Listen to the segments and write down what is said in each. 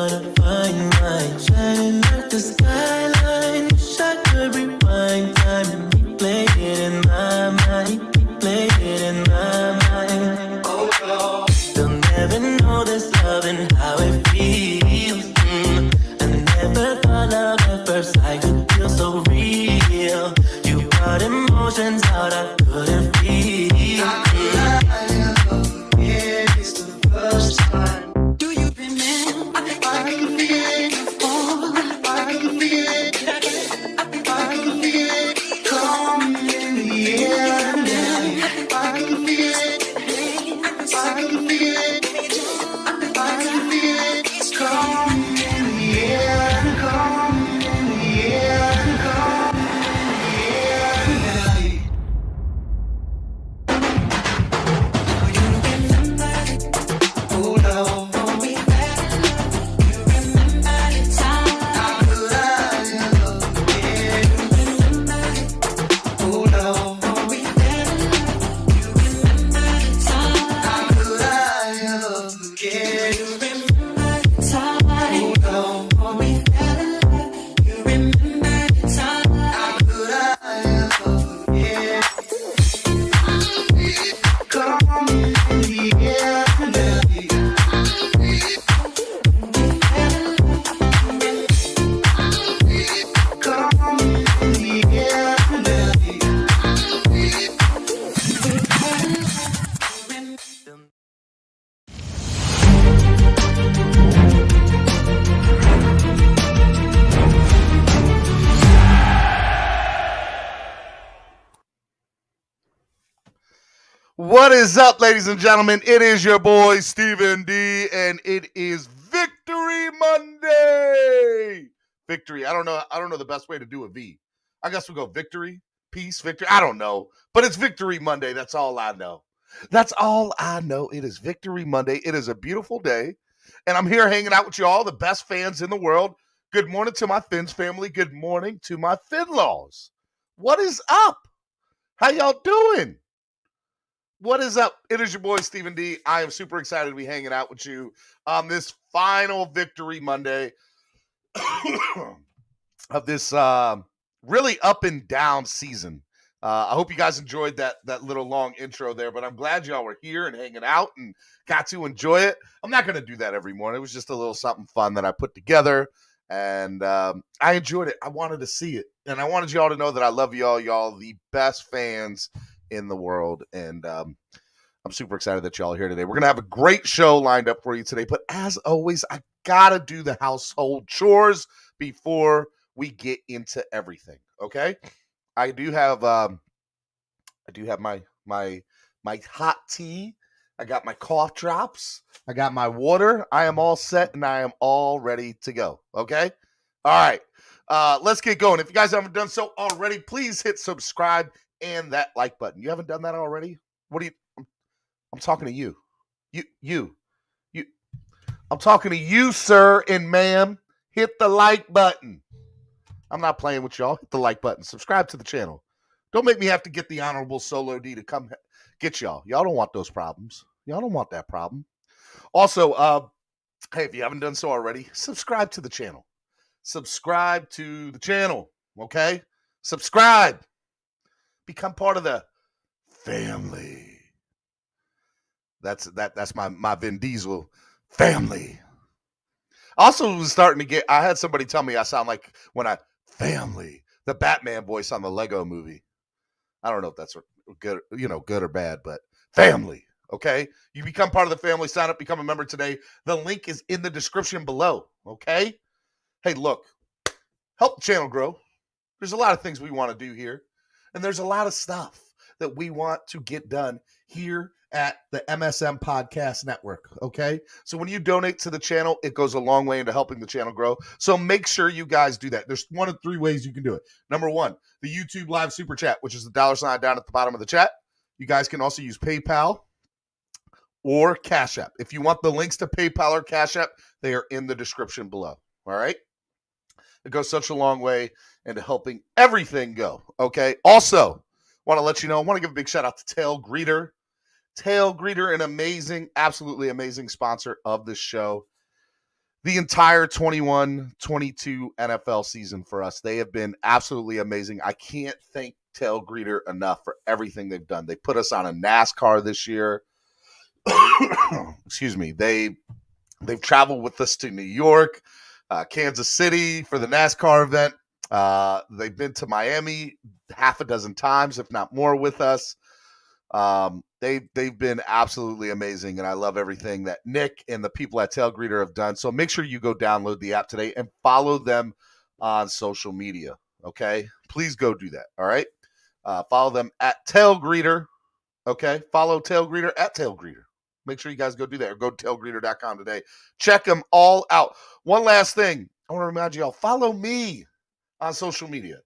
wanna find mine, shining like the skyline. Wish I could rewind time and replay it in my mind, replay it in my mind. Oh no, they'll never know this love and how it feels. I never thought love at first sight could feel so real. You brought emotions out I couldn't feel. It's the first time. Do you remember? I can feel it before. I can feel it. I can feel it coming in the air now. I can feel it. I can feel it. I can feel it coming in the air, coming in the air, coming in the air now. Oh no. What is up, ladies and gentlemen? It is your boy, Stephen D, and it is Victory Monday. Victory. I don't know the best way to do a V. I guess we'll go victory, peace, victory. I don't know, but it's Victory Monday. That's all I know. That's all I know. It is Victory Monday. It is a beautiful day, and I'm here hanging out with you all, the best fans in the world. Good morning to my Fins family. Good morning to my Finlaws. What is up? How y'all doing? What is up? It is your boy, Stephen D. I am super excited to be hanging out with you on this final Victory Monday of this really up and down season. I hope you guys enjoyed that little long intro there, but I'm glad y'all were here and hanging out and got to enjoy it. I'm not going to do that every morning. It was just a little something fun that I put together, and I enjoyed it. I wanted to see it, and I wanted y'all to know that I love y'all. Y'all the best fans in the world, and I'm super excited that y'all are here today. We're gonna have a great show lined up for you today, but as always, I gotta do the household chores before we get into everything. Okay, I do have my hot tea. I got my cough drops. I got my water. I am all set and I am all ready to go. Okay, all right. Let's get going. If you guys haven't done so already, please hit subscribe and that like button. You haven't done that already? What do you? I'm talking to you. You. I'm talking to you, sir and ma'am. Hit the like button. I'm not playing with y'all. Hit the like button. Subscribe to the channel. Don't make me have to get the Honorable Solo D to come get y'all. Y'all don't want those problems. Y'all don't want that problem. Also, hey, if you haven't done so already, subscribe to the channel. Subscribe to the channel. Okay? Subscribe. Become part of the family. That's my Vin Diesel family. Also was starting to get, I had somebody tell me I sound like when I family, the Batman voice on the Lego movie. I don't know if that's good, good or bad, but family. Okay. You become part of the family, sign up, become a member today. The link is in the description below. Okay. Hey, look, help the channel grow. There's a lot of things we want to do here. And there's a lot of stuff that we want to get done here at the MSM Podcast Network, okay? So when you donate to the channel, it goes a long way into helping the channel grow. So make sure you guys do that. There's one of three ways you can do it. Number one, the YouTube Live Super Chat, which is the $ down at the bottom of the chat. You guys can also use PayPal or Cash App. If you want the links to PayPal or Cash App, they are in the description below, all right? It goes such a long way into helping everything go, okay? Also, want to let you know, I want to give a big shout out to Tail Greeter. Tail Greeter, an amazing, absolutely amazing sponsor of this show. the entire 21-22 NFL season for us. They have been absolutely amazing. I can't thank Tail Greeter enough for everything they've done. They put us on a NASCAR this year. Excuse me. They've traveled with us to New York, Kansas City for the NASCAR event. They've been to Miami half a dozen times, if not more, with us. They've been absolutely amazing, and I love everything that Nick and the people at Tail Greeter have done. So make sure you go download the app today and follow them on social media. Okay, please go do that. All right, follow them at Tail Greeter. Okay, follow Tail Greeter at Tail Greeter. Make sure you guys go do that, or go to tailgreeter.com today. Check them all out. One last thing, I want to remind y'all: follow me on social media.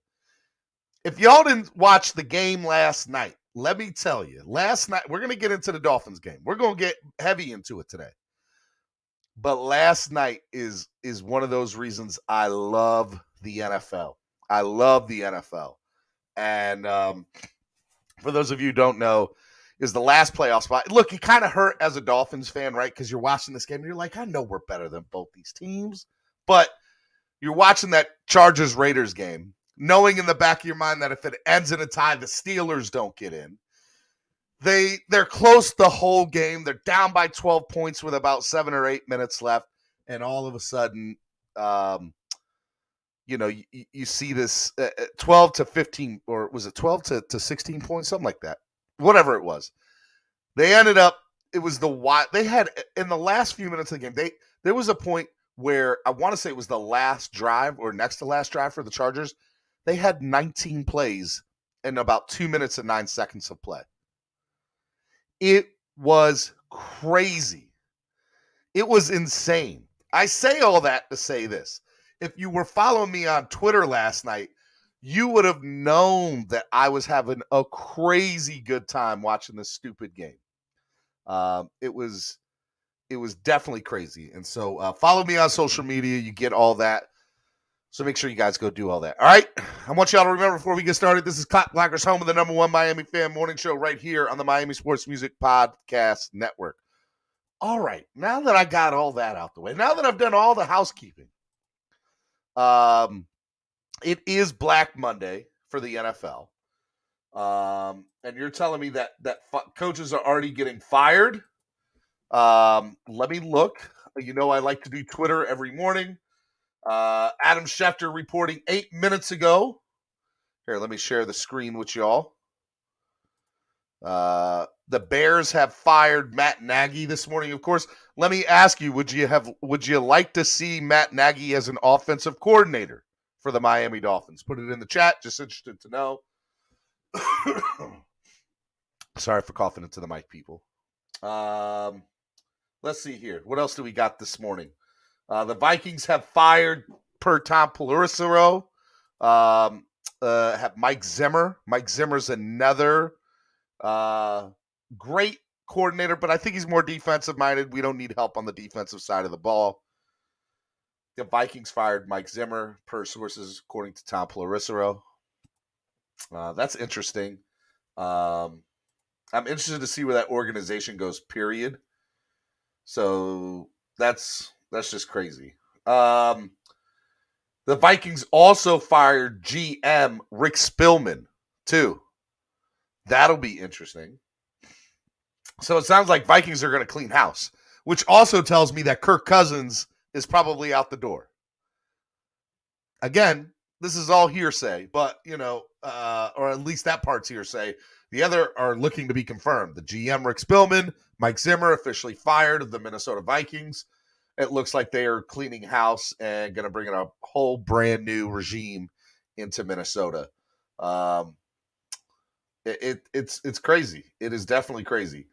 If y'all didn't watch the game last night, let me tell you, last night, we're going to get into the Dolphins game. We're going to get heavy into it today. But last night is one of those reasons I love the NFL. I love the NFL. And for those of you who don't know, is the last playoff spot. Look, it kind of hurt as a Dolphins fan, right? Because you're watching this game and you're like, I know we're better than both these teams. But you're watching that Chargers-Raiders game, knowing in the back of your mind that if it ends in a tie, the Steelers don't get in. They're close the whole game. They're down by 12 points with about 7 or 8 minutes left. And all of a sudden, you see this 12 to 15, or was it 12 to 16 points? Something like that. Whatever it was. They ended up, they had, in the last few minutes of the game, there was a point where I want to say it was the last drive or next to last drive for the Chargers. They had 19 plays in about 2 minutes and 9 seconds of play. It was crazy. It was insane. I say all that to say this. If you were following me on Twitter last night, you would have known that I was having a crazy good time watching this stupid game. It was definitely crazy. And so follow me on social media. You get all that. So make sure you guys go do all that. All right. I want y'all to remember before we get started, this is Clock Blockers, home of the #1 Miami fan morning show right here on the Miami Sports Music Podcast Network. All right. Now that I got all that out the way, now that I've done all the housekeeping, it is Black Monday for the NFL. And you're telling me that coaches are already getting fired. Let me look. You know, I like to do Twitter every morning. Adam Schefter reporting 8 minutes ago. Here, let me share the screen with y'all. The Bears have fired Matt Nagy this morning. Of course, let me ask you, would you like to see Matt Nagy as an offensive coordinator for the Miami Dolphins? Put it in the chat. Just interested to know. Sorry for coughing into the mic, people. Let's see here. What else do we got this morning? The Vikings have fired, per Tom Pelissero, have Mike Zimmer. Mike Zimmer's another great coordinator, but I think he's more defensive-minded. We don't need help on the defensive side of the ball. The Vikings fired Mike Zimmer, per sources, according to Tom Pelissero. That's interesting. I'm interested to see where that organization goes, period. So that's just crazy. The Vikings also fired GM Rick Spielman, too. That'll be interesting. So it sounds like Vikings are going to clean house, which also tells me that Kirk Cousins is probably out the door. Again, this is all hearsay, but, or at least that part's hearsay. The other are looking to be confirmed. The GM Rick Spielman, Mike Zimmer officially fired of the Minnesota Vikings. It looks like they are cleaning house and going to bring in a whole brand new regime into Minnesota. It's crazy. It is definitely crazy.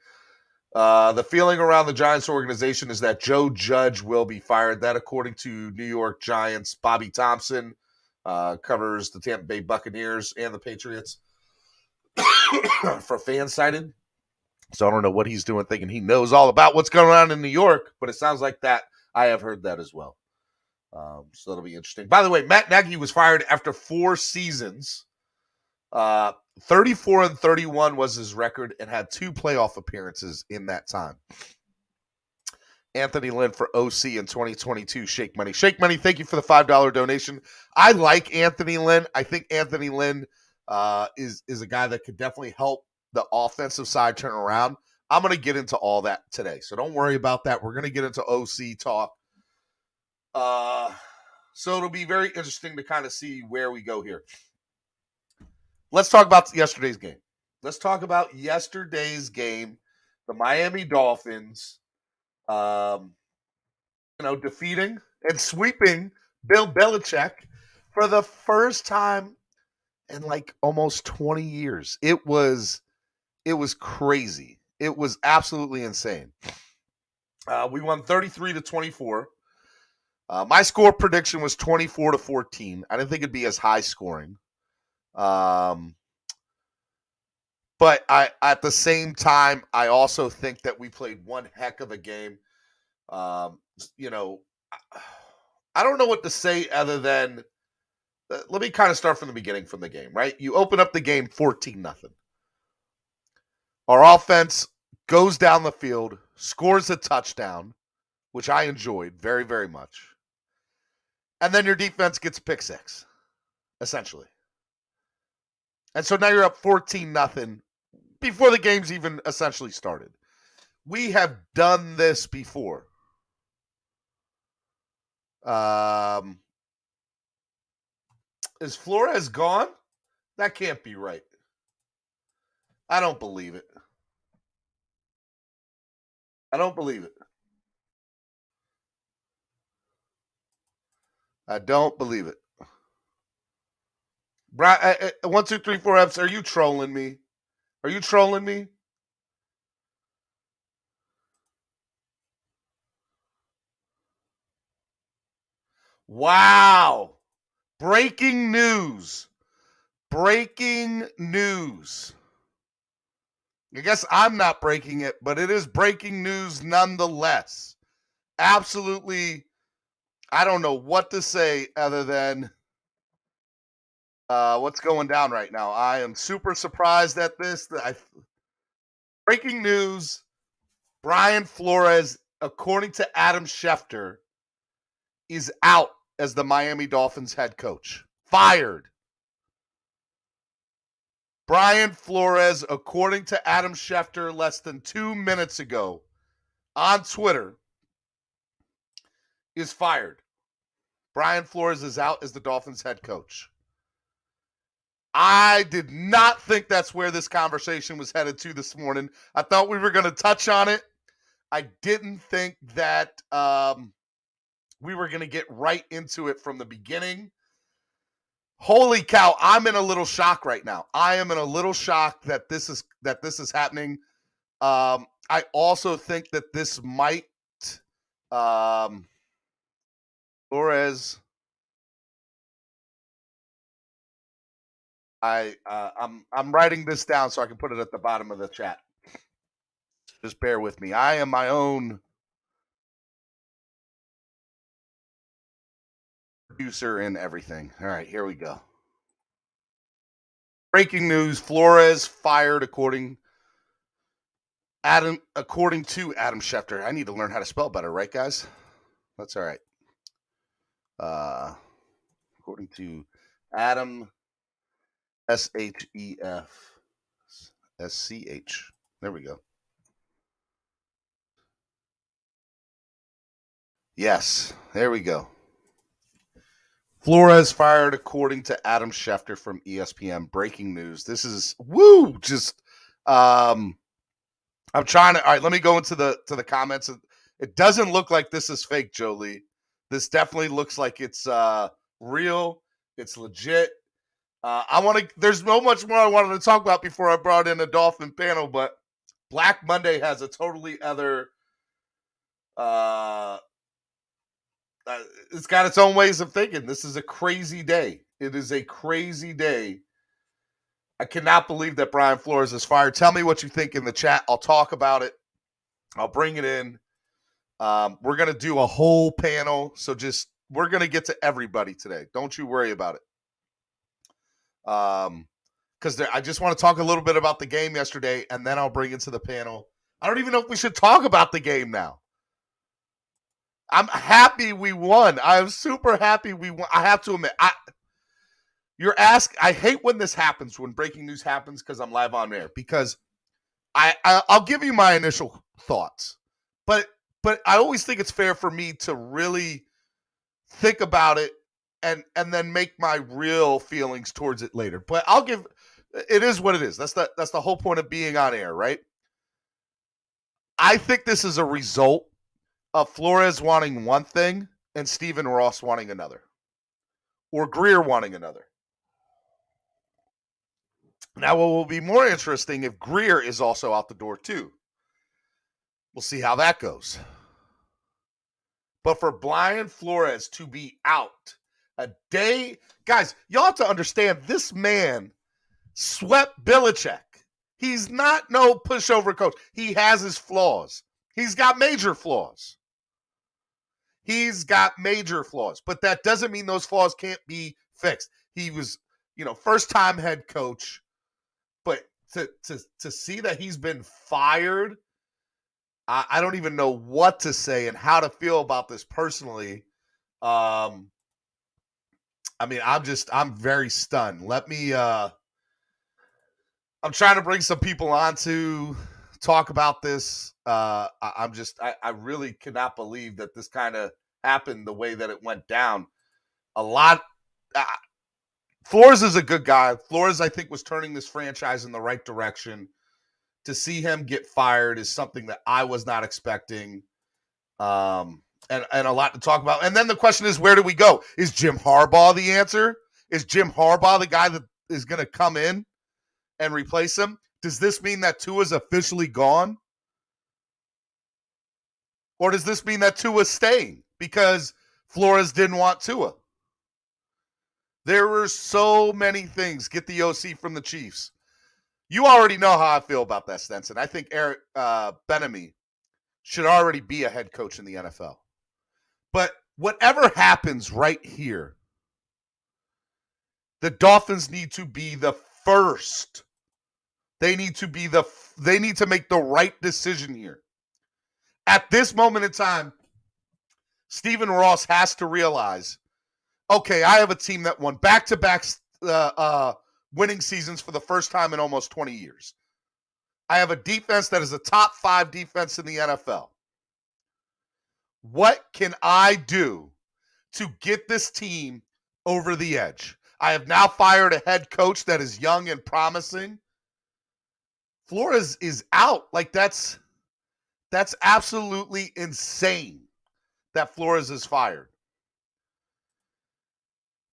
The feeling around the Giants organization is that Joe Judge will be fired. That, according to New York Giants, Bobby Thompson, covers the Tampa Bay Buccaneers and the Patriots for FanSided. So I don't know what he's doing, thinking he knows all about what's going on in New York, but it sounds like that. I have heard that as well. So that'll be interesting. By the way, Matt Nagy was fired after 4 seasons. 34-31 was his record and had 2 playoff appearances in that time. Anthony Lynn for OC in 2022. Shake Money. Shake Money, thank you for the $5 donation. I like Anthony Lynn. I think Anthony Lynn is a guy that could definitely help the offensive side turn around. I'm going to get into all that today, so don't worry about that. We're going to get into OC talk. So it'll be very interesting to kind of see where we go here. Let's talk about yesterday's game. The Miami Dolphins, defeating and sweeping Bill Belichick for the first time in like almost 20 years. It was crazy. It was absolutely insane. We won 33-24. My score prediction was 24-14. I didn't think it'd be as high scoring. But at the same time, I also think that we played one heck of a game. I don't know what to say other than let me kind of start from the beginning from the game, right? You open up the game 14-0. Our offense goes down the field, scores a touchdown, which I enjoyed very, very much. And then your defense gets a pick six, essentially. And so now you're up 14-0 before the game's even essentially started. We have done this before. Is Flores gone? That can't be right. I don't believe it. I don't believe it. Brian, 1, 2, 3, 4 Fs. Are you trolling me? Wow. Breaking news. I guess I'm not breaking it, but it is breaking news nonetheless. Absolutely, I don't know what to say other than what's going down right now. I am super surprised at this. Breaking news, Brian Flores, according to Adam Schefter, is out as the Miami Dolphins head coach. Fired. Brian Flores, according to Adam Schefter less than 2 minutes ago on Twitter, is fired. Brian Flores is out as the Dolphins head coach. I did not think that's where this conversation was headed to this morning. I thought we were going to touch on it. I didn't think that we were going to get right into it from the beginning. Holy cow, I'm in a little shock right now. I am in a little shock that this is happening. I also think that this might Flores. I'm writing this down so I can put it at the bottom of the chat. Just bear with me. I am my own producer and everything. All right, here we go. Breaking news: Flores fired according to Adam Schefter. I need to learn how to spell better, right, guys? That's all right. According to Adam Schefter. There we go. Yes, there we go. Flores fired according to Adam Schefter from ESPN. Breaking news. This is just I'm trying to. All right, let me go into the comments. It doesn't look like this is fake, Jolie. This definitely looks like it's real. It's legit. There's no much more I wanted to talk about before I brought in a Dolphin panel, but Black Monday has a totally other it's got its own ways of thinking. This is a crazy day. It is a crazy day. I cannot believe that Brian Flores is fired. Tell me what you think in the chat. I'll talk about it. I'll bring it in. We're going to do a whole panel. So we're going to get to everybody today. Don't you worry about it. Because I just want to talk a little bit about the game yesterday, and then I'll bring it to the panel. I don't even know if we should talk about the game now. I'm happy we won. I'm super happy we won. I have to admit, I hate when this happens, when breaking news happens, because I'm live on air. Because I'll give you my initial thoughts, but I always think it's fair for me to really think about it and then make my real feelings towards it later. But it is what it is. That's the whole point of being on air, right? I think this is a result of Flores wanting one thing and Stephen Ross wanting another, or Greer wanting another. Now, what will be more interesting if Greer is also out the door too. We'll see how that goes. But for Brian Flores to be out a day, guys, y'all have to understand this man swept Belichick. He's not no pushover coach. He has his flaws. He's got major flaws. But that doesn't mean those flaws can't be fixed. He was, first-time head coach. But to see that he's been fired, I don't even know what to say and how to feel about this personally. I'm very stunned. I'm trying to bring some people on to talk about this. I really cannot believe that this kind of happened the way that it went down. Flores is a good guy. Flores, I think, was turning this franchise in the right direction. To see him get fired is something that I was not expecting. And a lot to talk about. And then the question is, where do we go? Is Jim Harbaugh the answer? Is Jim Harbaugh the guy that is going to come in and replace him? Does this mean that Tua's officially gone? Or does this mean that Tua's staying because Flores didn't want Tua? There were so many things. Get the OC from the Chiefs. You already know how I feel about that, Stenson. I think Eric Bieniemy should already be a head coach in the NFL. But whatever happens right here, the Dolphins need to be the first. They need to make the right decision here. At this moment in time, Stephen Ross has to realize, okay, I have a team that won back-to-back winning seasons for the first time in almost 20 years. I have a defense that is a top 5 defense in the NFL. What can I do to get this team over the edge? I have now fired a head coach that is young and promising. Flores is out. Like, that's absolutely insane that Flores is fired.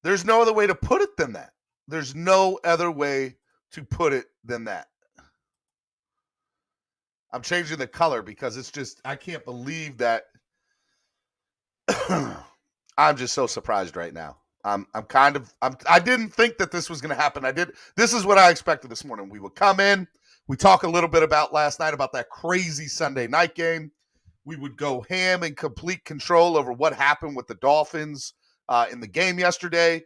There's no other way to put it than that. There's no other way to put it than that. I'm changing the color because it's just, I can't believe that. I'm just so surprised right now. I didn't think that this was going to happen. This is what I expected this morning. We would come in, we talk a little bit about last night, about that crazy Sunday night game. We would go ham in complete control over what happened with the Dolphins in the game yesterday.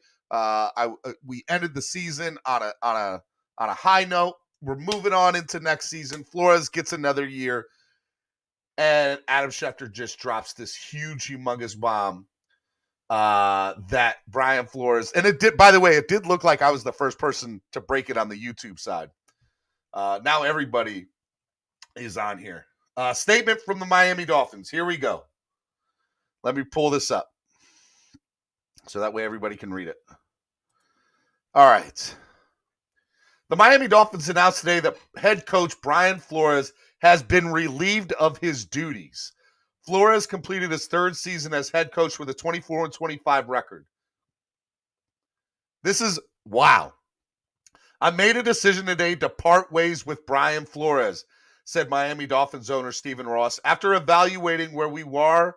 We ended the season on a high note. We're moving on into next season. Flores gets another year, and Adam Schefter just drops this huge, humongous bomb that Brian Flores, and it did. By the way, it did look like I was the first person to break it on the YouTube side. Now everybody is on here. Statement from the Miami Dolphins. Here we go. Let me pull this up so that way everybody can read it. All right. The Miami Dolphins announced today that head coach Brian Flores has been relieved of his duties. Flores completed his 3rd season as head coach with a 24-25 record. This is wow. I made a decision today to part ways with Brian Flores, said Miami Dolphins owner Stephen Ross, after evaluating where we are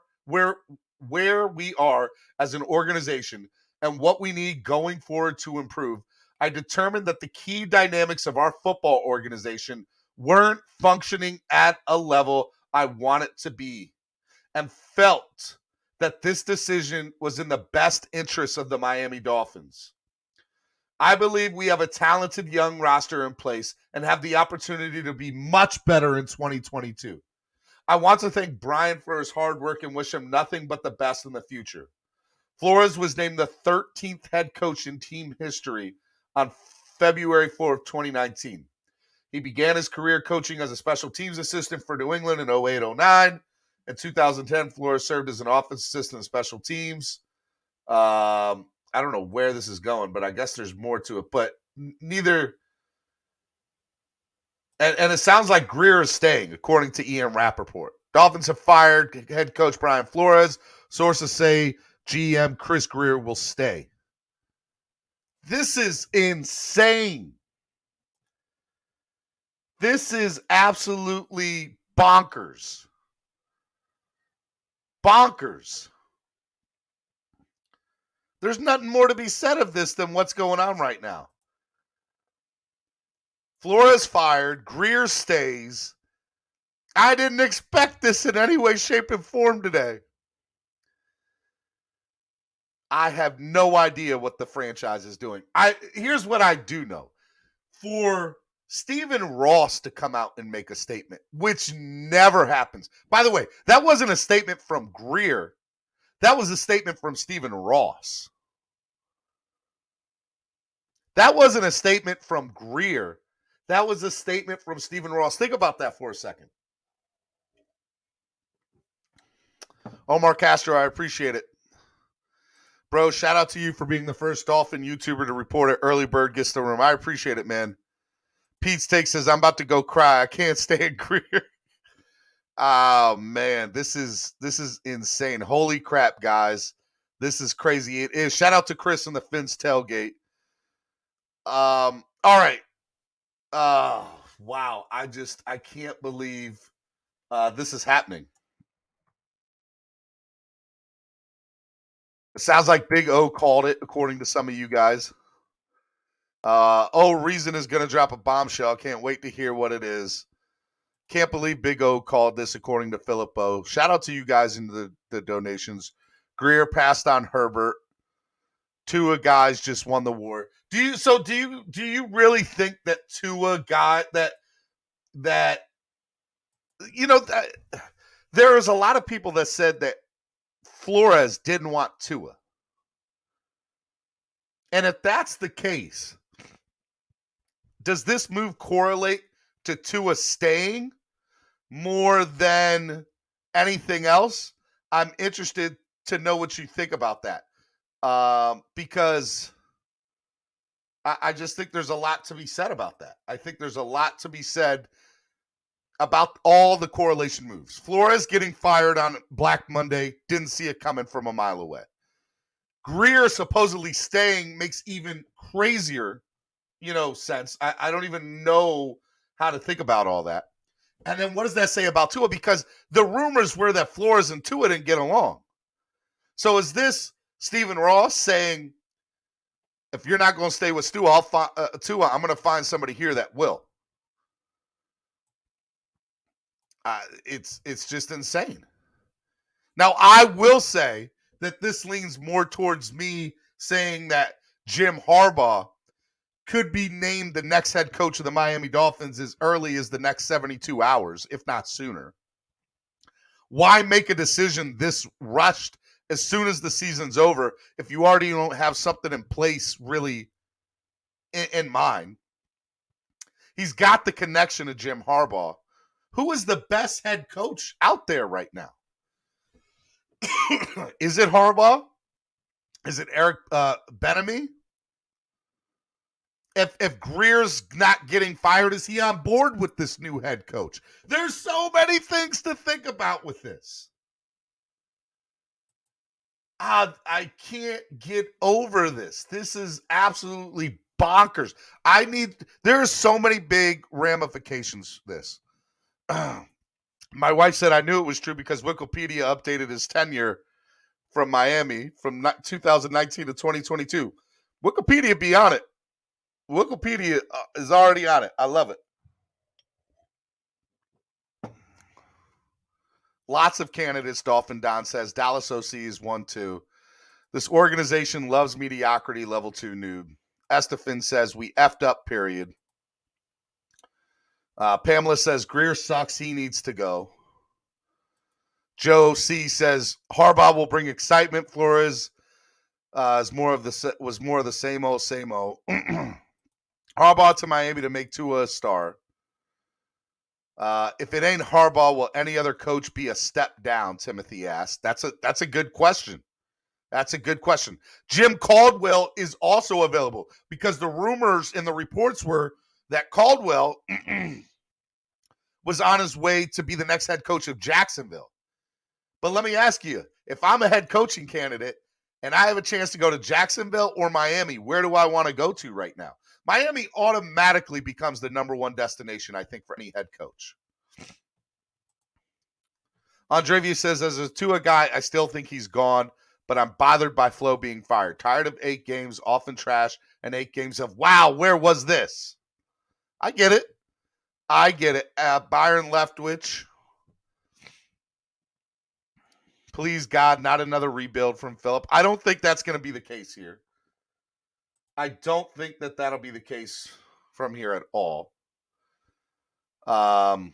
as an organization and what we need going forward to improve. I determined that the key dynamics of our football organization weren't functioning at a level I want it to be, and felt that this decision was in the best interest of the Miami Dolphins. I believe we have a talented young roster in place and have the opportunity to be much better in 2022. I want to thank Brian for his hard work and wish him nothing but the best in the future. Flores was named the 13th head coach in team history on February 4th, 2019. He began his career coaching as a special teams assistant for New England in 08-09. In 2010, Flores served as an offense assistant in special teams. I don't know where this is going, but I guess there's more to it. But neither... And it sounds like Greer is staying, according to Ian Rappaport. Dolphins have fired head coach Brian Flores. Sources say GM Chris Greer will stay. This is insane. This is absolutely bonkers. Bonkers. There's nothing more to be said of this than what's going on right now. Flores fired. Greer stays. I didn't expect this in any way, shape, and form today. I have no idea what the franchise is doing. Here's what I do know. For Stephen Ross to come out and make a statement, which never happens. By the way, that wasn't a statement from Greer. That was a statement from Stephen Ross. That wasn't a statement from Greer. That was a statement from Stephen Ross. Think about that for a second. Omar Castro, I appreciate it. Bro, shout out to you for being the first Dolphin YouTuber to report it. Early bird gets the room. I appreciate it, man. Pete's Take says, I'm about to go cry. I can't stand Greer. Oh, man, this is insane. Holy crap, guys. This is crazy. It is. Shout out to Chris and the Fins tailgate. All right. Wow. I can't believe this is happening. It sounds like Big O called it, according to some of you guys. Reason is going to drop a bombshell. Can't wait to hear what it is. Can't believe Big O called this, according to Philip O. Shout out to you guys in the donations. Greer passed on Herbert. Tua guys just won the war. Do you really think that Tua got that there is a lot of people that said that Flores didn't want Tua. And if that's the case, does this move correlate to Tua staying more than anything else? I'm interested to know what you think about that. Because I just think there's a lot to be said about that. I think there's a lot to be said about all the correlation moves. Flores getting fired on Black Monday, didn't see it coming from a mile away. Greer supposedly staying makes even crazier, sense. I don't even know how to think about all that. And then what does that say about Tua? Because the rumors were that Flores and Tua didn't get along. So is this Stephen Ross saying, if you're not going to stay with Tua, I'm going to find somebody here that will? It's just insane. Now, I will say that this leans more towards me saying that Jim Harbaugh could be named the next head coach of the Miami Dolphins as early as the next 72 hours, if not sooner. Why make a decision this rushed as soon as the season's over if you already don't have something in place really in mind? He's got the connection to Jim Harbaugh. Who is the best head coach out there right now? Is it Harbaugh? Is it Eric Bieniemy? If Greer's not getting fired, is he on board with this new head coach? There's so many things to think about with this. I can't get over this. This is absolutely bonkers. There are so many big ramifications to this. My wife said I knew it was true because Wikipedia updated his tenure from Miami from 2019 to 2022. Wikipedia be on it. Wikipedia is already on it. I love it. Lots of candidates, Dolphin Don says. Dallas OC is 1-2. This organization loves mediocrity, level 2 noob. Estefan says, we effed up, period. Pamela says, Greer sucks. He needs to go. Joe C says Harbaugh will bring excitement. Flores was more of the same old, same old. Harbaugh to Miami to make Tua a star. If it ain't Harbaugh, will any other coach be a step down? Timothy asked. That's a good question. That's a good question. Jim Caldwell is also available because the rumors and the reports were that Caldwell was on his way to be the next head coach of Jacksonville. But let me ask you, if I'm a head coaching candidate and I have a chance to go to Jacksonville or Miami, where do I want to go to right now? Miami automatically becomes the number one destination, I think, for any head coach. Andrevia says, as a Tua guy, I still think he's gone, but I'm bothered by Flo being fired. Tired of 8 games, often trash, and 8 games of, wow, where was this? I get it. Byron Leftwich. Please, God, not another rebuild from Philip. I don't think that's going to be the case here. I don't think that that'll be the case from here at all. I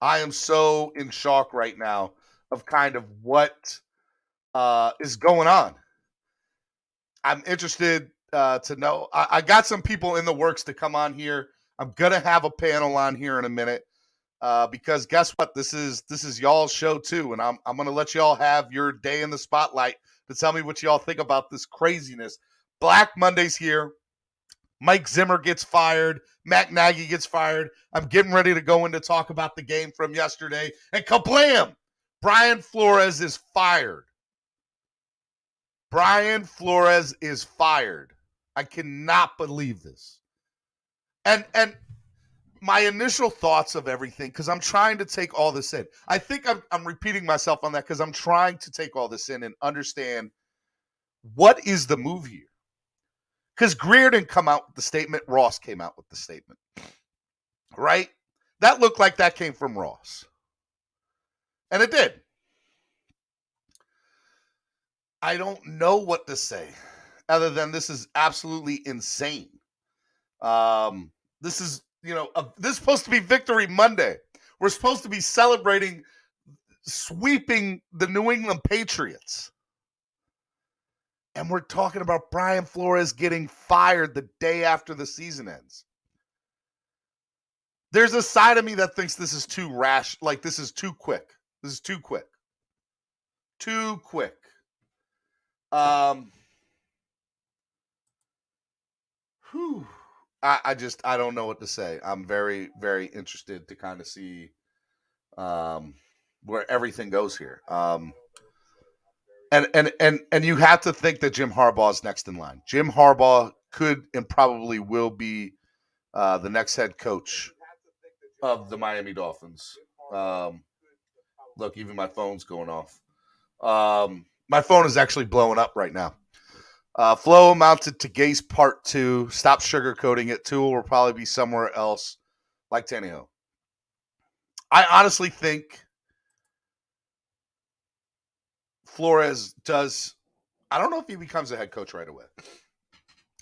am so in shock right now of kind of what is going on. I'm interested to know. I got some people in the works to come on here. I'm going to have a panel on here in a minute because guess what? This is y'all's show too, and I'm going to let y'all have your day in the spotlight to tell me what y'all think about this craziness. Black Monday's here. Mike Zimmer gets fired. Matt Nagy gets fired. I'm getting ready to go in to talk about the game from yesterday. And kablam! Brian Flores is fired. Brian Flores is fired. I cannot believe this. And my initial thoughts of everything, because I'm trying to take all this in. I think I'm repeating myself on that because I'm trying to take all this in and understand what is the move here. Because Greer didn't come out with the statement. Ross came out with the statement. Right? That looked like that came from Ross. And it did. I don't know what to say other than this is absolutely insane. This is, this is supposed to be Victory Monday. We're supposed to be celebrating sweeping the New England Patriots. And we're talking about Brian Flores getting fired the day after the season ends. There's a side of me that thinks this is too rash, like this is too quick. This is too quick. Too quick. I don't know what to say. I'm very, very interested to kind of see where everything goes here. And you have to think that Jim Harbaugh is next in line. Jim Harbaugh could and probably will be the next head coach of the Miami Dolphins. Look, even my phone's going off. My phone is actually blowing up right now. Flo mounted to Gase Part 2. Stop sugarcoating it. Tua will probably be somewhere else like Tannehill. I honestly think Flores does. I don't know if he becomes a head coach right away.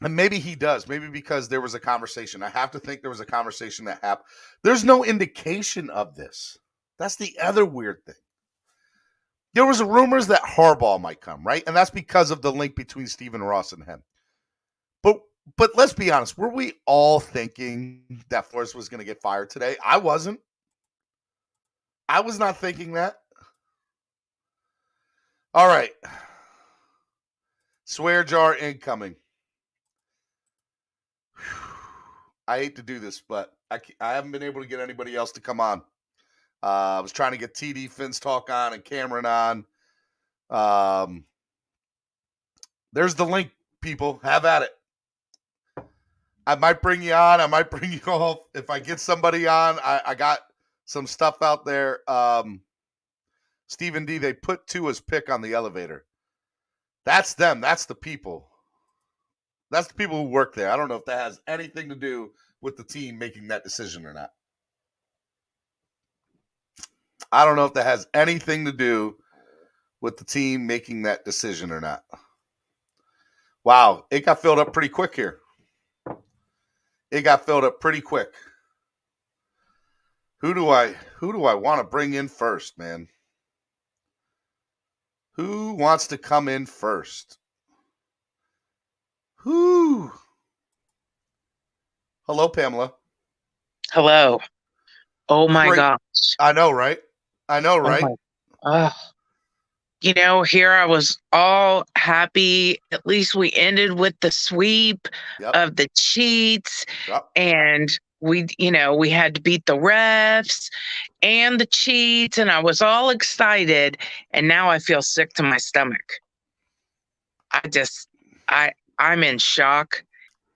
And maybe he does. Maybe because there was a conversation. I have to think there was a conversation that happened. There's no indication of this. That's the other weird thing. There was rumors that Harbaugh might come, right? And that's because of the link between Stephen Ross and him. But let's be honest. Were we all thinking that Flores was going to get fired today? I wasn't. I was not thinking that. All right. Swear jar incoming. I hate to do this, but I haven't been able to get anybody else to come on. I was trying to get TD Finns Talk on and Cameron on. There's the link, people. Have at it. I might bring you on. I might bring you off. If I get somebody on, I got some stuff out there. Stephen D, they put Tua's pick on the elevator. That's them. That's the people. That's the people who work there. I don't know if that has anything to do with the team making that decision or not. I don't know if that has anything to do with the team making that decision or not. Wow, it got filled up pretty quick here. It got filled up pretty quick. Who do I want to bring in first, man? Who wants to come in first? Who? Hello, Pamela. Hello. Oh my Great. gosh. I know, right? I know, Oh right? my. Here I was all happy. At least we ended with the sweep Yep. of the cheats, Yep. and we had to beat the refs and the cheats, and I was all excited. And now I feel sick to my stomach. I'm in shock,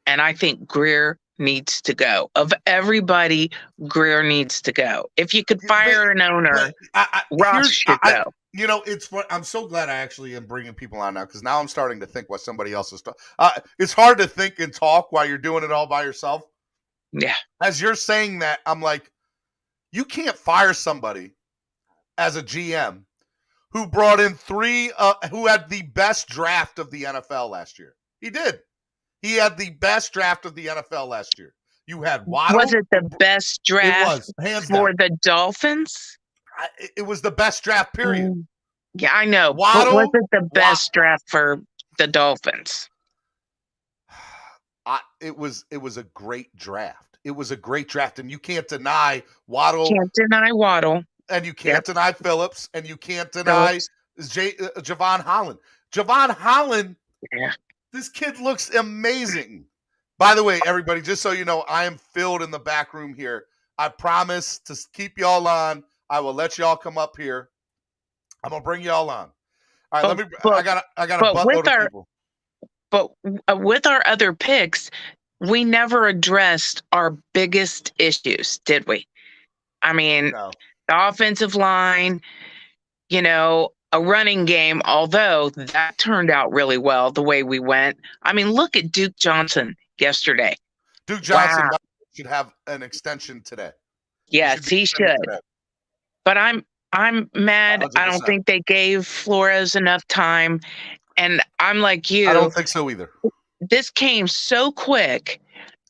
and I think Greer needs to go. Of everybody, Greer needs to go. If you could fire an owner, Ross should go. It's fun. I'm so glad I actually am bringing people on now because now I'm starting to think what somebody else is talking. It's hard to think and talk while you're doing it all by yourself. Yeah. As you're saying that, I'm like, you can't fire somebody as a GM who brought in who had the best draft of the NFL last year. He did. He had the best draft of the NFL last year. You had Waddle. Was it the best draft It was, hands for down. the Dolphins? It was the best draft, period. Yeah, I know. Waddle, but was it the best draft for the Dolphins? It was a great draft. It was a great draft, and you can't deny Waddle. Can't deny Waddle. And you can't deny Phillips, and you can't deny Javon Holland. Javon Holland, this kid looks amazing. By the way, everybody, just so you know, I am filled in the back room here. I promise to keep y'all on. I will let y'all come up here. I'm gonna bring y'all on. All right, I got a buttload of people. But with our other picks, we never addressed our biggest issues, did we? I mean, No. The offensive line, a running game, although that turned out really well the way we went. I mean, look at Duke Johnson yesterday. Duke Johnson should have an extension today. Yes, he should. But I'm mad. 100%. I don't think they gave Flores enough time. And I'm like you. I don't think so either. This came so quick.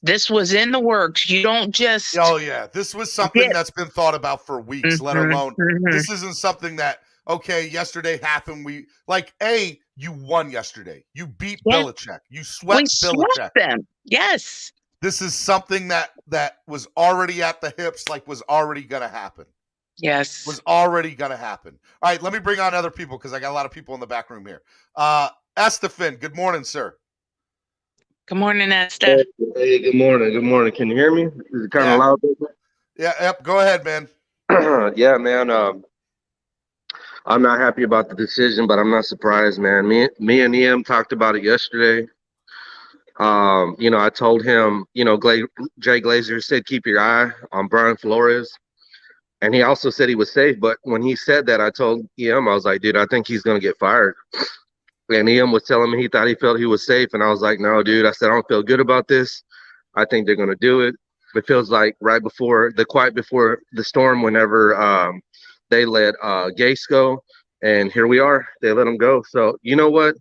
This was in the works. You don't just. Oh, yeah. This was something that's been thought about for weeks, let alone. This isn't something that, yesterday happened. You won yesterday. You beat Belichick. You swept Belichick. Them. Yes. This is something that was already at the hips, was already going to happen. Yes. Was already going to happen. All right, let me bring on other people because I got a lot of people in the back room here. Estefan, good morning, sir. Good morning, Estef. Hey, good morning. Good morning. Can you hear me? Is it kind of loud? Yeah, yep. Go ahead, man. Yeah, man. I'm not happy about the decision, but I'm not surprised, man. Me and EM talked about it yesterday. I told him, Jay Glazer said keep your eye on Brian Flores. And he also said he was safe. But when he said that, I told EM, I was like, dude, I think he's going to get fired. And EM was telling me he thought he felt he was safe. And I was like, no, dude. I said, I don't feel good about this. I think they're going to do it. It feels like quiet before the storm, whenever they let Gase go. And here we are. They let him go. So you know what?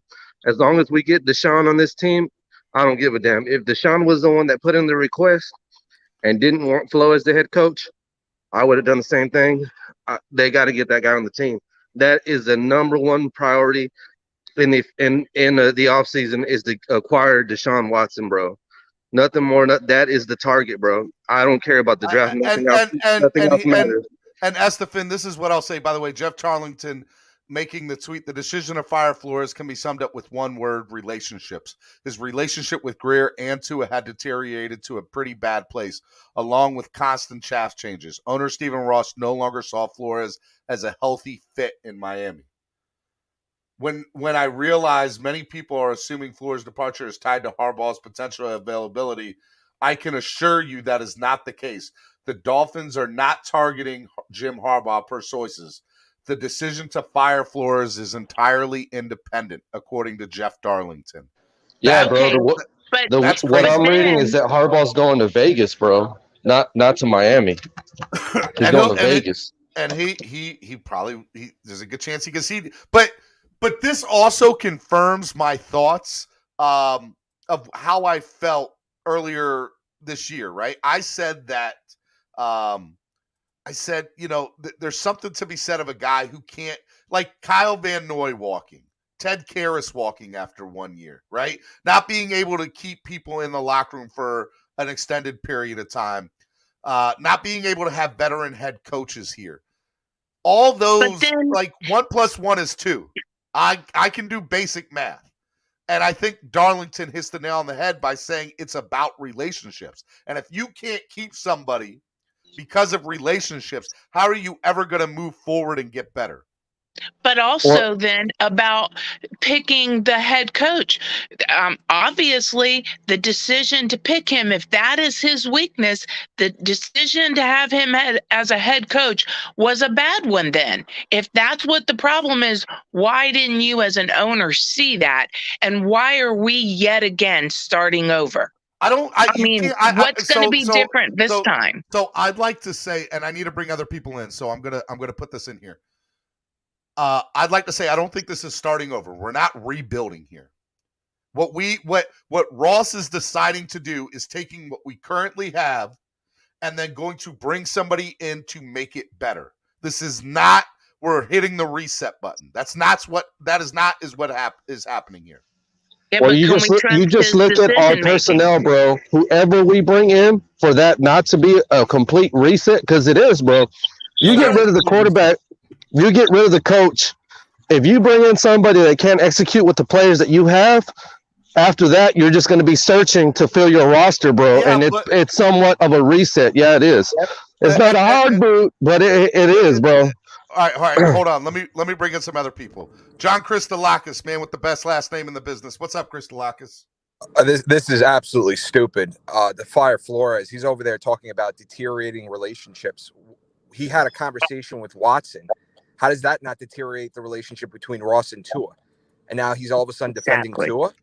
As long as we get Deshaun on this team, I don't give a damn. If Deshaun was the one that put in the request and didn't want Flo as the head coach, I would have done the same thing. They got to get that guy on the team. That is the number one priority in the offseason is to acquire Deshaun Watson, bro. Nothing more. That is the target, bro. I don't care about the draft. Nothing else matters. And Estefan, this is what I'll say. By the way, Jeff Tarlington making the tweet, the decision to fire Flores can be summed up with one word: relationships. His relationship with Greer and Tua had deteriorated to a pretty bad place, along with constant chaff changes. Owner Stephen Ross no longer saw Flores as a healthy fit in Miami. When I realized many people are assuming Flores' departure is tied to Harbaugh's potential availability, I can assure you that is not the case. The Dolphins are not targeting Jim Harbaugh per sources. The decision to fire Flores is entirely independent, according to Jeff Darlington. Yeah, bro. What I'm reading is that Harbaugh's going to Vegas, bro. Not to Miami. He's going to Vegas. And he probably there's a good chance he can see. But this also confirms my thoughts of how I felt earlier this year, right? I said that I said, there's something to be said of a guy who can't, like Kyle Van Noy walking, Ted Karras walking after 1 year, right? Not being able to keep people in the locker room for an extended period of time, not being able to have veteran head coaches here. All those, like 1 + 1 is 2. I can do basic math. And I think Darlington hits the nail on the head by saying it's about relationships. And if you can't keep somebody because of relationships, how are you ever going to move forward and get better? But also then about picking the head coach. Obviously, the decision to pick him, if that is his weakness, the decision to have him as a head coach was a bad one then. If that's what the problem is, why didn't you as an owner see that? And why are we yet again starting over? I mean, what's going to be different this time? So I'd like to say, and I need to bring other people in, so I'm gonna put this in here. I'd like to say I don't think this is starting over. We're not rebuilding here. What Ross is deciding to do is taking what we currently have and then going to bring somebody in to make it better. This is not we're hitting the reset button. That is what is happening here. Yeah, well, you just look at our personnel, bro. Whoever we bring in for that not to be a complete reset, because it is, bro. You get rid of the quarterback. You get rid of the coach. If you bring in somebody that can't execute with the players that you have, after that, you're just going to be searching to fill your roster, bro. Yeah, and it's somewhat of a reset. Yeah, it is. It's not a hard boot, but it is, bro. All right. Hold on. Let me bring in some other people. John Christolakis, man with the best last name in the business. What's up, Christolakis? This is absolutely stupid. The fire Flores. He's over there talking about deteriorating relationships. He had a conversation with Watson. How does that not deteriorate the relationship between Ross and Tua? And now he's all of a sudden defending Tua.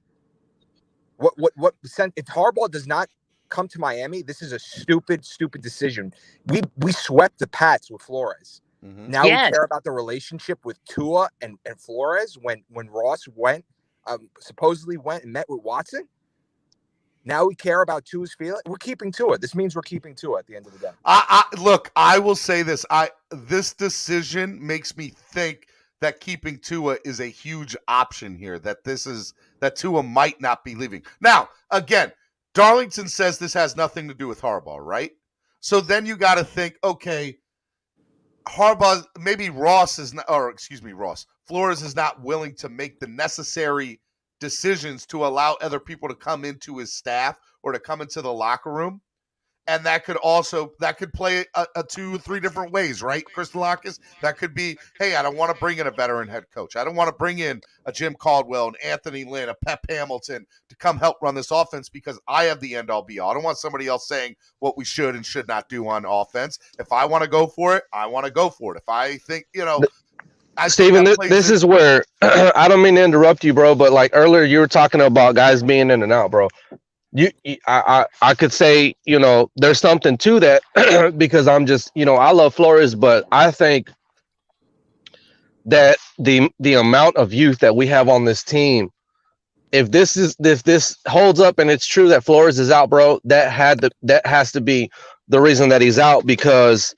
What? If Harbaugh does not come to Miami, this is a stupid decision. We swept the Pats with Flores. Mm-hmm. Now we care about the relationship with Tua and Flores when Ross supposedly went and met with Watson. Now we care about Tua's feeling. We're keeping Tua. This means we're keeping Tua at the end of the day. Look, I will say this. This decision makes me think that keeping Tua is a huge option here. That Tua might not be leaving. Now, again, Darlington says this has nothing to do with Harbaugh, right? So then you got to think, okay, Harbaugh, maybe Flores is not willing to make the necessary decisions to allow other people to come into his staff or to come into the locker room. And that could play a 2 or 3 different ways, right, Christolakis? That could be, hey, I don't want to bring in a veteran head coach. I don't want to bring in a Jim Caldwell, an Anthony Lynn, a Pep Hamilton to come help run this offense because I have the end all be all. I don't want somebody else saying what we should and should not do on offense. If I want to go for it, I want to go for it. If I think, Steven, this is where I don't mean to interrupt you, bro, but like earlier you were talking about guys being in and out, bro. I could say, there's something to that because I'm just, I love Flores, but I think that the amount of youth that we have on this team, if this holds up and it's true that Flores is out, bro, that has to be the reason that he's out, because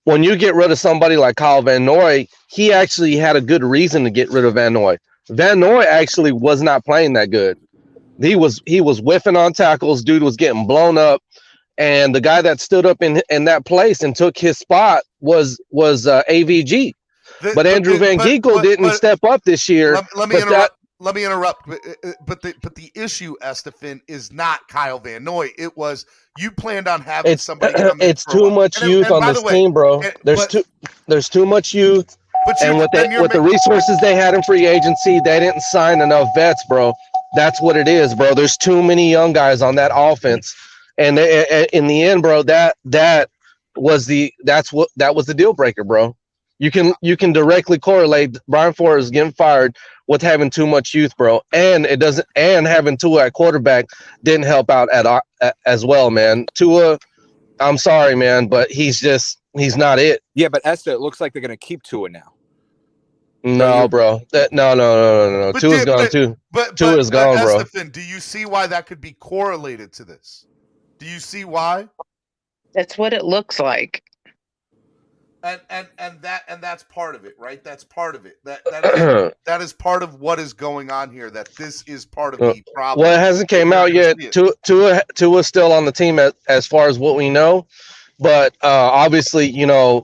when you get rid of somebody like Kyle Van Noy, he actually had a good reason to get rid of Van Noy. Van Noy actually was not playing that good. He was whiffing on tackles. Dude was getting blown up, and the guy that stood up in that place and took his spot was AVG. But Andrew Van Ginkel didn't step up this year. Let me interrupt. But the issue, Estefan, is not Kyle Van Noy. It was you planned on having somebody come in. It's too much youth on this team, bro. There's too much youth. And with the resources they had in free agency, they didn't sign enough vets, bro. That's what it is, bro. There's too many young guys on that offense, and in the end, bro, that was the deal breaker, bro. You can directly correlate Brian Flores getting fired with having too much youth, bro, and having Tua at quarterback didn't help out as well, man. Tua, I'm sorry, man, but he's not it. Yeah, but Esther, it looks like they're gonna keep Tua now. No, bro. No. Tua's gone too. Tua's gone, bro. Estefan, do you see why that could be correlated to this? Do you see why? That's what it looks like. And that's part of it, right? That's part of it. That is part of what is going on here. That this is part of the problem. Well, it hasn't came out yet. Tua's still on the team as far as what we know, but obviously,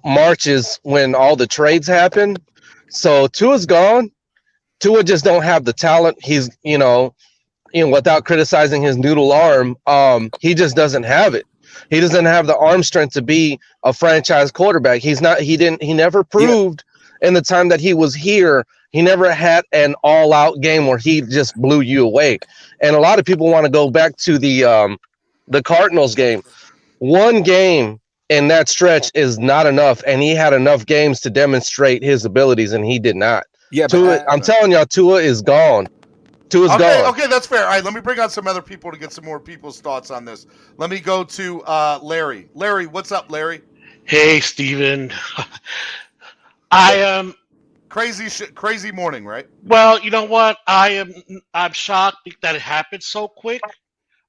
March is when all the trades happen. So Tua's gone. Tua just don't have the talent. He's without criticizing his noodle arm, he just doesn't have it. He doesn't have the arm strength to be a franchise quarterback. He never proved in the time that he was here. He never had an all-out game where he just blew you away. And a lot of people want to go back to the Cardinals game. One game in that stretch is not enough, and he had enough games to demonstrate his abilities, and he did not. Yeah, I'm telling y'all, Tua is gone. Tua's gone. Okay, that's fair. All right, let me bring on some other people to get some more people's thoughts on this. Let me go to Larry. Larry, what's up, Larry? Hey, Steven. I am crazy morning, right? Well, you know what? I'm shocked that it happened so quick.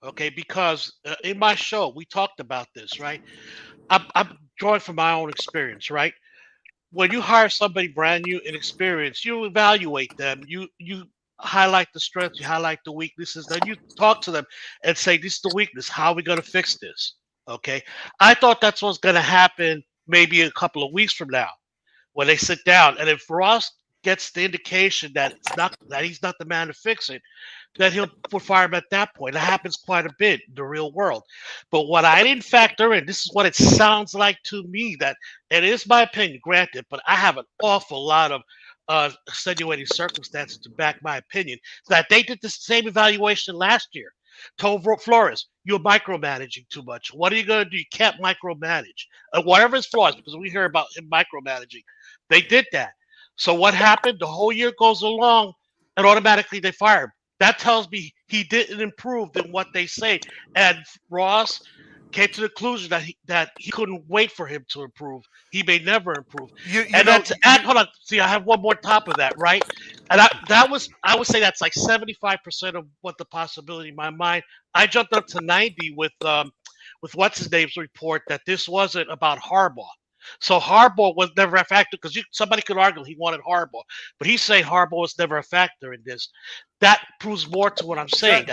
Okay, because in my show we talked about this, right? I'm drawing from my own experience, right? When you hire somebody brand new and experienced, you evaluate them. You highlight the strengths, you highlight the weaknesses, then you talk to them and say, this is the weakness. How are we going to fix this? Okay. I thought that's what's going to happen maybe a couple of weeks from now when they sit down. And if Ross gets the indication that he's not the man to fix it, then he'll fire him at that point. It happens quite a bit in the real world. But what I didn't factor in, this is what it sounds like to me, that it is my opinion, granted, but I have an awful lot of extenuating circumstances to back my opinion, that they did the same evaluation last year. Told Flores, you're micromanaging too much. What are you going to do? You can't micromanage. Whatever his flaws, because we hear about him micromanaging. They did that. So what happened? The whole year goes along, and automatically they fire him. That tells me he didn't improve than what they say. And Ross came to the conclusion that he couldn't wait for him to improve. He may never improve. Hold on. See, I have one more top of that, right? And I would say that's like 75% of what the possibility in my mind. I jumped up to 90 with what's his name's report that this wasn't about Harbaugh. So Harbaugh was never a factor, because somebody could argue he wanted Harbaugh, but he's saying Harbaugh was never a factor in this. That proves more to what I'm saying.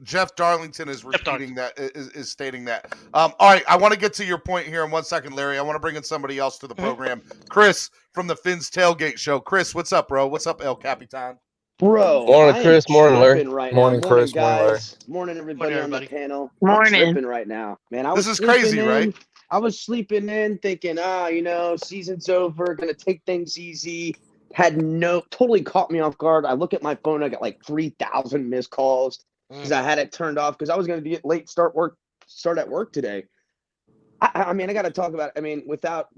Jeff Darlington is repeating that, is stating that. All right, I want to get to your point here in 1 second, Larry. I want to bring in somebody else to the program. Chris from the Finn's Tailgate Show. Chris, what's up, bro? What's up, El Capitan? Bro, morning, Chris. Morning, Larry. Right morning, now. Chris. Morning, Morning, guys. Morning, everybody on the panel. Morning. I'm tripping right now, man. This is crazy, right? I was sleeping in, thinking, season's over, gonna take things easy. Totally caught me off guard. I look at my phone, I got like 3,000 missed calls because I had it turned off because I was gonna get late start at work today. I mean, I got to talk about. Without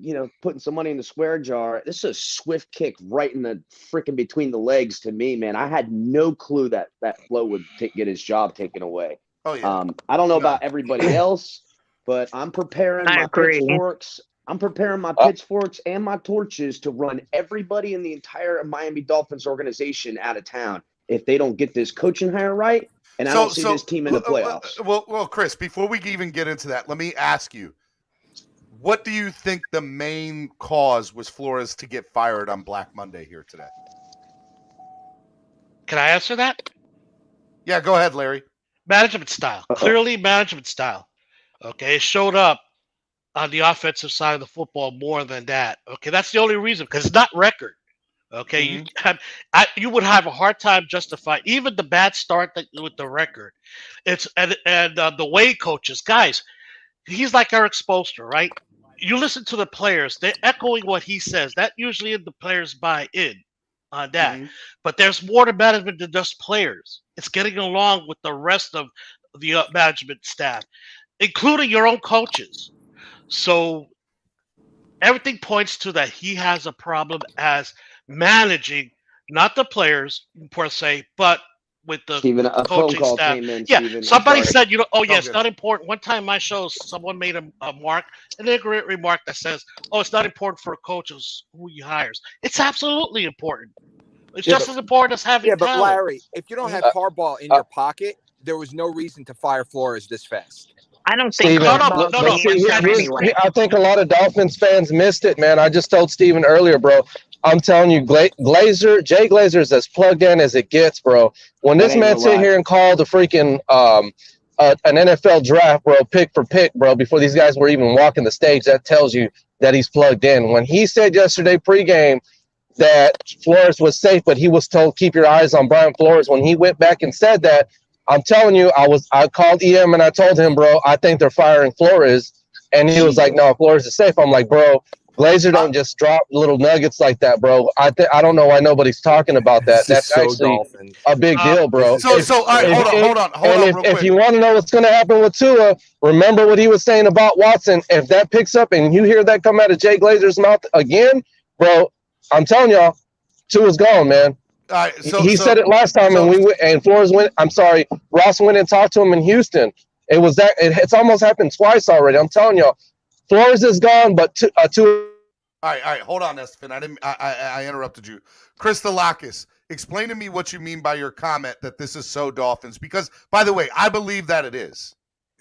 putting some money in the square jar, this is a swift kick right in the freaking between the legs to me, man. I had no clue that Flo would get his job taken away. Oh yeah. I don't know about everybody else, but I'm preparing my pitchforks. I'm preparing my pitchforks and my torches to run everybody in the entire Miami Dolphins organization out of town if they don't get this coaching hire right. And I don't see this team in the playoffs. Well, Chris, before we even get into that, let me ask you. What do you think the main cause was Flores to get fired on Black Monday here today? Can I answer that? Yeah, go ahead, Larry. Management style. Clearly management style. Okay, it showed up on the offensive side of the football more than that. Okay, that's the only reason, because it's not record. Okay, you would have a hard time justifying even the bad start with the record. It's and the way coaches, guys, he's like Eric Spoelstra, right? You listen to the players; they're echoing what he says. That usually the players buy in on that. But there's more to management than just players. It's getting along with the rest of the management staff, including your own coaches. So everything points to that he has a problem as managing, not the players per se, but with the Steven, a phone coaching call staff. came in, Yeah, Steven. somebody said, it's good. not important. One time in my show, someone made a mark, an ignorant remark that says, it's not important for a coach who he hires. It's absolutely important. It's just as important as having but talent. Larry, if you don't have Harbaugh in your pocket, there was no reason to fire Flores this fast. I don't think Steven, Harbaugh's No, but no, the see, but answer that's anyway. I think a lot of Dolphins fans missed it, man. I just told Steven earlier, bro. I'm telling you, Jay Glazer is as plugged in as it gets, bro. When That this ain't man no sit lie. here and call the freaking an NFL draft, bro, pick for pick, bro, before these guys were even walking the stage, that tells you that he's plugged in. When he said yesterday pregame that Flores was safe, but he was told keep your eyes on Brian Flores, when he went back and said that, I'm telling you, I called EM and I told him, bro, I think they're firing Flores, and he was like, no, Flores is safe. I'm like, bro, Glazer don't just drop little nuggets like that, bro. I don't know why nobody's talking about that. This is That's so actually Dolphins. a big deal, bro. This is So all right, hold on, real If quick. you want to know what's going to happen with Tua, remember what he was saying about Watson. If that picks up and you hear that come out of Jay Glazer's mouth again, bro, I'm telling y'all, Tua's gone, man. All right, He said it last time, and Flores went. I'm sorry, Ross went and talked to him in Houston. It's almost happened twice already. I'm telling y'all, Flores is gone, but Tua. All right, hold on, Estefan. I interrupted you. Chris Delakis, explain to me what you mean by your comment that this is so Dolphins. Because, by the way, I believe that it is.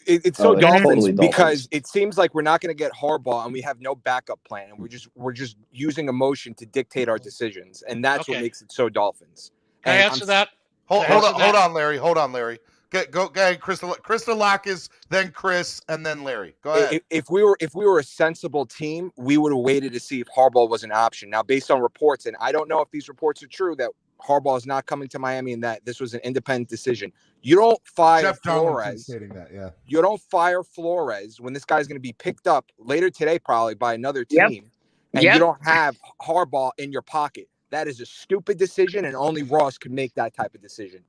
It's so Dolphins totally because Dolphins. it seems like we're not going to get Harbaugh and we have no backup plan, and we're just using emotion to dictate our decisions, and that's what makes it so Dolphins. Can I And answer that? Hold on, Larry. Hold on, Larry. Go ahead, Chris Delakis, then Chris, and then Larry. Go ahead. If we were a sensible team, we would have waited to see if Harbaugh was an option. Now, based on reports, and I don't know if these reports are true, that Harbaugh is not coming to Miami and that this was an independent decision. You don't fire Jeff Flores. stating that, yeah. You don't fire Flores when this guy's going to be picked up later today, probably by another team, and you don't have Harbaugh in your pocket. That is a stupid decision, and only Ross could make that type of decision.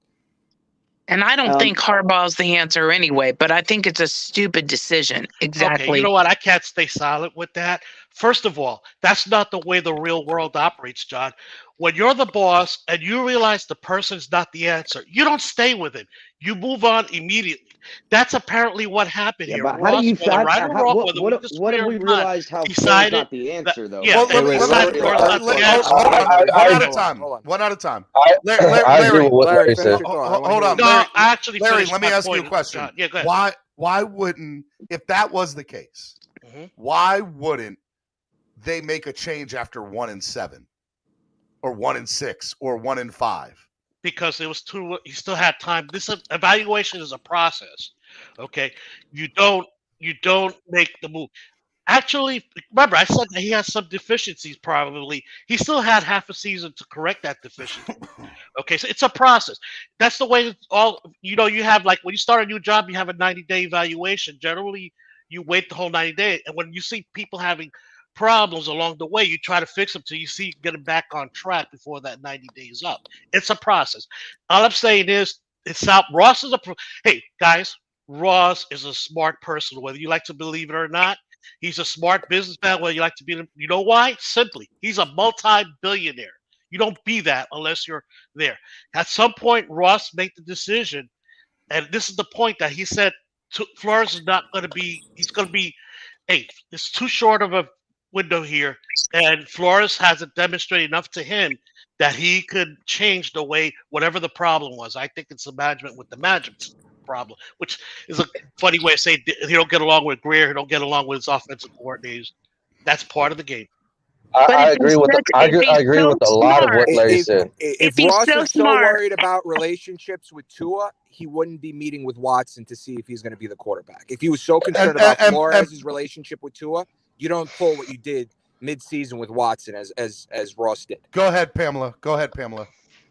And I don't think Harbaugh's the answer anyway, but I think it's a stupid decision. Exactly. Okay, you know what? I can't stay silent with that. First of all, that's not the way the real world operates, John. When you're the boss and you realize the person's not the answer, you don't stay with it. You move on immediately. That's apparently what happened here. But how do you whether right or wrong, whether we what disagree have or we not, realized how Flores decided not the answer, though? Yeah, One at a time. One at a time. I agree with what Larry said. Hold on. No, actually, Larry, let me ask you a question. John. Yeah, go ahead. Why wouldn't, if that was the case, why wouldn't they make a change after 1-7 or 1-6 or 1-5? Because it was too. You still had time. This evaluation is a process. Okay, you don't make the move. Actually, remember I said that he has some deficiencies. Probably he still had half a season to correct that deficiency. Okay, so it's a process. That's the way it's all. You have, like, when you start a new job, you have a 90-day evaluation. Generally, you wait the whole 90 days, and when you see people having problems along the way, you try to fix them till you see get them back on track before that 90 days up. It's a process. All I'm saying is, it's out. Ross is hey guys, Ross is a smart person, whether you like to believe it or not. He's a smart businessman, whether you like to be. You know why? Simply, he's a multi-billionaire. You don't be that unless you're there. At some point, Ross made the decision, and this is the point that he said Flores is not going to be. He's going to be eighth. It's too short of a window here, and Flores hasn't demonstrated enough to him that he could change the way whatever the problem was. I think it's the management with the management problem, which is a funny way of saying he don't get along with Greer, he don't get along with his offensive coordinators. That's part of the game. I agree with a lot of what Larry said. If Ross is so worried about relationships with Tua, he wouldn't be meeting with Watson to see if he's going to be the quarterback. If he was so concerned about Flores' relationship with Tua, you don't pull what you did mid-season with Watson as Ross did. Go ahead, Pamela.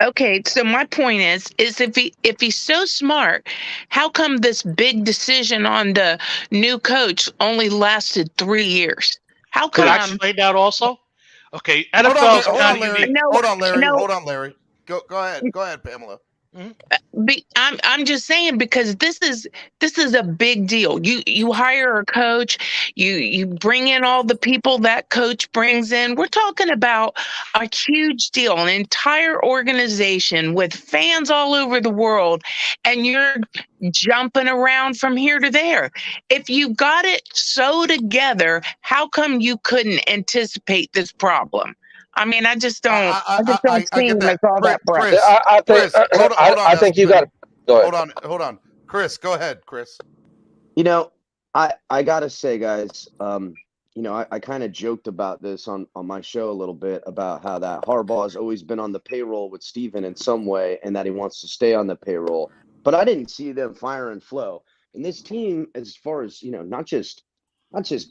Okay, so my point is if he's so smart, how come this big decision on the new coach only lasted 3 years? How come? Could I explain that also? Okay, NFL. Hold on, Larry. Go ahead, Pamela. I'm just saying, because this is a big deal. You hire a coach, you bring in all the people that coach brings in. We're talking about a huge deal, an entire organization with fans all over the world, and you're jumping around from here to there. If you got it so together, how come you couldn't anticipate this problem? I mean, I just don't. I see it's all that bright. I think you got. Go ahead. Hold on. Chris, go ahead, Chris. I gotta say, guys, I kind of joked about this on my show a little bit about how that Harbaugh has always been on the payroll with Steven in some way and that he wants to stay on the payroll. But I didn't see them fire and flow. And this team, as far as, not just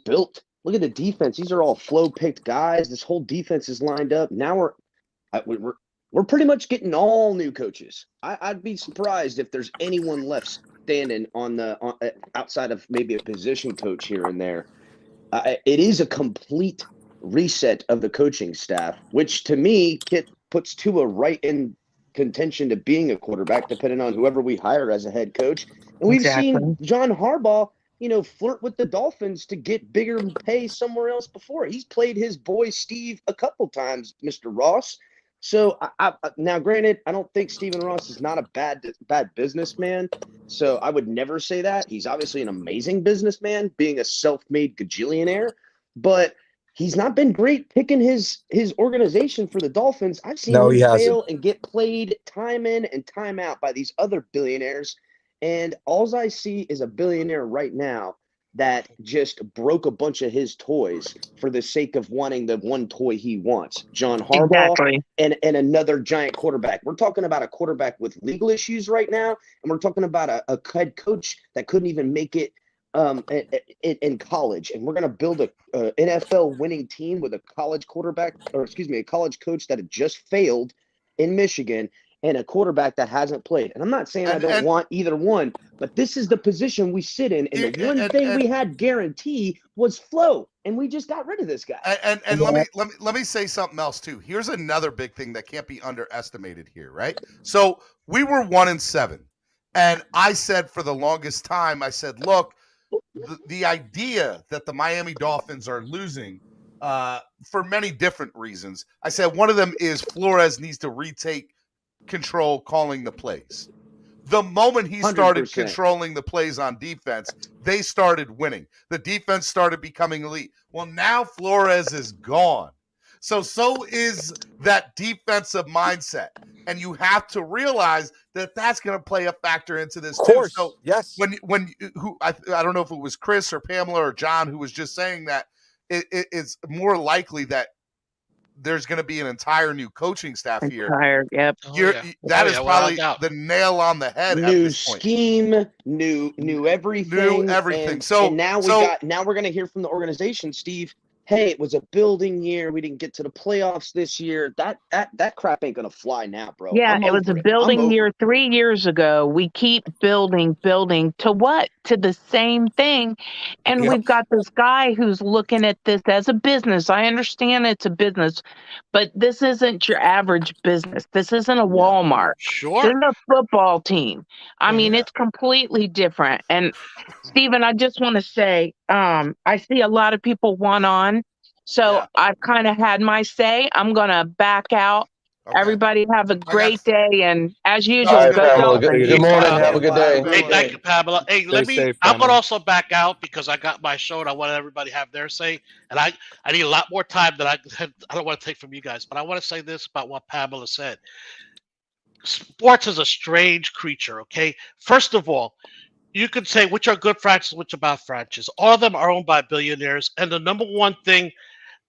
built. Look at the defense. These are all flow picked guys. This whole defense is lined up. Now we're pretty much getting all new coaches. I'd be surprised if there's anyone left standing outside of maybe a position coach here and there. It is a complete reset of the coaching staff, which to me puts Tua right in contention to being a quarterback, depending on whoever we hire as a head coach. And we've seen John Harbaugh, flirt with the Dolphins to get bigger pay somewhere else before. He's played his boy Steve a couple times, Mr. Ross. So now, granted, I don't think Stephen Ross is not a bad businessman. So I would never say that. He's obviously an amazing businessman, being a self-made gajillionaire, but he's not been great picking his organization for the Dolphins. I've seen him fail and get played time in and time out by these other billionaires. And all I see is a billionaire right now that just broke a bunch of his toys for the sake of wanting the one toy he wants. John Harbaugh and another giant quarterback. We're talking about a quarterback with legal issues right now, and we're talking about a head coach that couldn't even make it in college. And we're going to build a NFL winning team with a college quarterback, or excuse me, a college coach that had just failed in Michigan and a quarterback that hasn't played. And I'm not saying I don't want either one, but this is the position we sit in. And the one thing we had guarantee was flow. And we just got rid of this guy. And let me say something else too. Here's another big thing that can't be underestimated here, right? So we were 1-7. And I said for the longest time, I said, look, the idea that the Miami Dolphins are losing for many different reasons. I said one of them is Flores needs to retake control calling the plays. The moment he started 100%. controlling the plays on defense, they started winning. The defense started becoming elite. Well, now Flores is gone. So is that defensive mindset. And you have to realize that that's going to play a factor into this too. So yes. I don't know if it was Chris or Pamela or John who was just saying that it's more likely that there's going to be an entire new coaching staff here. Yep. That is probably the nail on the head. New at this point. scheme, new everything. New everything. And now we're going to hear from the organization, Steve. Hey, it was a building year. We didn't get to the playoffs this year. That crap ain't going to fly now, bro. Yeah, it was a building year 3 years ago. We keep building to what? To the same thing. And we've got this guy who's looking at this as a business. I understand it's a business, but this isn't your average business. This isn't a Walmart. Sure. This is a football team. I mean, it's completely different. And Stephen, I just want to say, I see a lot of people want on. So I've kind of had my say. I'm going to back out. Okay. Everybody have a great day. And as usual, go Good morning. Have a good day. Hey, thank you, Pamela. Hey, I'm going to also back out because I got my show and I want everybody to have their say. And I need a lot more time than I don't want to take from you guys. But I want to say this about what Pamela said. Sports is a strange creature, okay? First of all, you could say which are good franchises, which are bad franchises. All of them are owned by billionaires. And the number one thing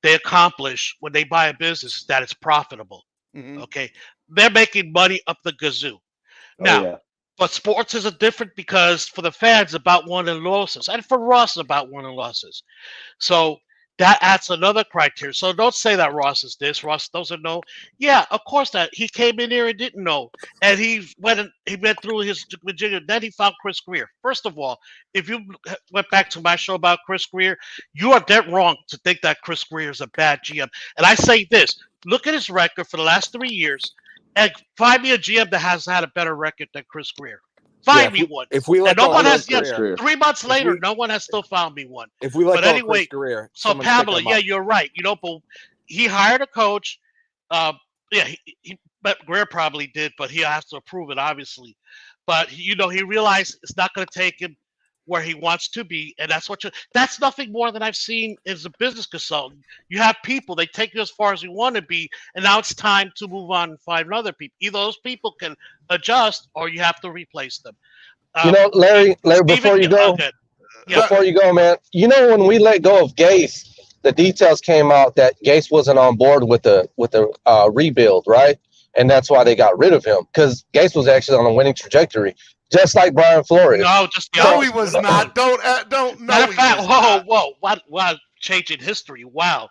they accomplish when they buy a business is that it's profitable. Mm-hmm. Okay. They're making money up the gazoo. Now, but sports is a different because for the fans, about won and losses. And for Ross, about won and losses. So that adds another criteria. So don't say that Ross is this. Ross doesn't know. Yeah, of course that. He came in here and didn't know. And he went through his Virginia. Then he found Chris Greer. First of all, if you went back to my show about Chris Greer, you are dead wrong to think that Chris Greer is a bad GM. And I say this. Look at his record for the last 3 years and find me a GM that has had a better record than Chris Greer. Find me one. If we let no one has yet. 3 months later, no one has still found me one. If we let go of Chris Greer, so Pamela, you're right. You know, but he hired a coach. But Greer probably did, but he has to approve it, obviously. But he realized it's not going to take him where he wants to be, and that's nothing more than I've seen as a business consultant. You have people, they take you as far as you want to be, and now it's time to move on and find other people. Either those people can adjust or you have to replace them. Larry, before you go, before you go, man, when we let go of Gase, the details came out that Gase wasn't on board with the rebuild, right? And that's why they got rid of him, because Gase was actually on a winning trajectory, just like Brian Flores. No, just the No, opposite. he was not. Don't. Matter No, of fact, he was whoa, wow, changing history. Wow.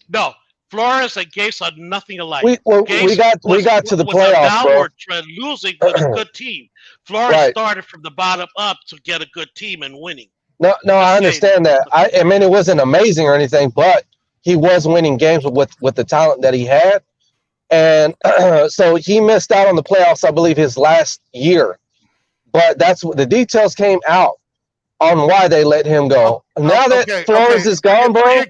No, Flores and Gase are nothing alike. We Gase got to the was on playoffs, bro. downward trend, losing with a good team. Flores Right. started from the bottom up to get a good team and winning. No, I understand that. I mean, it wasn't amazing or anything, but he was winning games with the talent that he had. And so he missed out on the playoffs, I believe, his last year. But that's what the details came out on why they let him go. Now that Flores is gone, bro.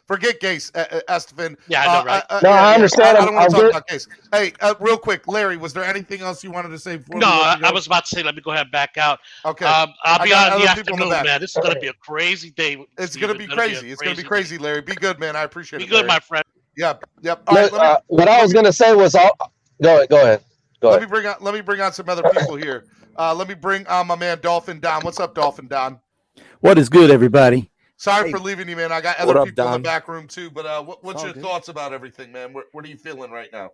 Forget Gase, Estefan. Yeah, I know, right? I understand. I don't want to talk about Gase. Hey, real quick, Larry, was there anything else you wanted to say before? No, I was about to say, let me go ahead and back out. Okay. I'll be on in the afternoon, man. This is going to be a crazy day. It's going to be crazy. It's going to be crazy, Larry. Be good, man. I appreciate it. Be good, Larry. my friend. Yep. All right, what I was going to say was, go ahead. Let me bring on some other people here. Let me bring on my man Dolphin Don. What's up, Dolphin Don? What is good, everybody? Sorry for leaving you, man. I got other people in the back room too. But what's your thoughts about everything, man? What are you feeling right now?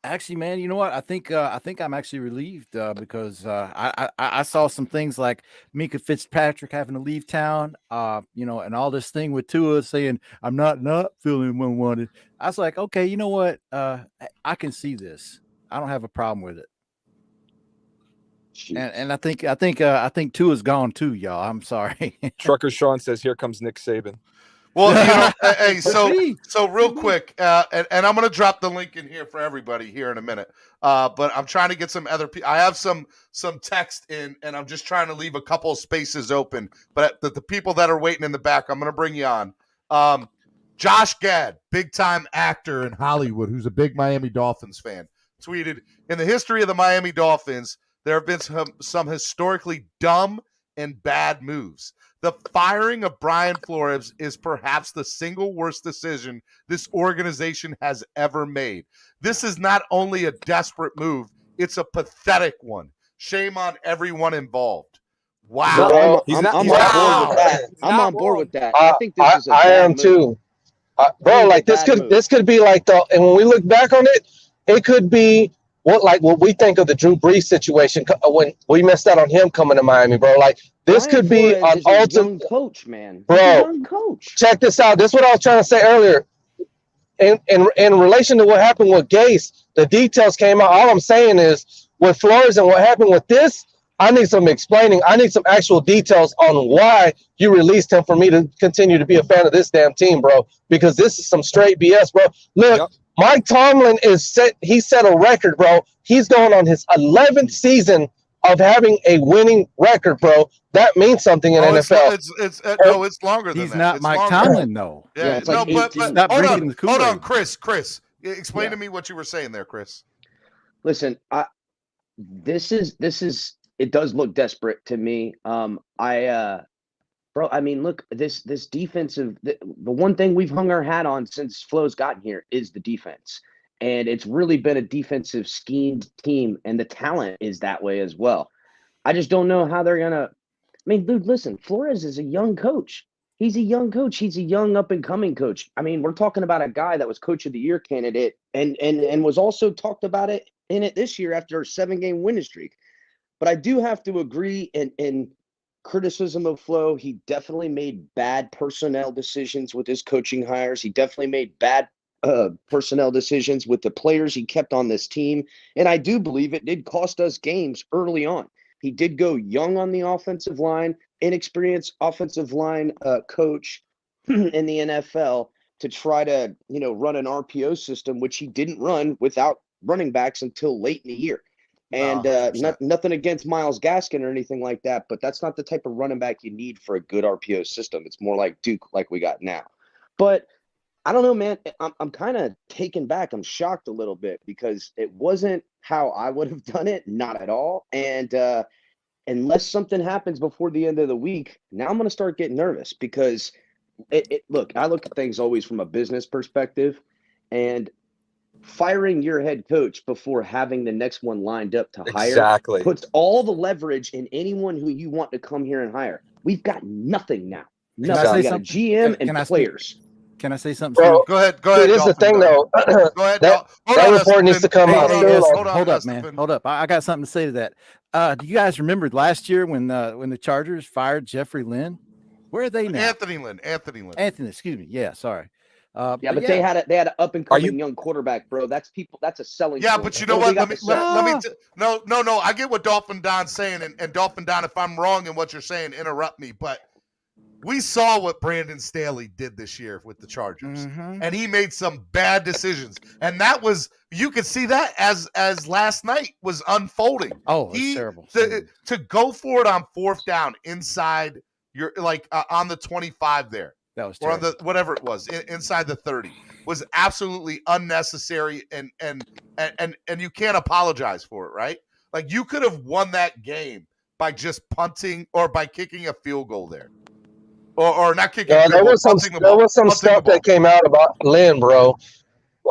Actually, man, you know what? I think I'm actually relieved because I saw some things like Mika Fitzpatrick having to leave town, and all this thing with Tua saying I'm not feeling unwanted. I was like, okay, you know what? I can see this. I don't have a problem with it. And I think Tua's gone too, y'all. I'm sorry. Trucker Sean says, "Here comes Nick Saban." Well, hey, so real quick, and I'm going to drop the link in here for everybody here in a minute. But I'm trying to get some other people. I have some text in, and I'm just trying to leave a couple of spaces open. But the people that are waiting in the back, I'm going to bring you on. Josh Gad, big time actor in Hollywood, who's a big Miami Dolphins fan, tweeted, "In the history of the Miami Dolphins, there have been some historically dumb and bad moves. The firing of Brian Flores is perhaps the single worst decision this organization has ever made. This is not only a desperate move, it's a pathetic one. Shame on everyone involved." Wow. I'm on board with that. I'm on board with that. I think this is a I bad am move. too. Bro, like this could be like and when we look back on it, it could be what we think of the Drew Brees situation when we missed out on him coming to Miami, bro. Like this Brian could be Flores an is a ultimate young coach, man. Bro, He's a young coach. Check this out. This is what I was trying to say earlier. In relation to what happened with Gase, the details came out. All I'm saying is with Flores and what happened with this, I need some explaining. I need some actual details on why you released him for me to continue to be a fan of this damn team, bro. Because this is some straight BS, bro. Look, Mike Tomlin he set a record, bro. He's going on his 11th season of having a winning record, bro. That means something in NFL. It's longer than that. He's not Mike Tomlin, though. Yeah, it's like but hold on, Chris. Explain to me what you were saying there, Chris. Listen, this is it does look desperate to me. Bro, I mean, look, this defensive, the one thing we've hung our hat on since Flo's gotten here is the defense. And it's really been a defensive schemed team, and the talent is that way as well. I just don't know how they're gonna. I mean, dude, listen, Flores is a young coach. He's a young coach. He's a young up-and-coming coach. I mean, we're talking about a guy that was Coach of the Year candidate and was also talked about it this year after a 7-game winning streak. But I do have to agree in criticism of Flo. He definitely made bad personnel decisions with his coaching hires. He definitely made bad personnel decisions with the players he kept on this team. And I do believe it did cost us games early on. He did go young on the offensive line, inexperienced offensive line coach in the NFL to try to, run an RPO system, which he didn't run without running backs until late in the year. And nothing against Myles Gaskin or anything like that, but that's not the type of running back you need for a good RPO system. It's more like Duke, like we got now. But I don't know, man. I'm kind of taken back. I'm shocked a little bit because it wasn't how I would have done it, not at all. And unless something happens before the end of the week, now I'm going to start getting nervous because look, I look at things always from a business perspective, and firing your head coach before having the next one lined up to hire puts all the leverage in anyone who you want to come here and hire. We've got nothing now. Can I Nothing. say We got a something? GM Can and I speak? players. Can I say something, Bro, Steve? Go ahead. dude, this is the Dolphin. thing, Go though. ahead. Go ahead. That Hold on, report needs to come Estefan. out Hey, soon. Hold on, hold up, man. Estefan. Hold up. I got something to say to that. Do you guys remember last year when the Chargers fired Jeffrey Lynn? Where are they now? Anthony Lynn. Anthony, excuse me. Yeah, sorry. Yeah, but they had an up and Are you- coming young quarterback, bro. That's a selling. Yeah, point. but you know What do what? we got Let me. to sell? No. I get what Dolphin Don's saying, and Dolphin Don, if I'm wrong in what you're saying, interrupt me. But we saw what Brandon Staley did this year with the Chargers, and he made some bad decisions, and that was you could see that as last night was unfolding. Oh, it's terrible. To go for it on fourth down inside your on the 25 there. That was or on terrible. the whatever it was inside the 30 was absolutely unnecessary and you can't apologize for it, right? Like you could have won that game by just punting or by kicking a field goal there, or not kicking. Yeah, a field goal, there was some stuff that came out about Lynn, bro,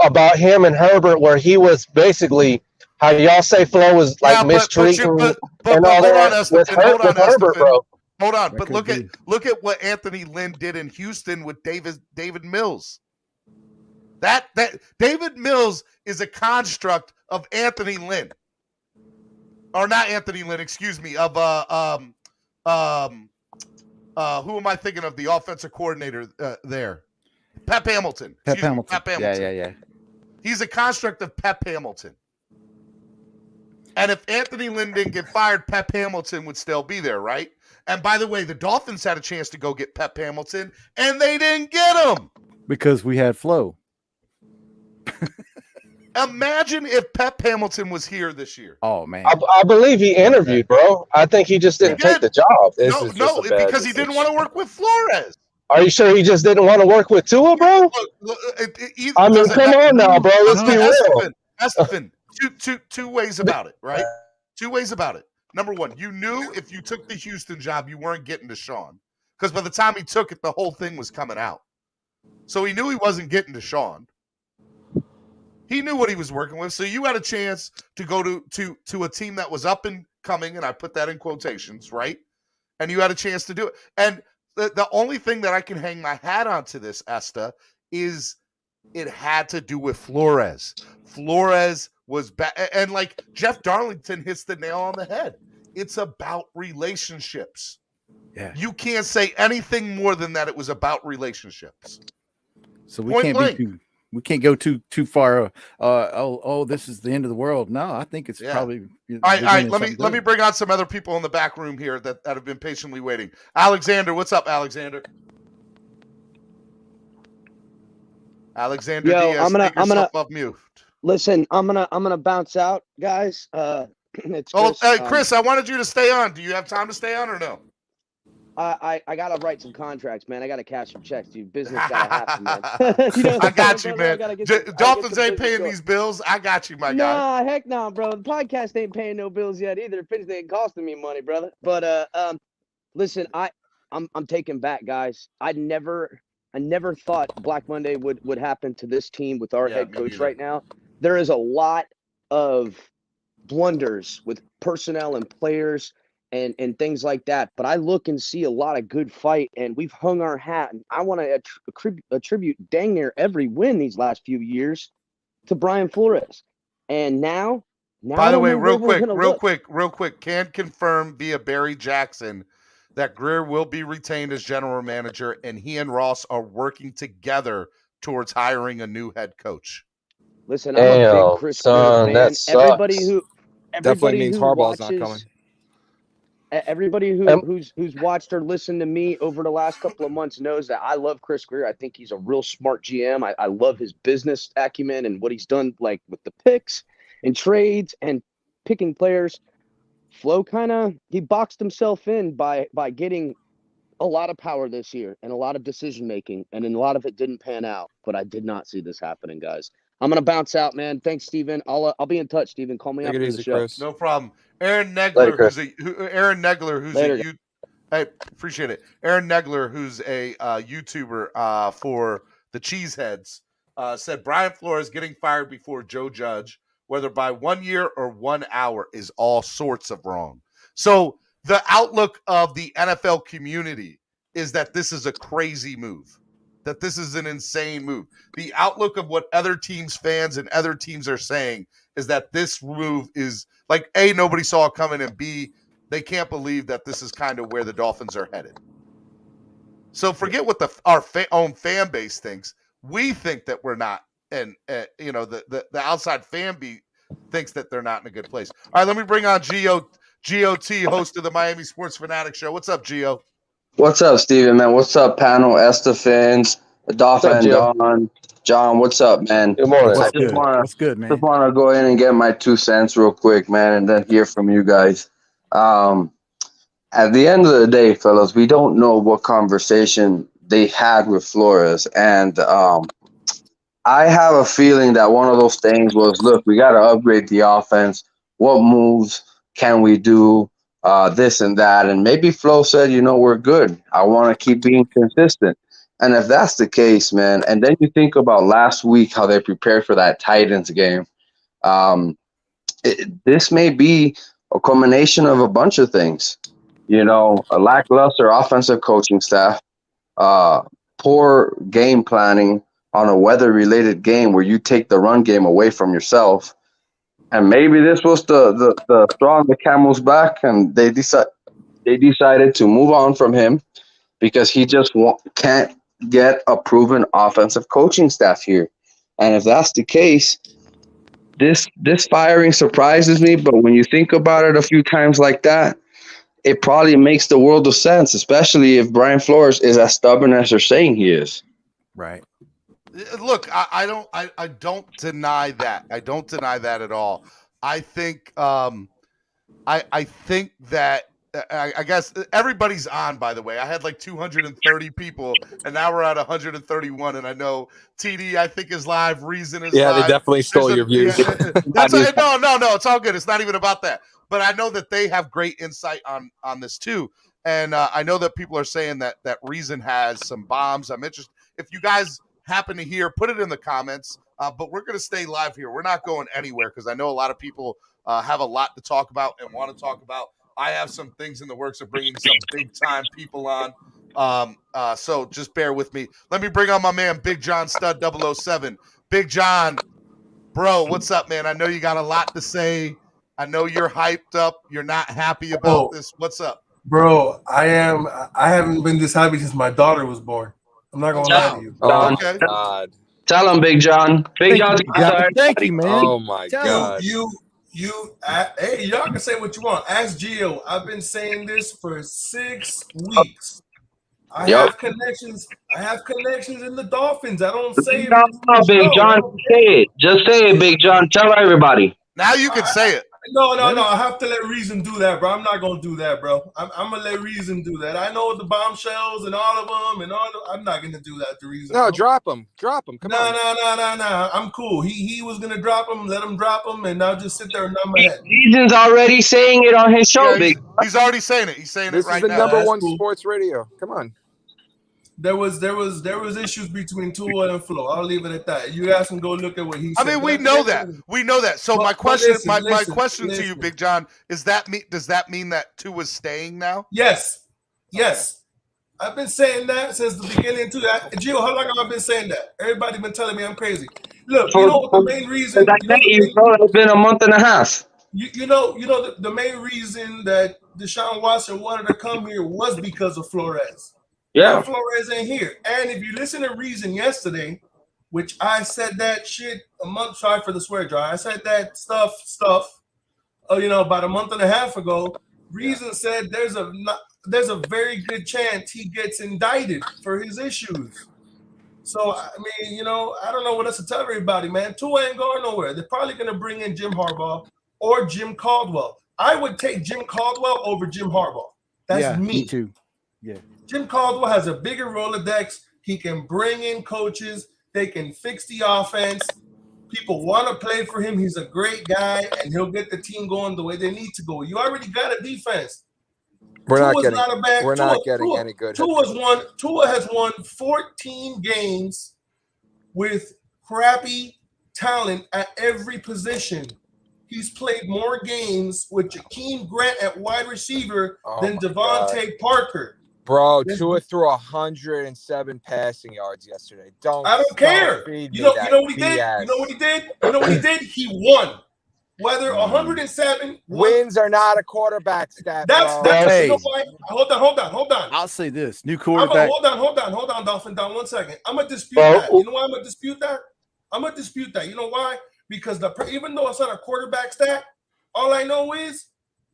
about him and Herbert, where he was basically how y'all say Flo was like mistreating and all that with Herbert, bro. Hold on, but look at what Anthony Lynn did in Houston with David Mills. That David Mills is a construct of Anthony Lynn, or not Anthony Lynn, excuse me, of who am I thinking of? The offensive coordinator there, Pep Hamilton. Pep Hamilton. Pep Hamilton. Yeah. He's a construct of Pep Hamilton. And if Anthony Lynn didn't get fired, Pep Hamilton would still be there, right? And by the way, the Dolphins had a chance to go get Pep Hamilton, and they didn't get him. Because we had Flo. Imagine if Pep Hamilton was here this year. Oh, man. I believe he interviewed, bro. I think he just didn't take the job. No, because he didn't want to work with Flores. Are you sure he just didn't want to work with Tua, bro? Look, I mean, come on now, bro. Let's be real. Estefan, two ways about it, right? Two ways about it. Number one, you knew if you took the Houston job, you weren't getting Deshaun. Because by the time he took it, the whole thing was coming out. So he knew he wasn't getting Deshaun. He knew what he was working with. So you had a chance to go to a team that was up and coming, and I put that in quotations, right? And you had a chance to do it. And the only thing that I can hang my hat on to this, Esta, is it had to do with Flores. Flores was bad. And like Jeff Darlington hits the nail on the head. It's about relationships. Yeah. You can't say anything more than that. It was about relationships. So we can't go too far. This is the end of the world. No, I think it's probably. All right. Let me bring on some other people in the back room here that have been patiently waiting. Alexander, what's up, Alexander? Alexander Diaz, I'm gonna off mute. Listen, I'm gonna bounce out, guys. It's Chris. Chris, I wanted you to stay on. Do you have time to stay on or no? I gotta write some contracts, man. I gotta cash some checks, dude. Business gotta happen, man. I got you, man. Dolphins ain't paying these bills. I got you, my guy. Nah, heck no, bro. The podcast ain't paying no bills yet either. If anything, ain't costing me money, brother. But listen, I'm taken back, guys. I never thought Black Monday would happen to this team with our head coach right now. There is a lot of blunders with personnel and players and things like that. But I look and see a lot of good fight, and we've hung our hat. And I want to attribute dang near every win these last few years to Brian Flores. And now by the way, real quick, can confirm via Barry Jackson that Greer will be retained as general manager, and he and Ross are working together towards hiring a new head coach. Listen, I'm a big Chris Greer fan. That sucks. Definitely means Harbaugh's not coming. Everybody who's watched or listened to me over the last couple of months knows that I love Chris Greer. I think he's a real smart GM. I love his business acumen and what he's done, like with the picks and trades and picking players. Flo he boxed himself in by getting a lot of power this year and a lot of decision making, and then a lot of it didn't pan out. But I did not see this happening, guys. I'm gonna bounce out, man. Thanks, Steven. I'll be in touch, Steven. Call me Take after it easy, the show. Chris. No problem. Aaron Negler, I appreciate it. Aaron Negler, who's a YouTuber for the Cheeseheads, said Brian Flores getting fired before Joe Judge, whether by 1 year or 1 hour, is all sorts of wrong. So the outlook of the NFL community is that this is a crazy move, that this is an insane move. The outlook of what other teams' fans and other teams are saying is that this move is like, A, nobody saw it coming, and B, they can't believe that this is kind of where the Dolphins are headed. So forget what our own fan base thinks. We think that we're not, and the outside fan thinks that they're not in a good place. All right, let me bring on GOT, host of the Miami Sports Fanatic Show. What's up, Gio? What's up, Steven, man? What's up, panel? Estefans, Dolphin, John. What's up, man? Good morning. I just wanna What's good, man? go in and get my 2 cents real quick, man, and then hear from you guys. At the end of the day, fellas, we don't know what conversation they had with Flores, and I have a feeling that one of those things was, look, we got to upgrade the offense. What moves can we do? This and that. And maybe Flo said, we're good. I want to keep being consistent. And if that's the case, man, and then you think about last week, how they prepared for that Titans game, this may be a combination of a bunch of things. A lackluster offensive coaching staff, poor game planning on a weather-related game where you take the run game away from yourself. And maybe this was the straw on the camel's back, and they decided to move on from him because he just can't get a proven offensive coaching staff here. And if that's the case, this firing surprises me. But when you think about it a few times like that, it probably makes the world of sense, especially if Brian Flores is as stubborn as they're saying he is. Right. Look, I don't deny that. I don't deny that at all. I think I think that I guess everybody's on, by the way. I had like 230 people, and now we're at 131. And I know TD, I think, is live. Reason is live. They definitely stole your views. No, it's all good. It's not even about that. But I know that they have great insight on this too. And I know that people are saying that Reason has some bombs. I'm interested. If you guys happen to hear, put it in the comments. But we're going to stay live here. We're not going anywhere because I know a lot of people have a lot to talk about and want to talk about. I have some things in the works of bringing some big-time people on. So just bear with me. Let me bring on my man, Big John Stud 007. Big John, bro, what's up, man? I know you got a lot to say. I know you're hyped up. You're not happy about this. What's up? Bro, I haven't been this happy since my daughter was born. I'm not going to lie to you. John, Okay. God. Tell him, Big John. Big John. Thank you, man. Oh my God. Hey, y'all can say what you want. Ask Gio. I've been saying this for 6 weeks. I have connections. I have connections in the Dolphins. I don't say it. No, Big John, say it. Just say it, Big John. Tell everybody. Now you can say it. No. I have to let Reason do that, bro. I'm not gonna do that, bro. I'm gonna let Reason do that. I know the bombshells and all of them, and I'm not gonna do that to Reason. No, bro. drop him. Come on. No. I'm cool. He was gonna drop him. Let him drop him, and I'll just sit there and nod my head. Reason's already saying it on his show, Big. He's already saying it. He's saying This it right is the now. number one cool. sports radio. Come on. There was issues between Tua and Flo. I'll leave it at that. You guys can go look at what he said. I mean, we know that. We know that. So my question to you, Big John, does that mean that Tua's staying now? Yes. I've been saying that since the beginning too. Gio, how long have I been saying that? Everybody been telling me I'm crazy. Look, you know what the main reason? It's been a month and a half. You know the main reason that Deshaun Watson wanted to come here was because of Flores. Yeah. Flores ain't here. And if you listen to Reason yesterday, which I said that shit a month, sorry for the swear jar. I said that stuff, about a month and a half ago. Reason said there's a very good chance he gets indicted for his issues. So, I mean, I don't know what else to tell everybody, man. Tua ain't going nowhere. They're probably going to bring in Jim Harbaugh or Jim Caldwell. I would take Jim Caldwell over Jim Harbaugh. That's me too. Yeah. Jim Caldwell has a bigger Rolodex. He can bring in coaches. They can fix the offense. People want to play for him. He's a great guy, and he'll get the team going the way they need to go. You already got a defense. We're not getting any good. Tua has won 14 games with crappy talent at every position. he's played more games with Jakeem Grant at wide receiver than my Devontae Parker. Bro, Tua threw 107 passing yards yesterday. I don't care. Feed You me know that what he did? BS. You know what he did? You know what he did? He won. Whether 107 wins are not a quarterback stat, that's bro. you know why? Hold on. I'll say this: new quarterback. Hold on, Dolphin. Down 1 second. I'm gonna dispute that. You know why I'm gonna dispute that? You know why? Because even though it's not a quarterback stat, all I know is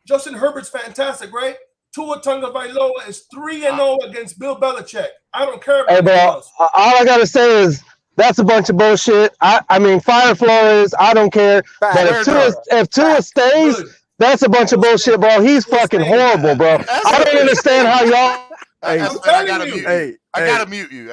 Justin Herbert's fantastic, right? Tua Tagovailoa is 3-0 against Bill Belichick. I don't care about anything else. All I gotta say is that's a bunch of bullshit. I mean, fire Flores. I don't care. But if Tua stays, that's a bunch of bullshit, bro. He's fucking horrible, bro. I don't understand how y'all. I gotta mute you.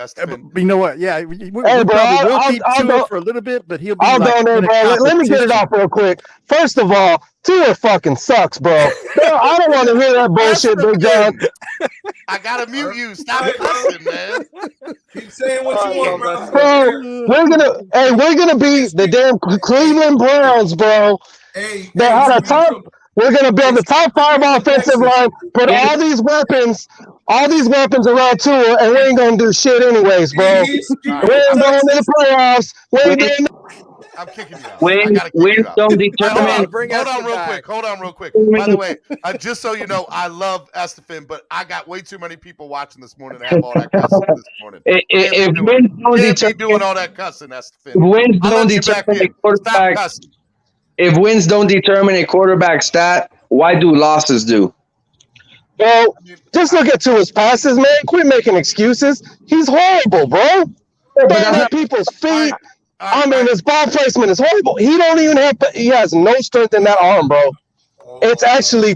You know what? Yeah, we bro, probably will keep Tua for a little bit, but he'll be I'll go there, bro. Let me get it off real quick. First of all, Tua fucking sucks, bro. I don't want to hear that bullshit, Big John. I gotta mute you. Stop cussing, man. Keep saying what you want, bro. We're gonna beat the damn Cleveland Browns, bro. We're gonna build the top 5 offensive line, put all these weapons around Tua, and we ain't gonna do shit anyways, bro. We ain't going to the playoffs. I'm kicking you out. Wins don't determine. Hold on real quick. By the way, just so you know, I love Estefan, but I got way too many people watching this morning to have all that cussing this morning. If wins don't determine, doing all that cussing, Estefan. Wins don't determine a quarterback. If wins don't determine a quarterback stat, why do losses do? Well, just look at Tua's passes, man. Quit making excuses. He's horrible, bro. Throwing at people's feet. His ball placement is horrible. He has no strength in that arm, bro. It actually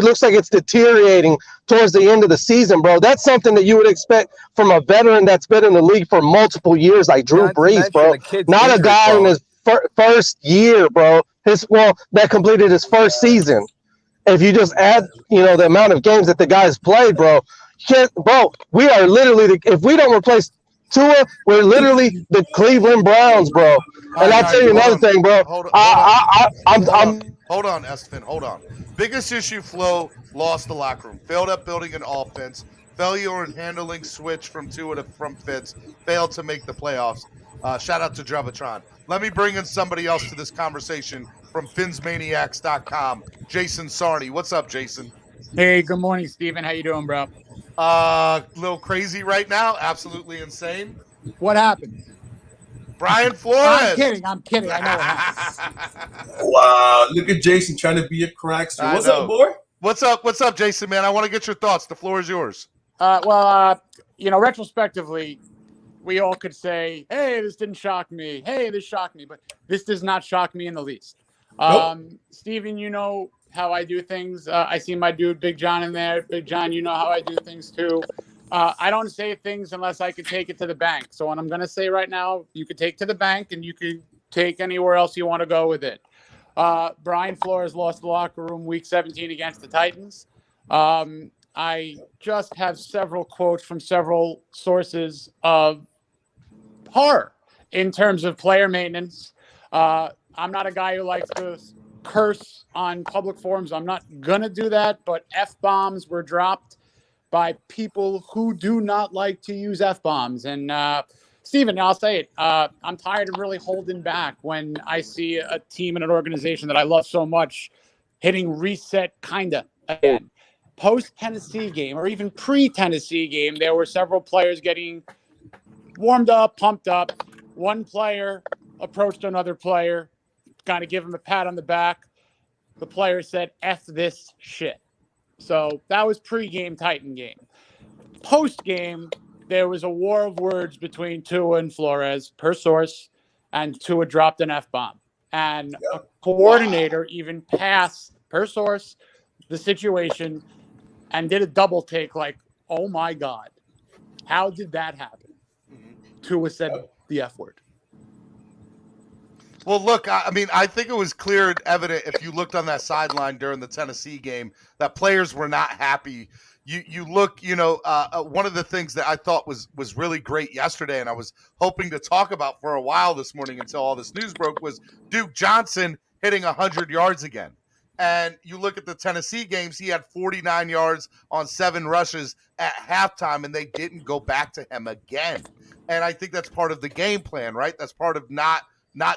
looks like it's deteriorating towards the end of the season, bro. That's something that you would expect from a veteran that's been in the league for multiple years, like Drew Brees, bro. Not a guy in his first year, bro. That completed his first season. If you just add, the amount of games that the guy's played, bro, we are literally if we don't replace Tua, we're literally the Cleveland Browns, bro. And I'll tell you another thing, bro. Hold on, Estefan. Hold on. Biggest issue: Flo lost the locker room, failed at building an offense, failure in handling switch from Tua to from Fitz, failed to make the playoffs. Shout out to Dravatron. Let me bring in somebody else to this conversation from FinsManiacs.com. Jason Sarney. What's up, Jason? Hey, good morning, Steven. How you doing, bro? A little crazy right now. Absolutely insane. What happened? Brian Flores. I'm kidding. I know what happened. Wow, look at Jason trying to be a crackster. What's up, boy? What's up, Jason, man? I want to get your thoughts. The floor is yours. Retrospectively, we all could say, hey, this didn't shock me. Hey, this shocked me. But this does not shock me in the least. Nope. Steven, you know how I do things. I see my dude, Big John, in there. Big John, you know how I do things too. I don't say things unless I can take it to the bank. So what I'm going to say right now, you could take to the bank and you could take anywhere else you want to go with it. Brian Flores lost the locker room week 17 against the Titans. I just have several quotes from several sources of horror in terms of player maintenance. I'm not a guy who likes to curse on public forums. I'm not going to do that, but F-bombs were dropped by people who do not like to use F-bombs. And Steven, I'll say it. I'm tired of really holding back when I see a team and an organization that I love so much hitting reset kinda again. Post-Tennessee game or even pre-Tennessee game, there were several players getting warmed up, pumped up. One player approached another player, kind of give him a pat on the back. The player said, F this shit. So that was pre-game Titan game. Post-game, there was a war of words between Tua and Flores, per source, and Tua dropped an F-bomb. And a coordinator even passed, per source, the situation and did a double take like, oh my God, how did that happen? Tua said the F word. Well, look, I think it was clear and evident if you looked on that sideline during the Tennessee game that players were not happy. You look, one of the things that I thought was really great yesterday, and I was hoping to talk about for a while this morning until all this news broke, was Duke Johnson hitting 100 yards again. And you look at the Tennessee games, he had 49 yards on 7 rushes at halftime, and they didn't go back to him again. And I think that's part of the game plan, right? That's part of not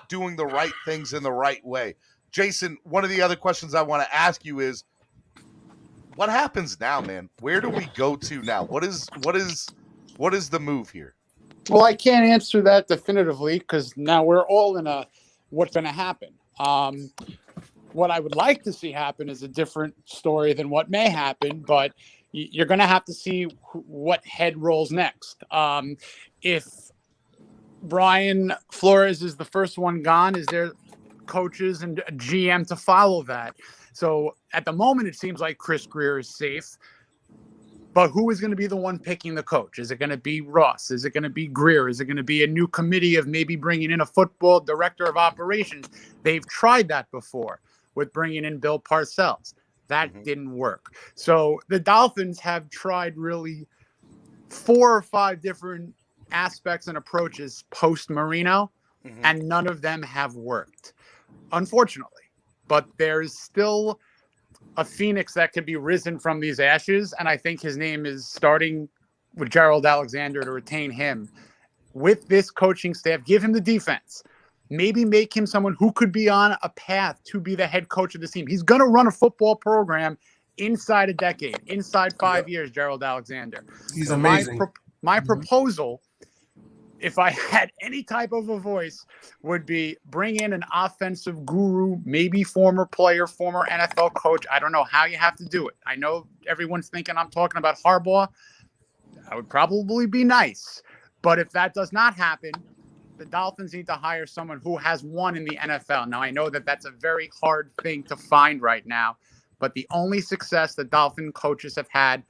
doing the right things in the right way. Jason, one of the other questions I want to ask you is, what happens now, man? Where do we go to now? What is the move here? Well, I can't answer that definitively because now we're all in a what's going to happen. What I would like to see happen is a different story than what may happen, but you're going to have to see what head rolls next. If Brian Flores is the first one gone, is there coaches and a GM to follow that? So at the moment, it seems like Chris Greer is safe. But who is going to be the one picking the coach? Is it going to be Ross? Is it going to be Greer? Is it going to be a new committee of maybe bringing in a football director of operations? They've tried that before with bringing in Bill Parcells. That didn't work. So the Dolphins have tried really 4 or 5 different aspects and approaches post Marino, and none of them have worked, unfortunately. But there's still a phoenix that could be risen from these ashes, and I think his name is starting with Gerald Alexander to retain him with this coaching staff. Give him the defense. Maybe make him someone who could be on a path to be the head coach of this team. He's going to run a football program inside a decade, inside 5 years, Gerald Alexander. He's So amazing. My proposal, if I had any type of a voice, would be bring in an offensive guru, maybe former player, former NFL coach. I don't know how you have to do it. I know everyone's thinking I'm talking about Harbaugh. That would probably be nice. But if that does not happen, the Dolphins need to hire someone who has won in the NFL. Now, I know that that's a very hard thing to find right now, but the only success the Dolphin coaches have had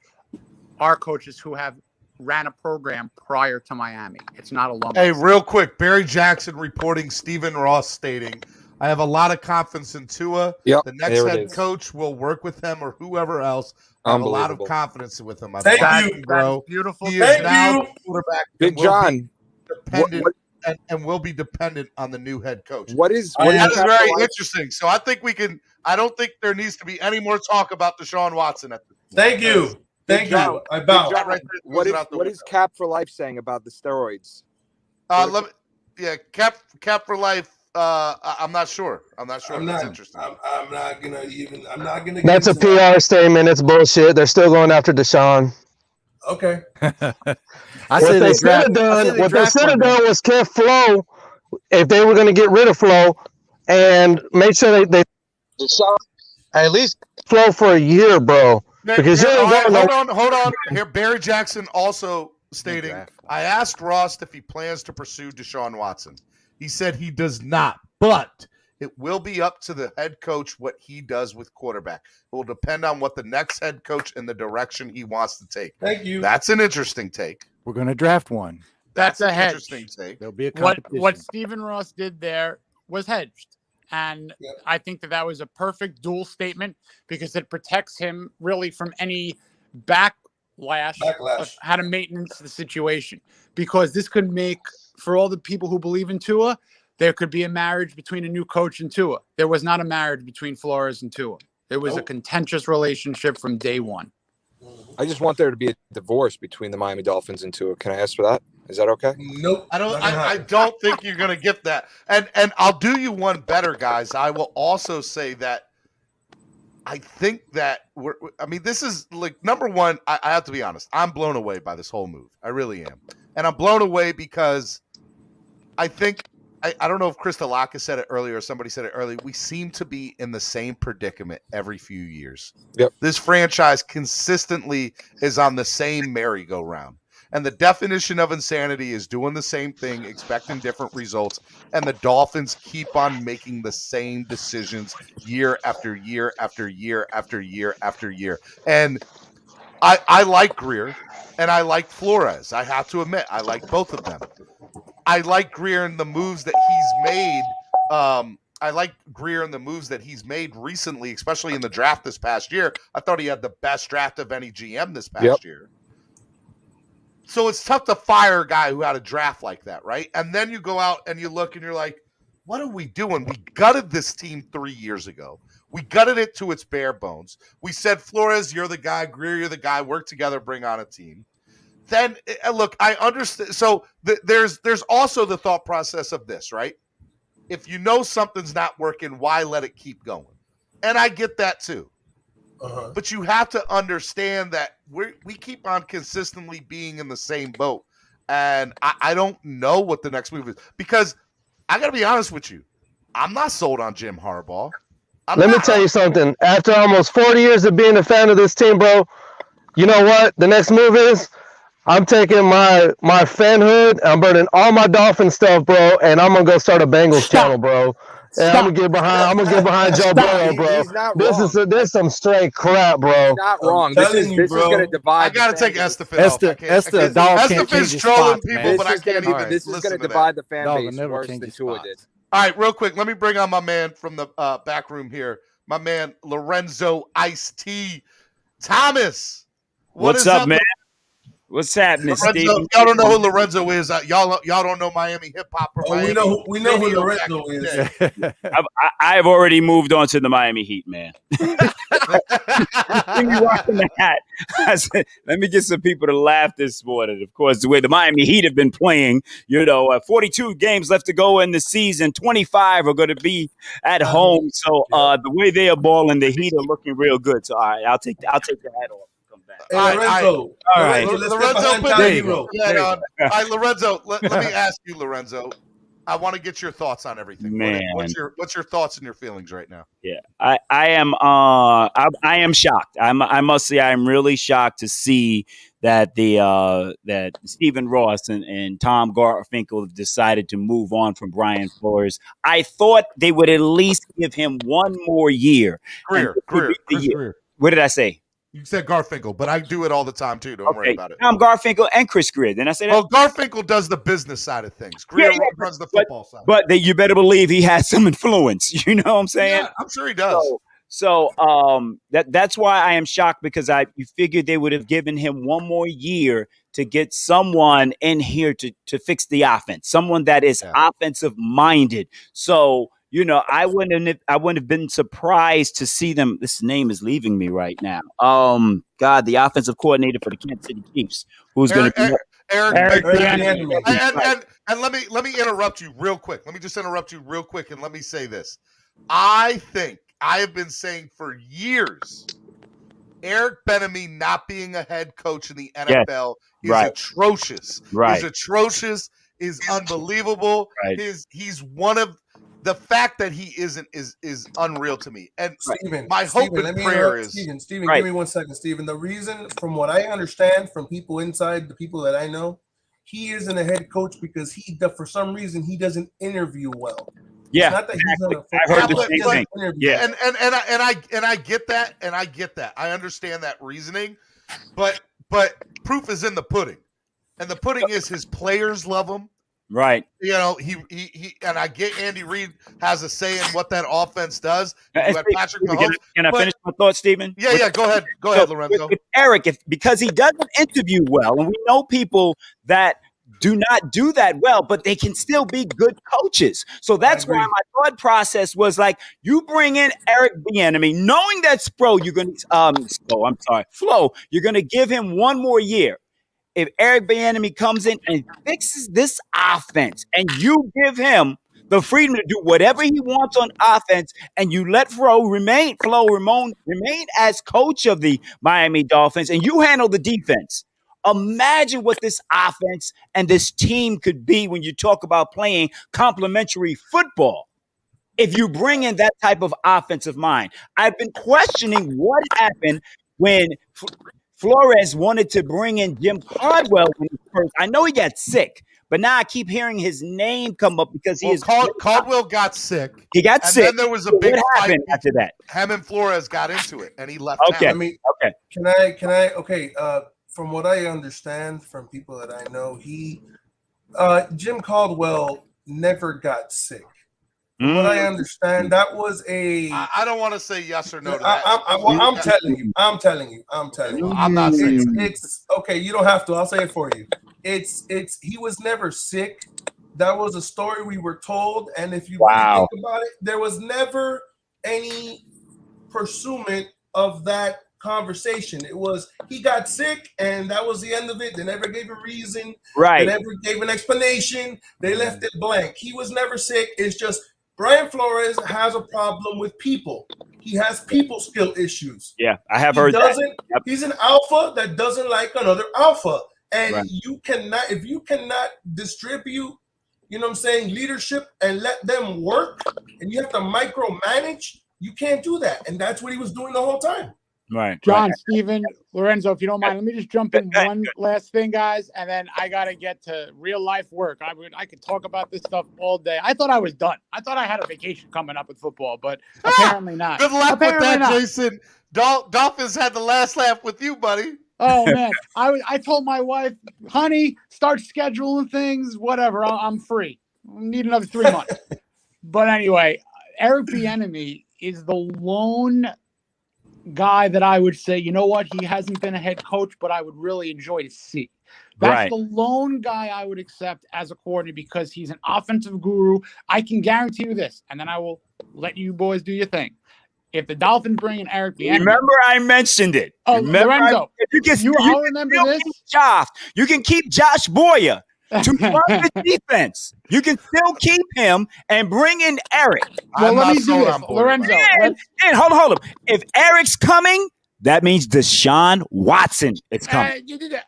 are coaches who have ran a program prior to Miami. It's not a long. Hey, real quick, Barry Jackson reporting Stephen Ross stating, I have a lot of confidence in Tua. Yep, The next there it head is. coach will work with him or whoever else. I have a lot of Unbelievable. confidence with him. I've Thank watched you. him grow. That is beautiful. He is Thank now you. the quarterback. Big and will be John, dependent and will be dependent on the new head coach. what is That is Capitalized- very interesting. So I think I don't think there needs to be any more talk about Deshaun Watson at this point. Thank you. Thank John, you. I bow. John right there What throws it out the is window. Cap for Life saying about the steroids? Cap for life. I'm not sure. That's interesting. I'm not gonna. That's a PR statement. It's bullshit. They're still going after Deshaun. Okay. I say What they should have done was kept Flo if they were going to get rid of Flo and make sure they Deshaun at least Flo for a year, bro. Because hold on. Here, Barry Jackson also stating, I asked Ross if he plans to pursue Deshaun Watson. He said he does not, but it will be up to the head coach what he does with quarterback. It will depend on what the next head coach and the direction he wants to take. Thank you. That's an interesting take. We're going to draft one. That's a an hedge. interesting take. There'll be a What competition. Stephen Ross did there was hedged. And Yep. I think that was a perfect dual statement because it protects him really from any backlash of how to maintenance the situation. Because this could make, for all the people who believe in Tua, there could be a marriage between a new coach and Tua. There was not a marriage between Flores and Tua. It was a contentious relationship from day one. I just want there to be a divorce between the Miami Dolphins and Tua. Can I ask for that? Is that okay? Nope. I don't think you're going to get that. And I'll do you one better, guys. I will also say that I think that this is like, number one, I have to be honest. I'm blown away by this whole move. I really am. And I'm blown away because I think, I don't know if Chris Talaka said it earlier or somebody said it earlier. We seem to be in the same predicament every few years. Yep. This franchise consistently is on the same merry-go-round. And the definition of insanity is doing the same thing, expecting different results. And the Dolphins keep on making the same decisions year after year after year after year after year. And I like Greer and I like Flores. I have to admit, I like both of them. I like Greer and the moves that he's made. I like Greer and the moves that he's made recently, especially in the draft this past year. I thought he had the best draft of any GM this past year. So it's tough to fire a guy who had a draft like that, right? And then you go out and you look and you're like, what are we doing? We gutted this team 3 years ago. We gutted it to its bare bones. We said, Flores, you're the guy. Greer, you're the guy. Work together, bring on a team. Then, look, I understand. So there's also the thought process of this, right? If you know something's not working, why let it keep going? And I get that too. But you have to understand that we keep on consistently being in the same boat. And I don't know what the next move is. Because I got to be honest with you. I'm not sold on Jim Harbaugh. Let me tell you something. After almost 40 years of being a fan of this team, bro, you know what? The next move is I'm taking my fanhood. I'm burning all my Dolphin stuff, bro, and I'm gonna go start a Bengals channel, bro. And I'm gonna get behind Joe Burrow, bro. He's not wrong. This some straight crap, bro. He's not wrong. This is going to divide. I gotta take Estefan off. Estefan's trolling people, but I can't even. This is going to divide the fan base worse than Tua did. All right, real quick, let me bring on my man from the back room here. My man Lorenzo Ice-T Thomas. What's up, man? What's happening, Steve? Y'all don't know who Lorenzo is. Y'all don't know Miami hip hop. We know who Lorenzo is. I've already moved on to the Miami Heat, man. Rocking the hat. I said, let me get some people to laugh this morning. Of course, the way the Miami Heat have been playing, 42 games left to go in the season. 25 are going to be at home. So the way they are balling, the Heat are looking real good. So all right, I'll take the hat off. Hey, Lorenzo. All right. Lorenzo, let me ask you, Lorenzo. I want to get your thoughts on everything. Man. What's your thoughts and your feelings right now? Yeah, I am shocked. I must say I'm really shocked to see that that Stephen Ross and Tom Garfinkel have decided to move on from Brian Flores. I thought they would at least give him one more year. Greer. What did I say? You said Garfinkel, but I do it all the time too. Don't worry about it. Tom Garfinkel and Chris Greer. Then I said, well, Garfinkel does the business side of things. Greer runs the football side. But you better believe he has some influence. You know what I'm saying? Yeah, I'm sure he does. So that's why I am shocked, because you figured they would have given him one more year to get someone in here to fix the offense, someone that is offensive minded. So. I wouldn't have been surprised to see them. This name is leaving me right now. God, the offensive coordinator for the Kansas City Chiefs, who's going to be Eric. And let me interrupt you real quick. Let me just interrupt you real quick, and let me say this. I think I have been saying for years, Eric Bieniemy not being a head coach in the NFL is atrocious. Right. Is atrocious. Is unbelievable. Right. He's one of. The fact that he isn't is unreal to me. And Steven, my hope and prayer is Steven, give me 1 second, Steven. The reason, from what I understand from people inside, the people that I know, he isn't a head coach because for some reason he doesn't interview well. Yeah, it's not that he's not I heard the same thing. Yeah, and I get that, and I get that. I understand that reasoning, but proof is in the pudding, and the pudding is his players love him. Right. He and I get Andy Reid has a say in what that offense does. Patrick Mahomes. Can I finish my thought, Stephen? Yeah, go ahead. Go ahead, Lorenzo. With Eric, because he doesn't interview well, and we know people that do not do that well, but they can still be good coaches. So that's why my thought process was like, you bring in Eric Bieniemy, knowing that Flo, you're going to give him one more year. If Eric Bieniemy comes in and fixes this offense, and you give him the freedom to do whatever he wants on offense, and you let Flo remain as coach of the Miami Dolphins, and you handle the defense. Imagine what this offense and this team could be when you talk about playing complementary football. If you bring in that type of offensive mind, I've been questioning what happened when Flores wanted to bring in Jim Caldwell when he first. I know he got sick, but now I keep hearing his name come up because Caldwell got sick. He got sick. And then there was a big fight after that. Him and Flores got into it, and he left. Okay. Town. Can I? Okay. From what I understand from people that I know, Jim Caldwell never got sick. From what I understand, that was I don't want to say yes or no to that. I'm telling you. I'm not saying it's okay. You don't have to. I'll say it for you. He was never sick. That was a story we were told, and if you really Wow. think about it, there was never any pursuit of that conversation. It was he got sick, and that was the end of it. They never gave a reason. Right. They never gave an explanation. They left it blank. He was never sick. It's just Brian Flores has a problem with people. He has people skill issues. Yeah, I have heard that. Yep. He's an alpha that doesn't like another alpha. And Right. you cannot, if you cannot distribute, you know what I'm saying, leadership and let them work, and you have to micromanage, you can't do that. And that's what he was doing the whole time. Right. John, Right. Steven, Lorenzo, if you don't mind, let me just jump in one last thing, guys, and then I got to get to real life work. I could talk about this stuff all day. I thought I was done. I thought I had a vacation coming up with football, but apparently not. Good luck Apparently with that, not. Jason. Dolphins had the last laugh with you, buddy. Oh man, I told my wife, honey, start scheduling things. Whatever, I'm free. I need another 3 months. But anyway, Eric Bieniemy is the lone guy that I would say, you know what, he hasn't been a head coach, but I would really enjoy to see. That's Right. the lone guy I would accept as a coordinator because he's an offensive guru. I can guarantee you this, and then I will let you boys do your thing. If the Dolphins bring in Eric Bieniemy, Remember, I mentioned it. Oh, Remember, Lorenzo, you can I'll remember still this. keep Josh. You can keep Josh Boyer to run the defense. You can still keep him and bring in Eric. Well, I'm let not me do sold this, on Boyer. Lorenzo. And hold up. If Eric's coming, that means Deshaun Watson is coming.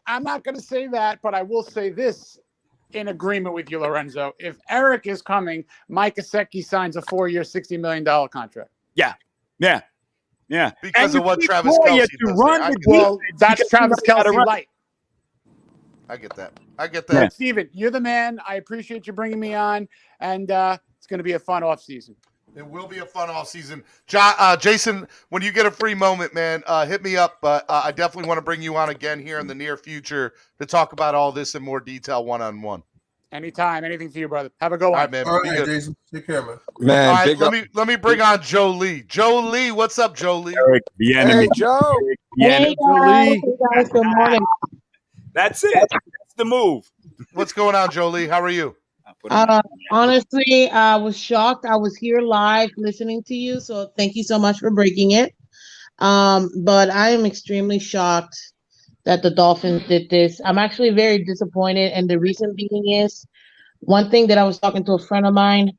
I'm not going to say that, but I will say this in agreement with you, Lorenzo. If Eric is coming, Mike Gesicki signs a 4-year, $60 million contract. Yeah. Because And of what you keep Travis Boyer Kelce to does run there. I the get Well, defense that's because Travis he knows how to Kelce run. light. I get that. I get But that. Steven, you're the man. I appreciate you bringing me on, and it's going to be a fun offseason. It will be a fun off season. Jason, when you get a free moment, man, hit me up. I definitely want to bring you on again here in the near future to talk about all this in more detail one-on-one. Anytime, anything for you, brother. Have a good one. All right, man. All Be right, good. Jason. Take care, man. Man, All right, big up. let me bring on Joe Lee. Joe Lee, what's up, Joe Lee? Eric Bieniemy. Hey, Joe. Hey guys, good morning. That's it. That's the move. What's going on, Joe Lee? How are you? Honestly, I was shocked. I was here live listening to you, so thank you so much for breaking it. But I am extremely shocked that the Dolphins did this. I'm actually very disappointed, and the reason being is one thing that I was talking to a friend of mine.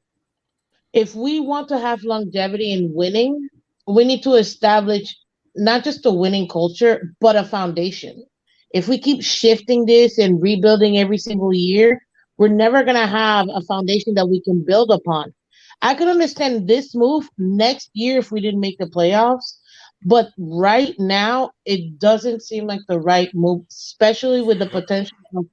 If we want to have longevity in winning, we need to establish not just a winning culture, but a foundation. If we keep shifting this and rebuilding every single year, we're never going to have a foundation that we can build upon. I could understand this move next year if we didn't make the playoffs, but right now it doesn't seem like the right move, especially with the potential of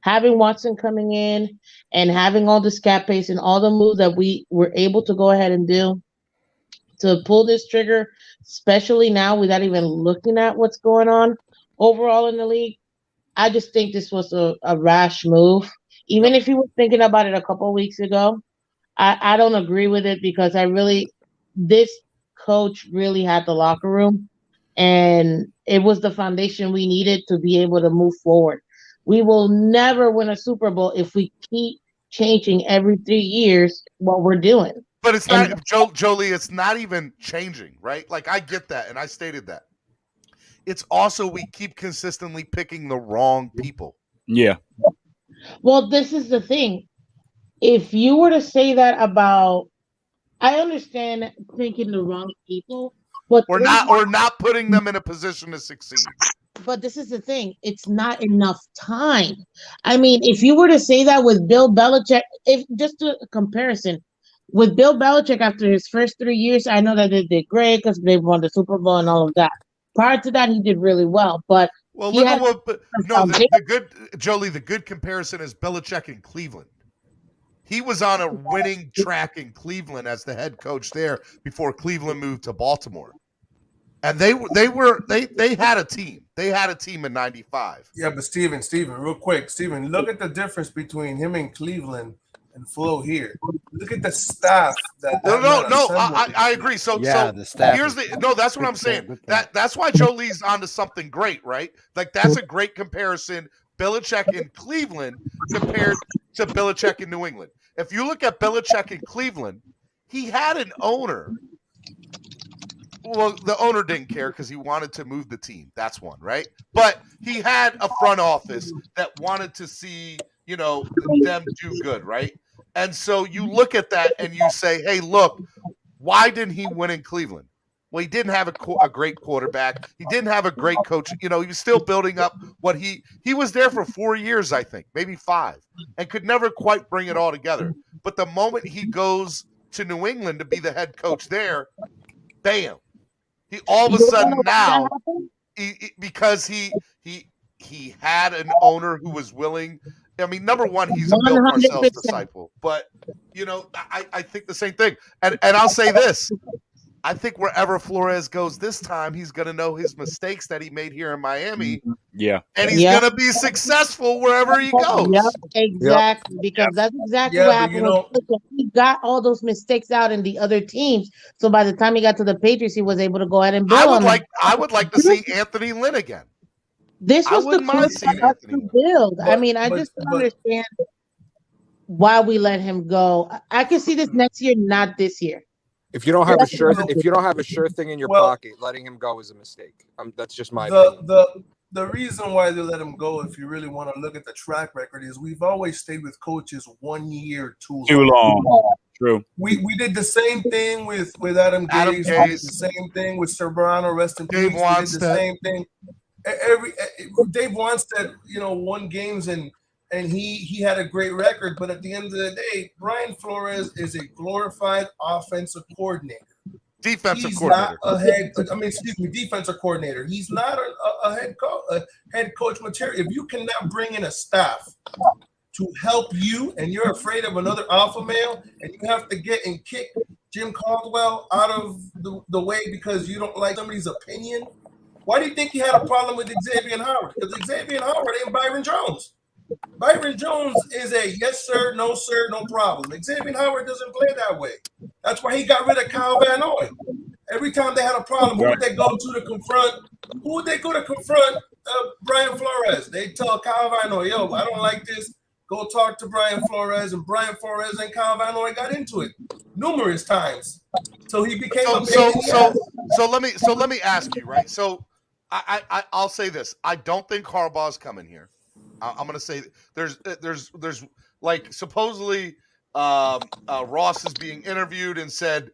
having Watson coming in and having all this cap space and all the moves that we were able to go ahead and do to pull this trigger, especially now without even looking at what's going on overall in the league. I just think this was a rash move. Even if you were thinking about it a couple of weeks ago, I don't agree with it because this coach really had the locker room and it was the foundation we needed to be able to move forward. We will never win a Super Bowl if we keep changing every 3 years what we're doing. But it's not, Jolie, it's not even changing, right? Like, I get that, and I stated that. It's also we keep consistently picking the wrong people. Yeah. Well, this is the thing. If you were to say that about, I understand picking the wrong people, but or not putting them in a position to succeed. But this is the thing. It's not enough time. I mean, if you were to say that with Bill Belichick, if just a comparison, with Bill Belichick after his first 3 years, I know that they did great because they won the Super Bowl and all of that. Prior to that, he did really well. But the good Jolie, the good comparison is Belichick in Cleveland. He was on a winning track in Cleveland as the head coach there before Cleveland moved to Baltimore. And they had a team. They had a team in 95. Yeah, but Steven, real quick. Steven, look at the difference between him in Cleveland and Flo here. Look at the staff. I agree. So the staff. That's what I'm saying. That's why Joe Lee's onto something great, right? Like, that's a great comparison Belichick in Cleveland compared to Belichick in New England. If you look at Belichick in Cleveland, he had an owner. Well, the owner didn't care because he wanted to move the team. That's one, right? But he had a front office that wanted to see, them do good, right? And so you look at that and you say, hey, look, why didn't he win in Cleveland? Well, he didn't have a great quarterback. He didn't have a great coach. He was still building up what he was there for 4 years, I think, maybe 5, and could never quite bring it all together. But the moment he goes to New England to be the head coach there, bam. He all of a sudden now, because he had an owner who was willing. I mean, number one, he's a Bill Parcells disciple, but I think the same thing. And I'll say this: I think wherever Flores goes this time, he's going to know his mistakes that he made here in Miami. Yeah, and he's going to be successful wherever he goes. Yep, exactly. Because that's exactly what happened. He got all those mistakes out in the other teams. So by the time he got to the Patriots, he was able to go ahead and build. I would like to see Anthony Lynn again. This was the first for us to build. I mean, I just don't understand why we let him go. I can see this next year, not this year. If you don't have a sure thing in your pocket, letting him go is a mistake. That's just my opinion. The reason why they let him go, if you really want to look at the track record, is we've always stayed with coaches 1 year too long. True. We did the same thing with Adam Gase. We did the same thing with Serrano. Rest in peace. We did the same thing. Dave Wanstead, won games and he had a great record, but at the end of the day, Brian Flores is a glorified offensive coordinator. Defensive coordinator. Defensive coordinator. He's not a head coach material. If you cannot bring in a staff to help you, and you're afraid of another alpha male, and you have to get and kick Jim Caldwell out of the way because you don't like somebody's opinion, why do you think he had a problem with Xavier Howard? Because Xavier Howard ain't Byron Jones. Byron Jones is a yes, sir, no problem. Xavier Howard doesn't play that way. That's why he got rid of Kyle Van Noy. Every time they had a problem, who would they go to confront? Who would they go to confront? Brian Flores. They tell Kyle Van Noy, yo, I don't like this. Go talk to Brian Flores, and Brian Flores and Kyle Van Noy got into it numerous times. So he became So let me ask you, right? So I'll say this: I don't think Harbaugh's coming here. I'm going to say there's like supposedly Ross is being interviewed and said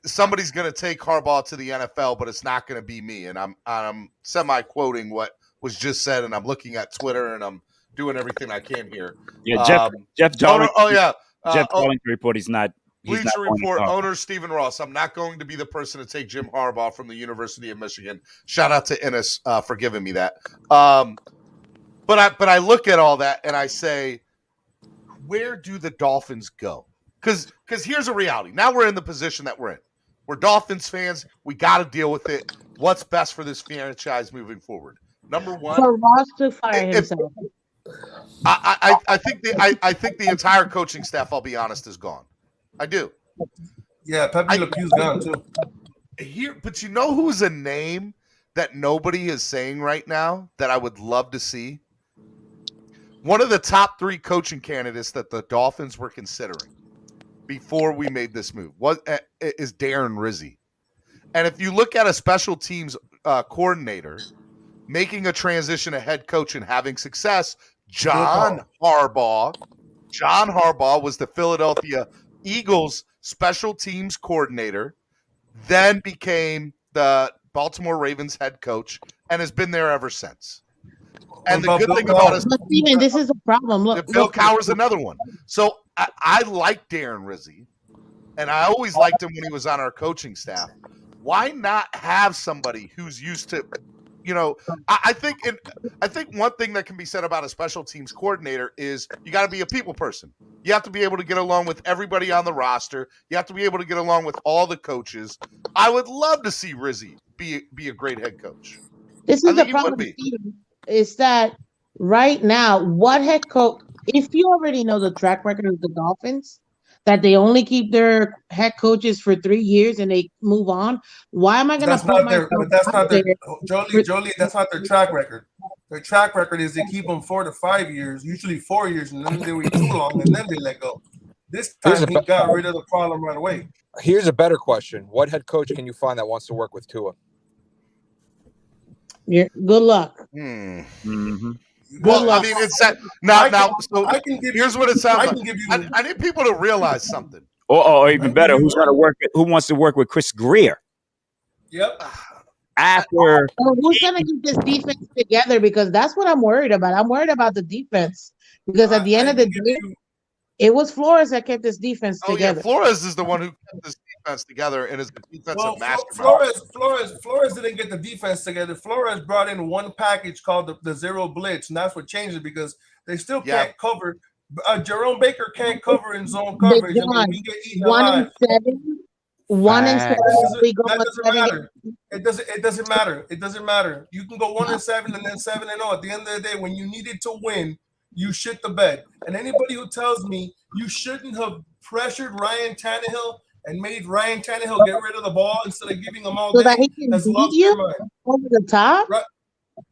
somebody's going to take Harbaugh to the NFL, but it's not going to be me. And I'm semi-quoting what was just said, and I'm looking at Twitter and I'm doing everything I can here. Yeah, Jeff Darling. Jeff Darling report. He's not. Bleacher Report owner Stephen Ross. I'm not going to be the person to take Jim Harbaugh from the University of Michigan. Shout out to Ennis for giving me that. But I look at all that and I say, where do the Dolphins go? Because here's a reality. Now we're in the position that we're in. We're Dolphins fans. We got to deal with it. What's best for this franchise moving forward? Number one, for Ross to fire himself. I think the entire coaching staff, I'll be honest, is gone. I do. Yeah, Pepe Le Pew's gone too. But you know who's a name that nobody is saying right now that I would love to see? One of the top 3 coaching candidates that the Dolphins were considering before we made this move is Darren Rizzi. And if you look at a special teams coordinator making a transition to head coach and having success, John Harbaugh was the Philadelphia Eagles special teams coordinator, then became the Baltimore Ravens head coach, and has been there ever since. And the good thing about it, Steven, this is a problem. Look, Bill Cowher's another one. So I like Darren Rizzi, and I always liked him when he was on our coaching staff. Why not have somebody who's used to, I think one thing that can be said about a special teams coordinator is you got to be a people person. You have to be able to get along with everybody on the roster. You have to be able to get along with all the coaches. I would love to see Rizzi be a great head coach. This is the problem, Steven, is that right now, what head coach, if you already know the track record of the Dolphins, that they only keep their head coaches for 3 years and they move on, why am I going to put myself Jolie, that's not their track record. Their track record is they keep them 4 to 5 years, usually 4 years, and then they wait too long, and then they let go. This time he got rid of the problem right away. Here's a better question: what head coach can you find that wants to work with Tua? Yeah, good luck. Mm-hmm. Well, luck. I mean, it's that now. So I can give here's you, what it sounds I like. can give you, I need people to realize something. Or even better, who's going to work? Who wants to work with Chris Greer? Yep. After who's going to get this defense together? Because that's what I'm worried about. I'm worried about the defense because at the end of the day, it was Flores that kept this defense together. Yeah, Flores is the one who kept this defense together and is the defensive mastermind. Flores didn't get the defense together. Flores brought in one package called the zero blitz, and that's what changed it because they still can't cover. Jerome Baker can't cover in zone coverage. I mean, we get eaten alive. 1-7. That doesn't matter. It doesn't matter. It doesn't matter. You can go 1-7 and then 7-0. At the end of the day, when you needed to win, you shit the bed. And anybody who tells me you shouldn't have pressured Ryan Tannehill and made Ryan Tannehill get rid of the ball instead of giving him all So day that he can has beat lost you their mind. over the top?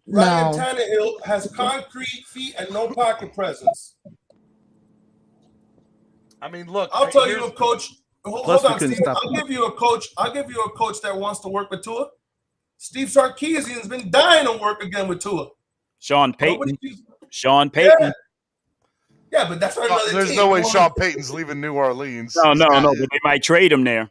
Ryan Tannehill has concrete feet and no pocket presence. I mean, look. I'll tell you a coach. Hold on, Steve. stop I'll give you a coach that wants to work with Tua. Steve Sarkisian has been dying to work again with Tua. Sean Payton. Sean Payton. Yeah, but that's another There's team. no way Sean Payton's leaving New Orleans. No, but they might trade him there.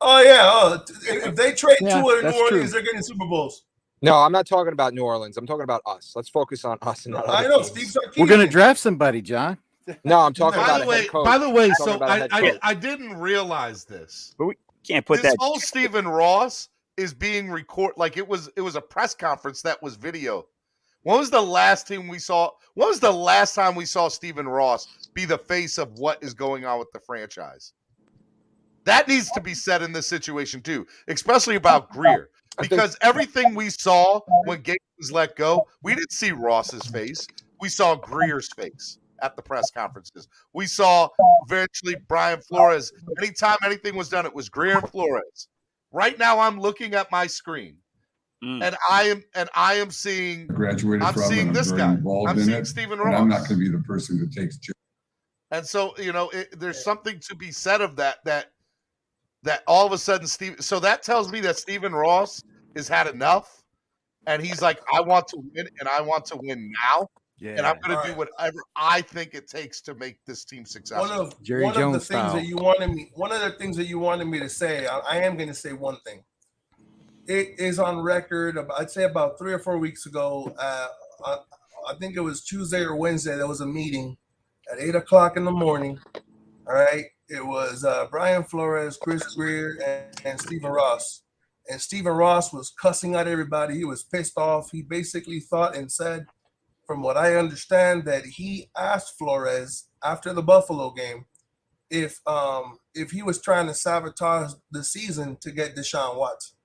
Oh yeah. If they trade Tua in New that's Orleans, true. they're getting Super Bowls. No, I'm not talking about New Orleans. I'm talking about us. Let's focus on us. And I know Steve Sarkisian. We're going to draft somebody, John. No, I'm talking By about the a way, head coach. by the way, I'm so talking about a head coach. I didn't realize this. But we can't put This that. whole Stephen Ross is being recorded like it was a press conference that was video. When was the last time we saw Stephen Ross be the face of what is going on with the franchise? That needs to be said in this situation too, especially about Greer. Because everything we saw when Gates was let go, we didn't see Ross's face. We saw Greer's face at the press conferences. We saw eventually Brian Flores. Anytime anything was done, it was Greer and Flores. Right now, I'm looking at my screen, and I am seeing. Graduated from, seeing and this I'm guy. very involved I'm in seeing it, Stephen and Ross. I'm not going to be the person that takes. And so there's something to be said of that all of a sudden So that tells me that Stephen Ross has had enough, and he's like, I want to win, and I want to win now. Yeah. And I'm going to do whatever I think it takes to make this team successful. One of Jerry the Jones things style. that you wanted me. One of the things that you wanted me to say. I am going to say one thing. It is on record. I'd say about 3 or 4 weeks ago. I think it was Tuesday or Wednesday. There was a meeting at 8:00 in the morning. All right. It was Brian Flores, Chris Greer, and Stephen Ross. And Stephen Ross was cussing out everybody. He was pissed off. He basically thought and said, from what I understand, that he asked Flores after the Buffalo game if he was trying to sabotage the season to get Deshaun Watson.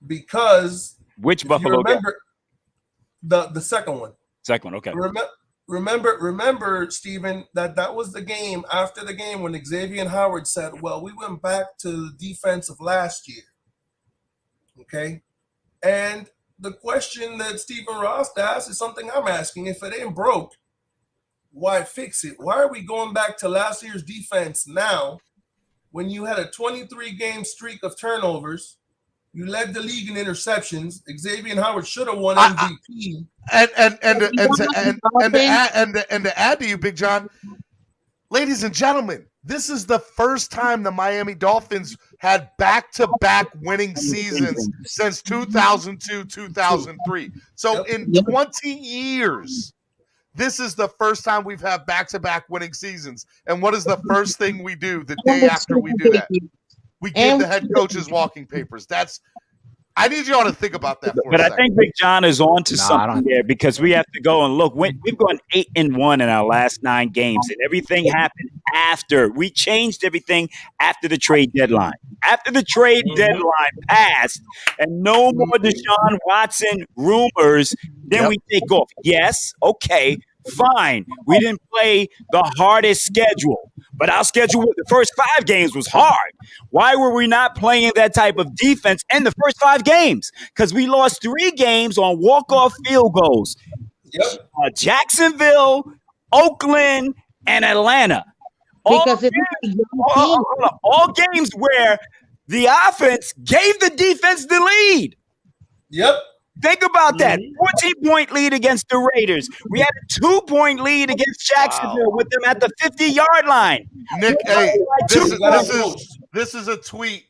Because Which Buffalo game? The second one. Second one, okay. Remember, Stephen, that was the game after the game when Xavier Howard said, well, we went back to the defense of last year. Okay? And the question that Stephen Ross asked is something I'm asking. If it ain't broke, why fix it? Why are we going back to last year's defense now when you had a 23-game streak of turnovers? You led the league in interceptions. Xavier Howard should have won MVP. And to add to you, Big John, ladies and gentlemen, this is the first time the Miami Dolphins had back-to-back winning seasons since 2002, 2003. So in 20 years, this is the first time we've had back-to-back winning seasons. And what is the first thing we do the day after we do that? We give the head coaches walking papers. I need you all to think about that for a second. I think Big John is on to something there because we have to go and look. We've gone 8-1 in our last 9 games, and everything happened after. We changed everything after the trade deadline. After the trade deadline passed and no more Deshaun Watson rumors, then we take off. Yes, okay, fine. We didn't play the hardest schedule. But our schedule with the first 5 games was hard. Why were we not playing that type of defense in the first 5 games? Because we lost 3 games on walk-off field goals. Yep. Jacksonville, Oakland, and Atlanta. Because it's a young team. All games where the offense gave the defense the lead. Yep. Think about that. 14-point lead against the Raiders. We had a 2-point lead against Jacksonville with them at the 50-yard line. Nick, hey, this is a tweet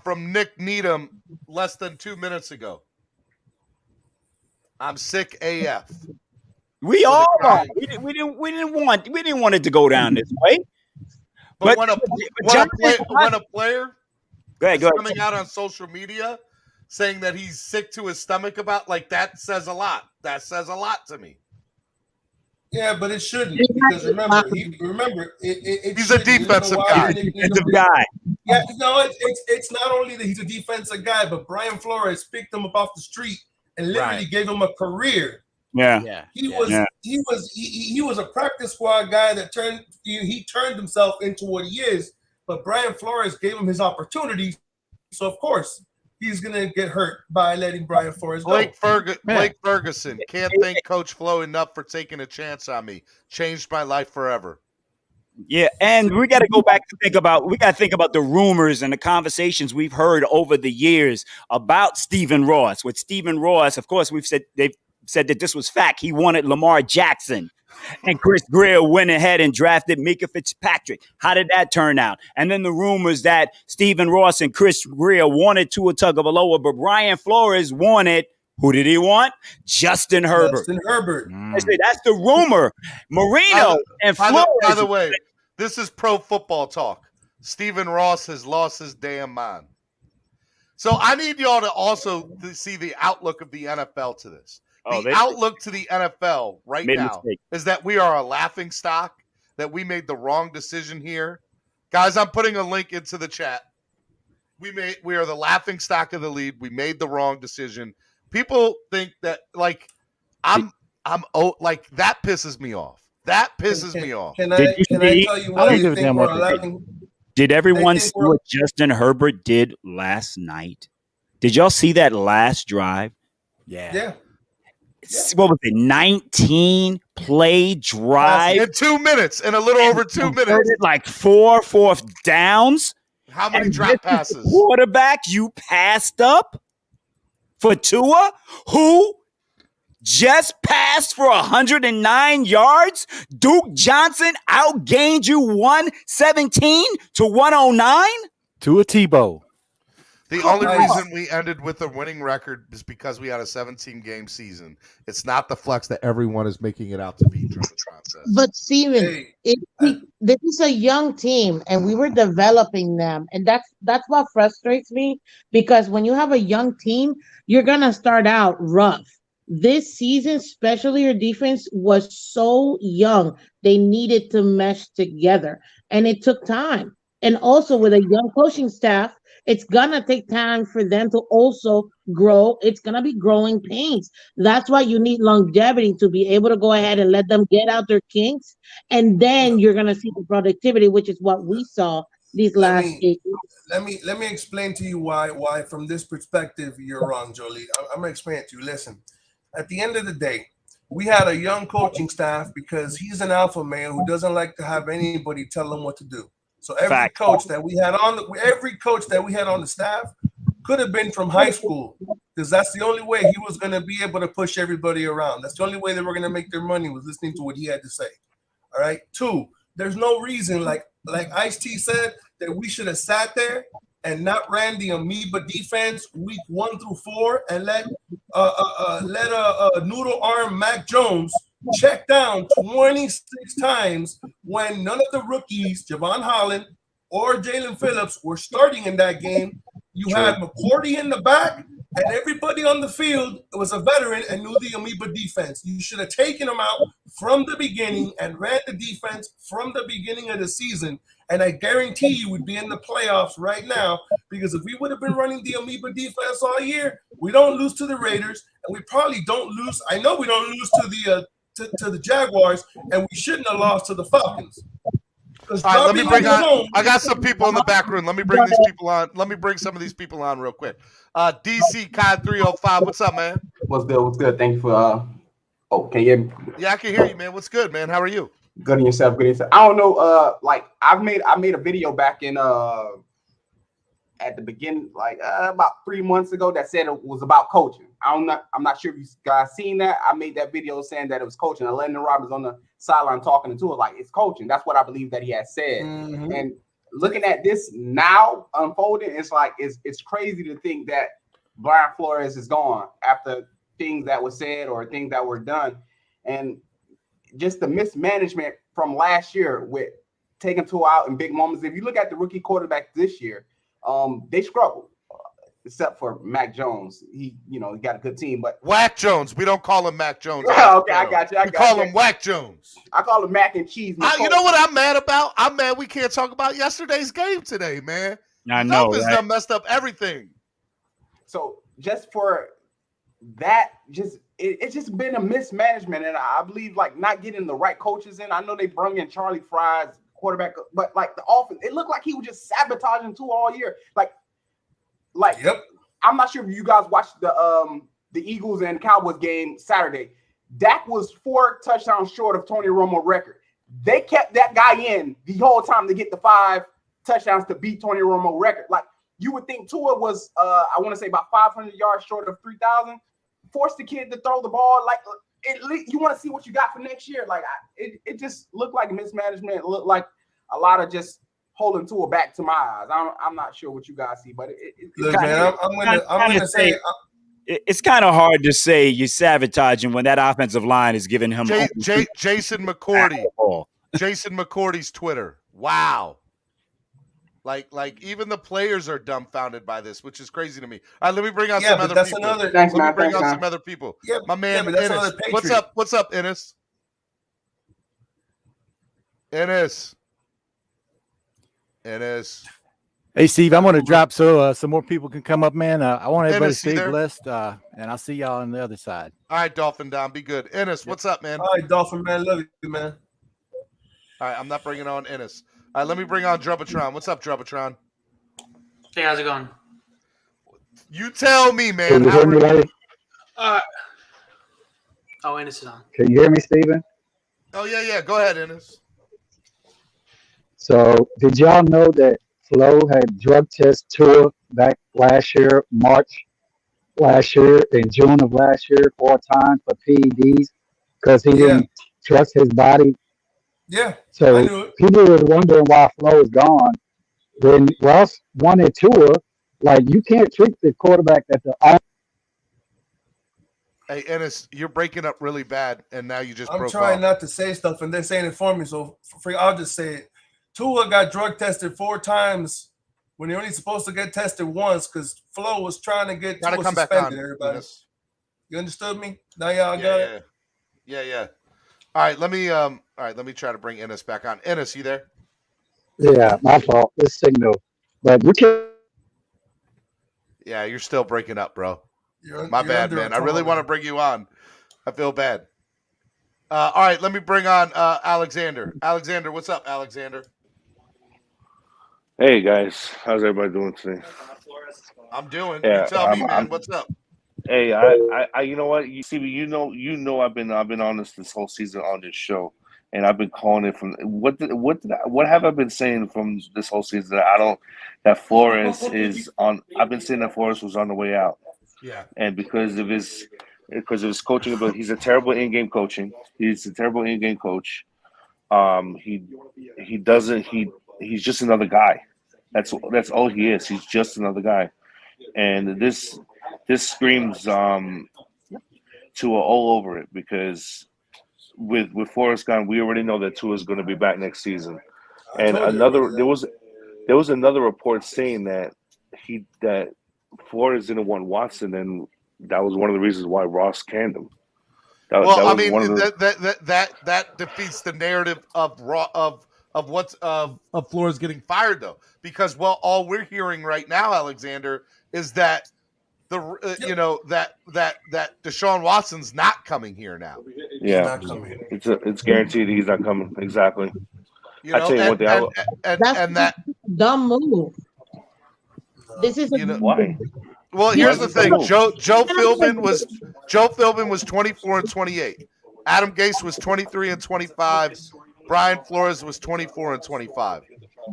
from Nick Needham less than 2 minutes ago. I'm sick AF. We all are. We didn't want it to go down this way. But when a player is coming out on social media saying that he's sick to his stomach about, like, that says a lot. That says a lot to me. Yeah, but it shouldn't, because remember, he's a defensive guy. Yeah, no, it's not only that he's a defensive guy, but Brian Flores picked him up off the street and literally gave him a career. Yeah. He was a practice squad guy that turned himself into what he is, but Brian Flores gave him his opportunity. So of course he's gonna get hurt by letting Brian Flores go. Blake Ferguson, can't thank Coach Flo enough for taking a chance on me. Changed my life forever. Yeah, and we got to go back to think about the rumors and the conversations we've heard over the years about Stephen Ross. With Stephen Ross, of course, they've said that this was fact. He wanted Lamar Jackson, and Chris Greer went ahead and drafted Micah Fitzpatrick. How did that turn out? And then the rumors that Stephen Ross and Chris Greer wanted Tua Tagovailoa, but Brian Flores wanted. Who did he want? Justin Herbert. I say that's the rumor. Marino and Flores. By the way, this is pro football talk. Stephen Ross has lost his damn mind. So I need y'all to also see the outlook of the NFL to this. The outlook to the NFL right now is that we are a laughing stock, that we made the wrong decision here. Guys, I'm putting a link into the chat. We are the laughing stock of the league. We made the wrong decision. People think that, like, that pisses me off. That pisses me off. Can I tell you what you think we're laughing? Did everyone see what Justin Herbert did last night? Did y'all see that last drive? Yeah. What was it? 19-play drive in 2 minutes, in a little over 2 minutes. Like 4 fourth downs. How many drop passes? Quarterback you passed up for Tua, who just passed for 109 yards. Duke Johnson outgained you 117 to 109 to a Tebow. The only reason we ended with a winning record is because we had a 17-game season. It's not the flex that everyone is making it out to be through the process. But Steven, this is a young team, and we were developing them, and that's what frustrates me. Because when you have a young team, you're gonna start out rough. This season, especially your defense was so young; they needed to mesh together, and it took time. And also with a young coaching staff, it's gonna take time for them to also grow. It's gonna be growing pains. That's why you need longevity to be able to go ahead and let them get out their kinks, and then you're gonna see the productivity, which is what we saw these last 8 years. Let me explain to you why from this perspective you're wrong, Jolie. I'm gonna explain it to you. Listen, at the end of the day, we had a young coaching staff because he's an alpha male who doesn't like to have anybody tell him what to do. So every coach that we had on the staff could have been from high school, because that's the only way he was going to be able to push everybody around. That's the only way they were going to make their money, was listening to what he had to say. All right. 2, there's no reason, like Ice-T said, that we should have sat there and not ran the amoeba defense week 1 through 4 and let noodle arm Mac Jones check down 26 times when none of the rookies, Javon Holland or Jalen Phillips, were starting in that game. You had McCourty in the back, and everybody on the field was a veteran and knew the amoeba defense. You should have taken them out from the beginning and ran the defense from the beginning of the season, and I guarantee you would be in the playoffs right now, because if we would have been running the amoeba defense all year, we don't lose to the Raiders, and we probably don't lose. I know we don't lose to the Jaguars, and we shouldn't have lost to the Falcons. Because All right, let me Darby bring on. Jones. I got some people in the back room. Let me bring these people on. Let me bring some of these people on real quick. DC Kai 305. What's up, man? What's good? What's good? Thank you for oh, can you hear me? Yeah, I can hear you, man. What's good, man? How are you? Good in yourself, good in yourself. I don't know, like I made a video back in at the beginning, like about 3 months ago, that said it was about coaching. I'm not sure if you guys seen that. I made that video saying that it was coaching. And Landon Roberts on the sideline talking to it like it's coaching. That's what I believe that he has said. Mm-hmm. And looking at this now unfolding, it's like it's crazy to think that Brian Flores is gone after things that were said or things that were done, and just the mismanagement from last year with taking Tua out in big moments. If you look at the rookie quarterback this year, they struggled, except for Mac Jones. He got a good team, but Whack Jones. We don't call him Mac Jones. Okay, I got you. We call him Whack Jones. I call him Mac and Cheese. You know what I'm mad about? I'm mad we can't talk about yesterday's game today, man. I The know, Dolphins right? done messed up everything. So just for that, it's just been a mismanagement, and I believe like not getting the right coaches in. I know they brung in Charlie Fry's quarterback, but like the offense, it looked like he was just sabotaging Tua all year. Like Yep. I'm not sure if you guys watched the Eagles and Cowboys game Saturday. Dak was 4 touchdowns short of Tony Romo record. They kept that guy in the whole time to get the 5 touchdowns to beat Tony Romo record. Like you would think Tua was, I want to say about 500 yards short of 3,000. Forced the kid to throw the ball. Like you want to see what you got for next year. Like it just looked like mismanagement. It looked like a lot of just holding Tua back to my eyes. I'm not sure what you guys see, but Look, man, I'm gonna say. It's kind of hard to say you're sabotaging when that offensive line is giving him Jason McCourty. Jason McCourty's Twitter. Wow. Like even the players are dumbfounded by this, which is crazy to me. All right, let me bring on some other people. Let me bring on some other people. Yeah, my man, but that's Ennis. another Patriot. What's up, Ennis? Ennis. Hey, Steve, I'm going to drop so some more people can come up, man. I want everybody Ennis, to you stay there? blessed, and I'll see y'all on the other side. All right, Dolphin Down, be good. Ennis, what's up, man? All right, Dolphin man, love you, man. All right, I'm not bringing on Ennis. All right, let me bring on Drubbatron. What's up, Drubbatron? Hey, how's it going? You tell me, man. Can you hear me, Larry? Oh, Ennis is on. Can you hear me, Steven? Oh, yeah. Go ahead, Ennis. So, did y'all know that Flo had drug test Tua back last year, March last year, in June of last year, 4 times for PEDs because he didn't trust his body? Yeah, So I knew it. people were wondering why Flo is gone. When Russ wanted Tua, like you can't treat the quarterback at the Hey, Ennis, you're breaking up really bad, and now you just I'm broke trying off. not to say stuff, and they're saying it for me. So I'll just say it. Tua got drug tested 4 times when he only supposed to get tested once because Flo was trying to get Gotta Tua come back suspended. on, Everybody, Ennis. you understood me? Now y'all got it. Yeah. All right, let me try to bring Ennis back on. Ennis, you there? Yeah, my fault. It's signal. But you can Yeah, you're still breaking up, bro. You're My bad, under man. a I really tunnel. want to bring you on. I feel bad. All right, let me bring on Alexander. Alexander, what's up, Alexander? Hey guys, how's everybody doing today? I'm doing. Yeah, You tell me, man. What's up? Hey, I, you know what, Stevie, you know, I've been on this whole season on this show, and I've been calling it from what have I been saying from this whole season that Flores is on. I've been saying that Flores was on the way out. Yeah. And because of his coaching ability, he's a terrible in-game coaching. He's a terrible in-game coach. He doesn't. He's just another guy. That's all he is. He's just another guy. And this screams Tua all over it because with Flores gone, we already know that Tua is going to be back next season. And there was another report saying that Flores didn't want Watson, and that was one of the reasons why Ross canned him. That defeats the narrative of Flores getting fired, though, because all we're hearing right now, Alexander, is that that Deshaun Watson's not coming here now. Yeah, it's guaranteed he's not coming. Exactly. You I know, tell you one thing. That's that a dumb move. This is a you know dumb Why? move. well, You Why here's is the it dumb thing. move? Joe cannot Philbin was 24 and 28. Adam Gase was 23 and 25. Brian Flores was 24 and 25.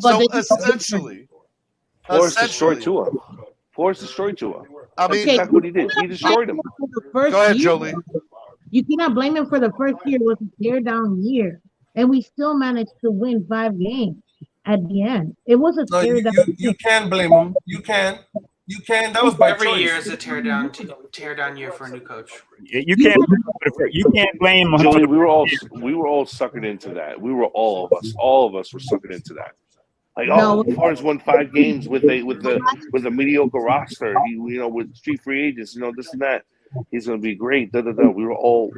but So they essentially, Flores destroyed Tua. Flores destroyed Tua. I That's mean, exactly what he did. He destroyed him. for the first go ahead, year. Jolie. You cannot blame him for the first year. It was a tear down year, and we still managed to win 5 games at the end. It was a No, tear down. you can blame him. You can. That was by Every year choice. is a tear down year for a new coach. You can't blame him. Jolie, we were all suckered into that. We were all of us were suckered into that. Like, No. Flores won 5 games with a mediocre roster. He, with street free agents, this and that. He's going to be great. Da, da, da. We were all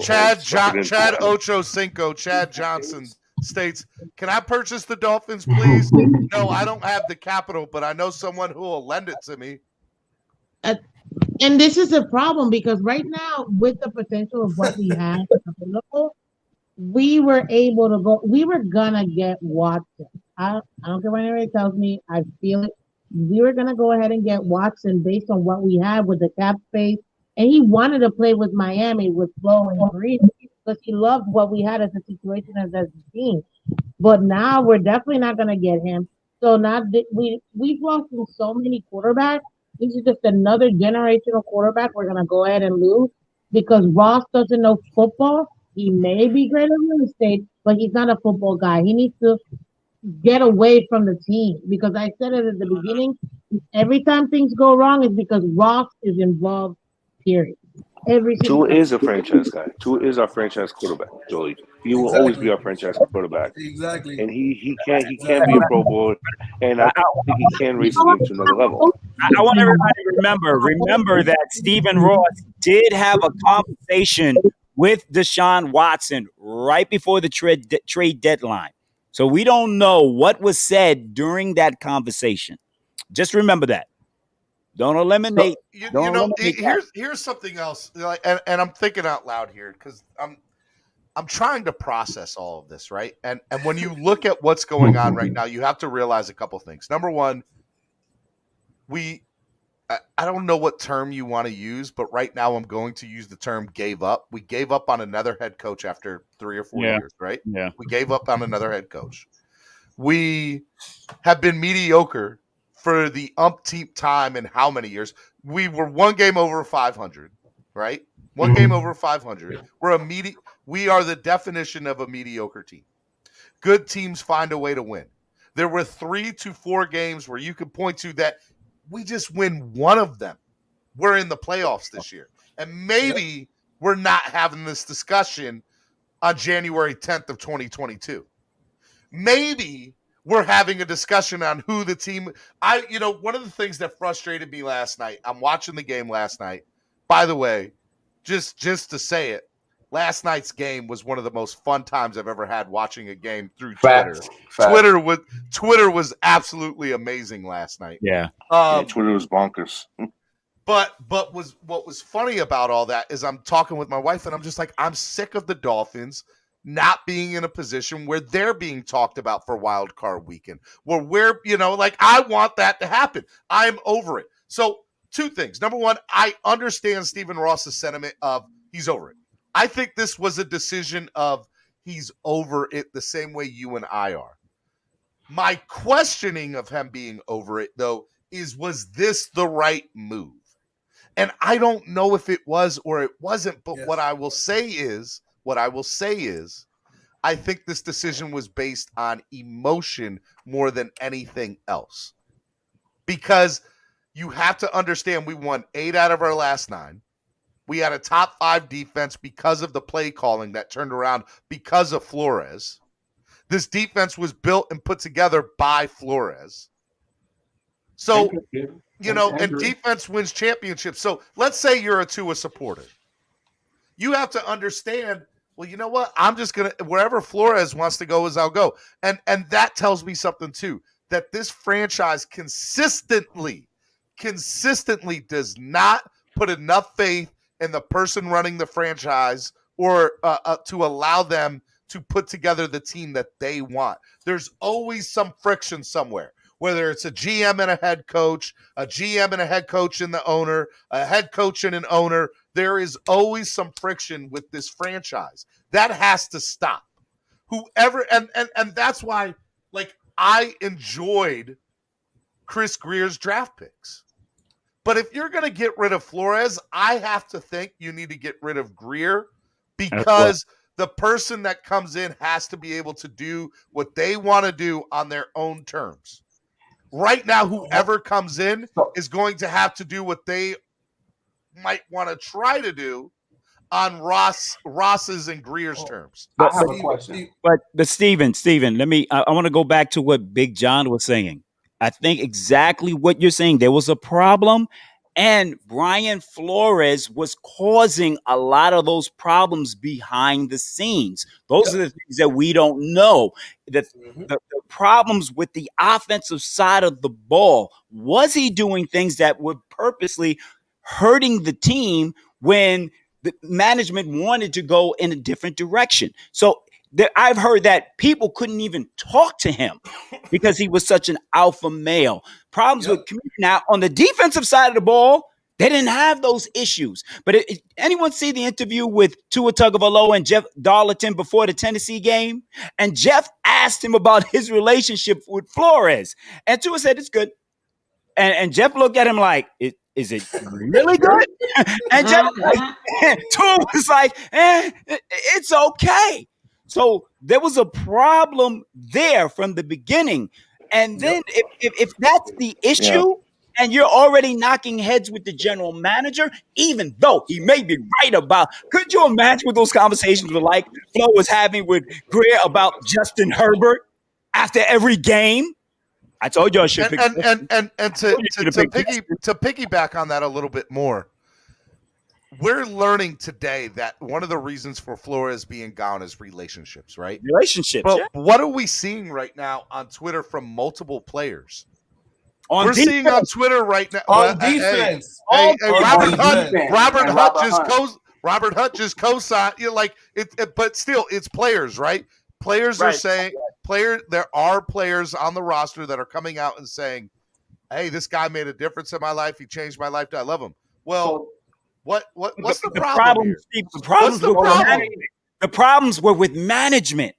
Chad suckered into that. Ocho Cinco, Chad Johnson states, "Can I purchase the Dolphins, please? No, I don't have the capital, but I know someone who will lend it to me." And this is a problem because right now, with the potential of what we have available, we were able to go. We were gonna get Watson. I don't care what anybody tells me. I feel it. We were gonna go ahead and get Watson based on what we have with the cap space, and he wanted to play with Miami with Flo and Breeze because he loved what we had as a situation as a team. But now we're definitely not gonna get him. So now we've lost so many quarterbacks. This is just another generational quarterback we're gonna go ahead and lose because Ross doesn't know football. He may be great at real estate, but he's not a football guy. He needs to get away from the team because I said it at the beginning. Every time things go wrong, it's because Ross is involved. Period. Every single Tua is a franchise guy. Tua is our franchise quarterback, Jolie. He will always be our franchise quarterback. Exactly. And he can be a Pro Bowl, and I think he can raise the game to another level. I want everybody to remember that Stephen Ross did have a conversation with Deshaun Watson right before the trade deadline. So we don't know what was said during that conversation. Just remember that. Don't eliminate. Here's something else, and I'm thinking out loud here because I'm trying to process all of this, right? And when you look at what's going on right now, you have to realize a couple things. Number one, I don't know what term you want to use, but right now I'm going to use the term gave up. We gave up on another head coach after 3 or 4 years, right? Yeah. We gave up on another head coach. We have been mediocre for the umpteenth time in how many years? We were 1 game over 500, right? 1 game over 500. We are the definition of a mediocre team. Good teams find a way to win. There were 3 to 4 games where you could point to that we just win one of them. We're in the playoffs this year. And maybe we're not having this discussion on January 10th of 2022. Maybe we're having a discussion on who the team. One of the things that frustrated me last night, I'm watching the game last night. By the way, just to say it, last night's game was one of the most fun times I've ever had watching a game through Twitter. Twitter was absolutely amazing last night. Yeah. Twitter was bonkers. But what was funny about all that is I'm talking with my wife and I'm just like, I'm sick of the Dolphins not being in a position where they're being talked about for wild card weekend, where we're, I want that to happen. I'm over it. So 2 things. Number one, I understand Stephen Ross's sentiment of he's over it. I think this was a decision of he's over it the same way you and I are. My questioning of him being over it, though, was this the right move? And I don't know if it was or it wasn't, but what I will say is, I think this decision was based on emotion more than anything else. Because you have to understand we won 8 out of our last 9. We had a top 5 defense because of the play calling that turned around because of Flores. This defense was built and put together by Flores. So, and defense wins championships. So let's say you're a Tua supporter. You have to understand, well, you know what? I'm just going to, wherever Flores wants to go is I'll go. And that tells me something too, that this franchise consistently does not put enough faith in the person running the franchise or to allow them to put together the team that they want. There's always some friction somewhere, whether it's a GM and a head coach, a GM and a head coach and the owner, a head coach and an owner. There is always some friction with this franchise. That has to stop. Whoever, and that's why, like, I enjoyed Chris Greer's draft picks. But if you're going to get rid of Flores, I have to think you need to get rid of Greer, because the person that comes in has to be able to do what they want to do on their own terms. Right now, whoever comes in is going to have to do what they might want to try to do on Ross's and Greer's terms. But Steven, I want to go back to what Big John was saying. I think exactly what you're saying. There was a problem, and Brian Flores was causing a lot of those problems behind the scenes. Those are the things that we don't know. The problems with the offensive side of the ball. Was he doing things that were purposely hurting the team when the management wanted to go in a different direction? So I've heard that people couldn't even talk to him because he was such an alpha male. Problems with community. Now, on the defensive side of the ball, they didn't have those issues. But anyone see the interview with Tua Tagovailoa and Jeff Darlington before the Tennessee game? And Jeff asked him about his relationship with Flores. And Tua said, it's good. And Jeff looked at him like, is it really good? And Jeff, Tua was like, it's okay. So there was a problem there from the beginning. And then if that's the issue and you're already knocking heads with the general manager, even though he may be right about, could you imagine what those conversations were like Flo was having with Greer about Justin Herbert after every game? I told you I should pick. To piggyback on that a little bit more, we're learning today that one of the reasons for Flores being gone is relationships, right? Relationships. But what are we seeing right now on Twitter from multiple players? We're seeing on Twitter right now on defense. Robert Hunt just co-signed. You're like but still, it's players, right? Players are saying there are players on the roster that are coming out and saying, "Hey, this guy made a difference in my life. He changed my life. I love him." Well, what's the problem here? Steve, the problems were with management.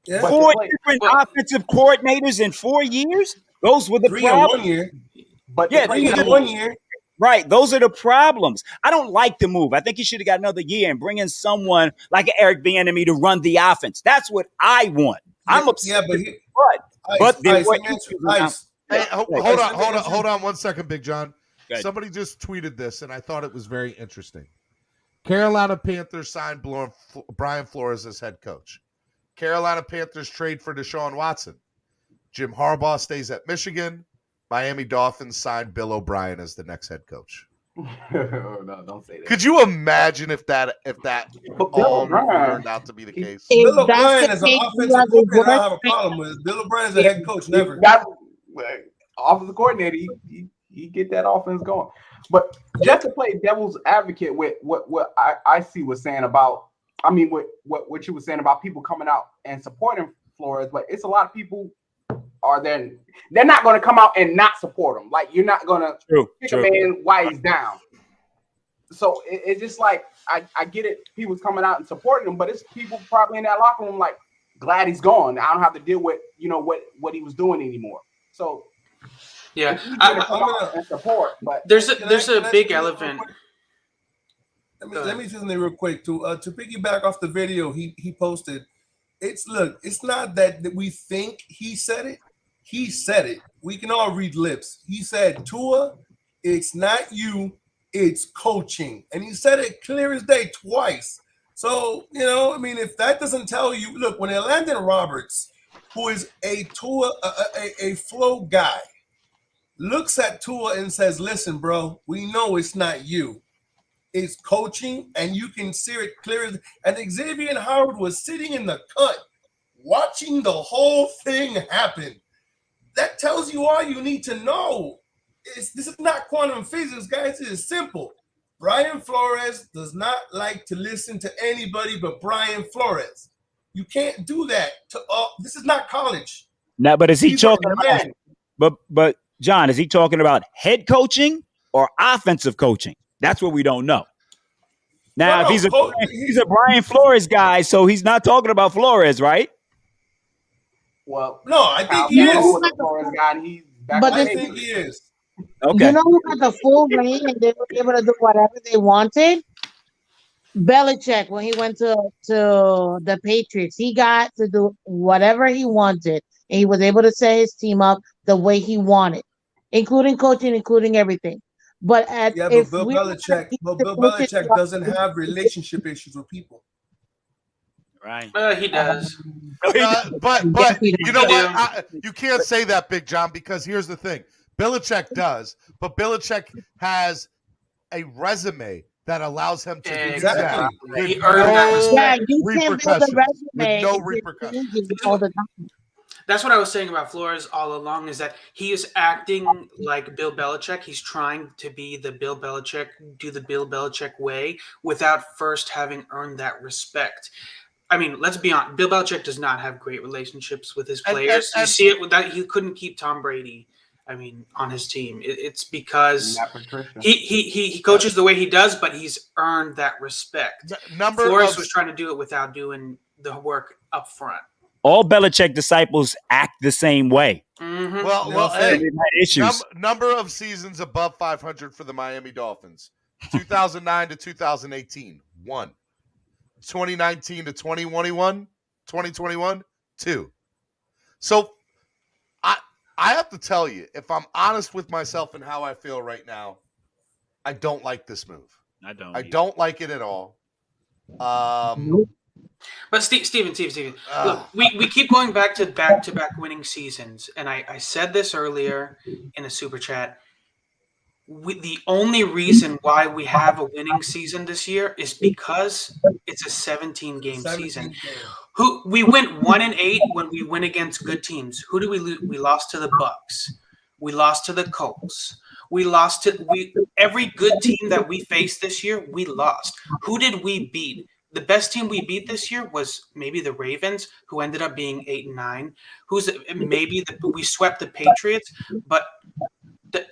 Yeah. 4 different offensive coordinators in 4 years. Those were the problems. 3 in 1 year. But yeah, 3 in 1 year. Right. Those are the problems. I don't like the move. I think he should have got another year and bring in someone like Eric Bieniemy to run the offense. That's what I want. I'm upset. Hold on 1 second, Big John. Somebody just tweeted this, and I thought it was very interesting. Carolina Panthers signed Brian Flores as head coach. Carolina Panthers trade for Deshaun Watson. Jim Harbaugh stays at Michigan. Miami Dolphins signed Bill O'Brien as the next head coach. No, don't say that. Could you imagine if that all turned out to be the case? Bill O'Brien as an offensive coordinator, I have a problem with. Bill O'Brien as a head coach, never. Offensive coordinator, he get that offense going. But just to play devil's advocate with what I see was saying about, I mean, what you were saying about people coming out and supporting Flores, but it's a lot of people they're not going to come out and not support him. Like, you're not going to pick a man while he's down. So it's just like, I get it. People's coming out and supporting him, but it's people probably in that locker room like, glad he's gone. I don't have to deal with, what he was doing anymore. So yeah, and support. But there's a big elephant. Let me say something real quick to piggyback off the video he posted. It's not that we think he said it. He said it. We can all read lips. He said, Tua, it's not you, it's coaching. And he said it clear as day twice. So, if that doesn't tell you, look, when Landon Roberts, who is a Tua, a flow guy, looks at Tua and says, listen, bro, we know it's not you. It's coaching, and you can see it clear. And Xavier and Howard was sitting in the cut, watching the whole thing happen. That tells you all you need to know. This is not quantum physics, guys. It is simple. Brian Flores does not like to listen to anybody but Brian Flores. You can't do that. This is not college. Now, but is he These are talking about? men. But John, is he talking about head coaching or offensive coaching? That's what we don't know. Now, No, if he's coach, a Brian Flores guy, so he's not talking about Flores, right? Well, no, I think he Kyle is. was a Flores guy, and he's back But on I the think Patriots. he is. Okay. You know who got the full reign and they were able to do whatever they wanted? Belichick, when he went to the Patriots, he got to do whatever he wanted, and he was able to set his team up the way he wanted, including coaching, including everything. But Yeah, but if Bill we Belichick doesn't have relationship issues with people. Right. He does. But Yes, he you know does. what? You can't say that, Big John, because here's the thing. Belichick does, but Belichick has a resume that allows him to do that Exactly. with He earned that yeah, respect. you can't build a repercussions. resume With no and just repercussions. change it all the time. That's what I was saying about Flores all along, is that he is acting like Bill Belichick. He's trying to be the Bill Belichick, do the Bill Belichick way without first having earned that respect. I mean, let's be honest. Bill Belichick does not have great relationships with his players. You see it with that. He couldn't keep Tom Brady, on his team. It's because he coaches the way he does, but he's earned that respect. Flores was trying to do it without doing the work up front. All Belichick disciples act the same way. Mm-hmm. Well, hey, They've had issues. number of seasons above 500 for the Miami Dolphins: 2009 to 2018, 1; 2019 to 2021, 2. So I have to tell you, if I'm honest with myself and how I feel right now, I don't like this move. I don't like it at all. But Steven, look, we keep going back to back winning seasons, and I said this earlier in a super chat. The only reason why we have a winning season this year is because it's a 17-game season. We went 1-8 when we win against good teams. Who do we lose? We lost to the Bucks. We lost to the Colts. We lost to every good team that we faced this year. We lost. Who did we beat? The best team we beat this year was maybe the Ravens, who ended up being 8-9. We swept the Patriots, but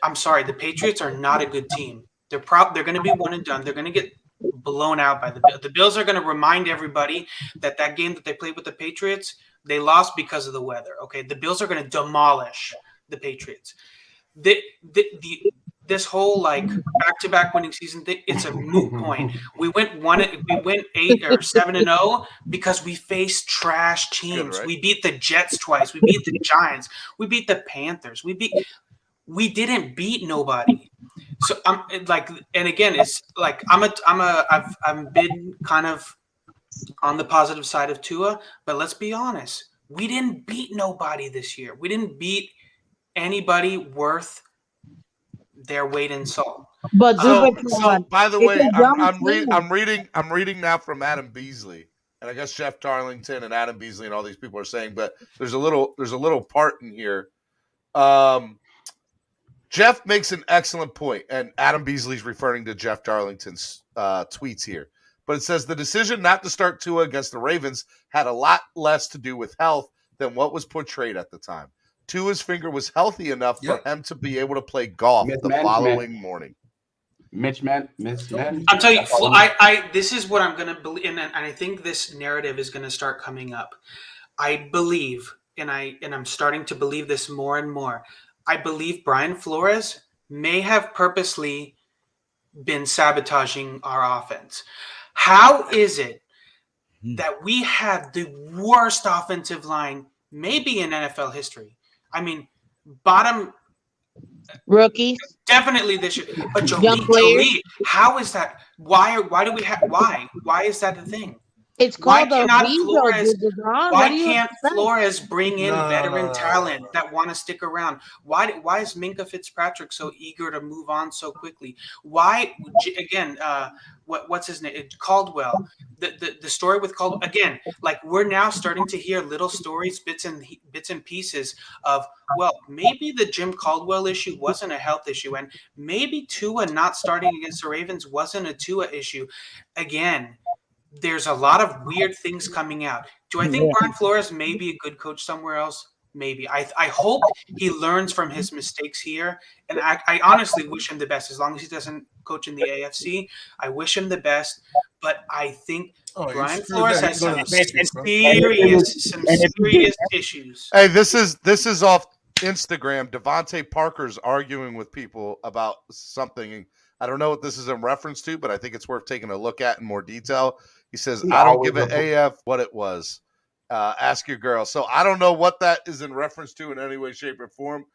I'm sorry, the Patriots are not a good team. They're going to be one and done. They're going to get blown out by the Bills. The Bills are going to remind everybody that game that they played with the Patriots, they lost because of the weather. Okay, the Bills are going to demolish the Patriots. This whole back-to-back winning season thing, it's a moot point. We went 8 or 7-0 because we faced trash teams. Good, right? We beat the Jets twice. We beat the Giants. We beat the Panthers. We didn't beat nobody. So and again, it's like I've been kind of on the positive side of Tua, but let's be honest, we didn't beat nobody this year. We didn't beat anybody worth their weight in salt. But So by the way, I'm reading now from Adam Beasley, and I guess Jeff Darlington and Adam Beasley and all these people are saying, but there's a little part in here. Jeff makes an excellent point, and Adam Beasley's referring to Jeff Darlington's tweets here. But it says the decision not to start Tua against the Ravens had a lot less to do with health than what was portrayed at the time. Tua's finger was healthy enough for him to be able to play golf the following morning. I'm telling you, this is what I'm going to believe, and I think this narrative is going to start coming up. I believe, and I'm starting to believe this more and more. I believe Brian Flores may have purposely been sabotaging our offense. How is it that we have the worst offensive line maybe in NFL history? I mean, bottom rookies definitely this year. But Jolie, how is that? Why is that the thing? It's called Why can't Flores bring in veteran talent that want to stick around? Why is Minkah Fitzpatrick so eager to move on so quickly? Why again? What's his name? Caldwell. The story with Caldwell again. Like we're now starting to hear little stories, bits and pieces of maybe the Jim Caldwell issue wasn't a health issue, and maybe Tua not starting against the Ravens wasn't a Tua issue. Again. There's a lot of weird things coming out. Do I think Brian Flores may be a good coach somewhere else? Maybe. I hope he learns from his mistakes here, and I honestly wish him the best. As long as he doesn't coach in the AFC, I wish him the best. But I think Brian Flores has some serious issues. Hey, this is off Instagram. Devontae Parker's arguing with people about something. I don't know what this is in reference to, but I think it's worth taking a look at in more detail. He says, I don't give an AF what it was. Ask your girl. So I don't know what that is in reference to in any way, shape, or form.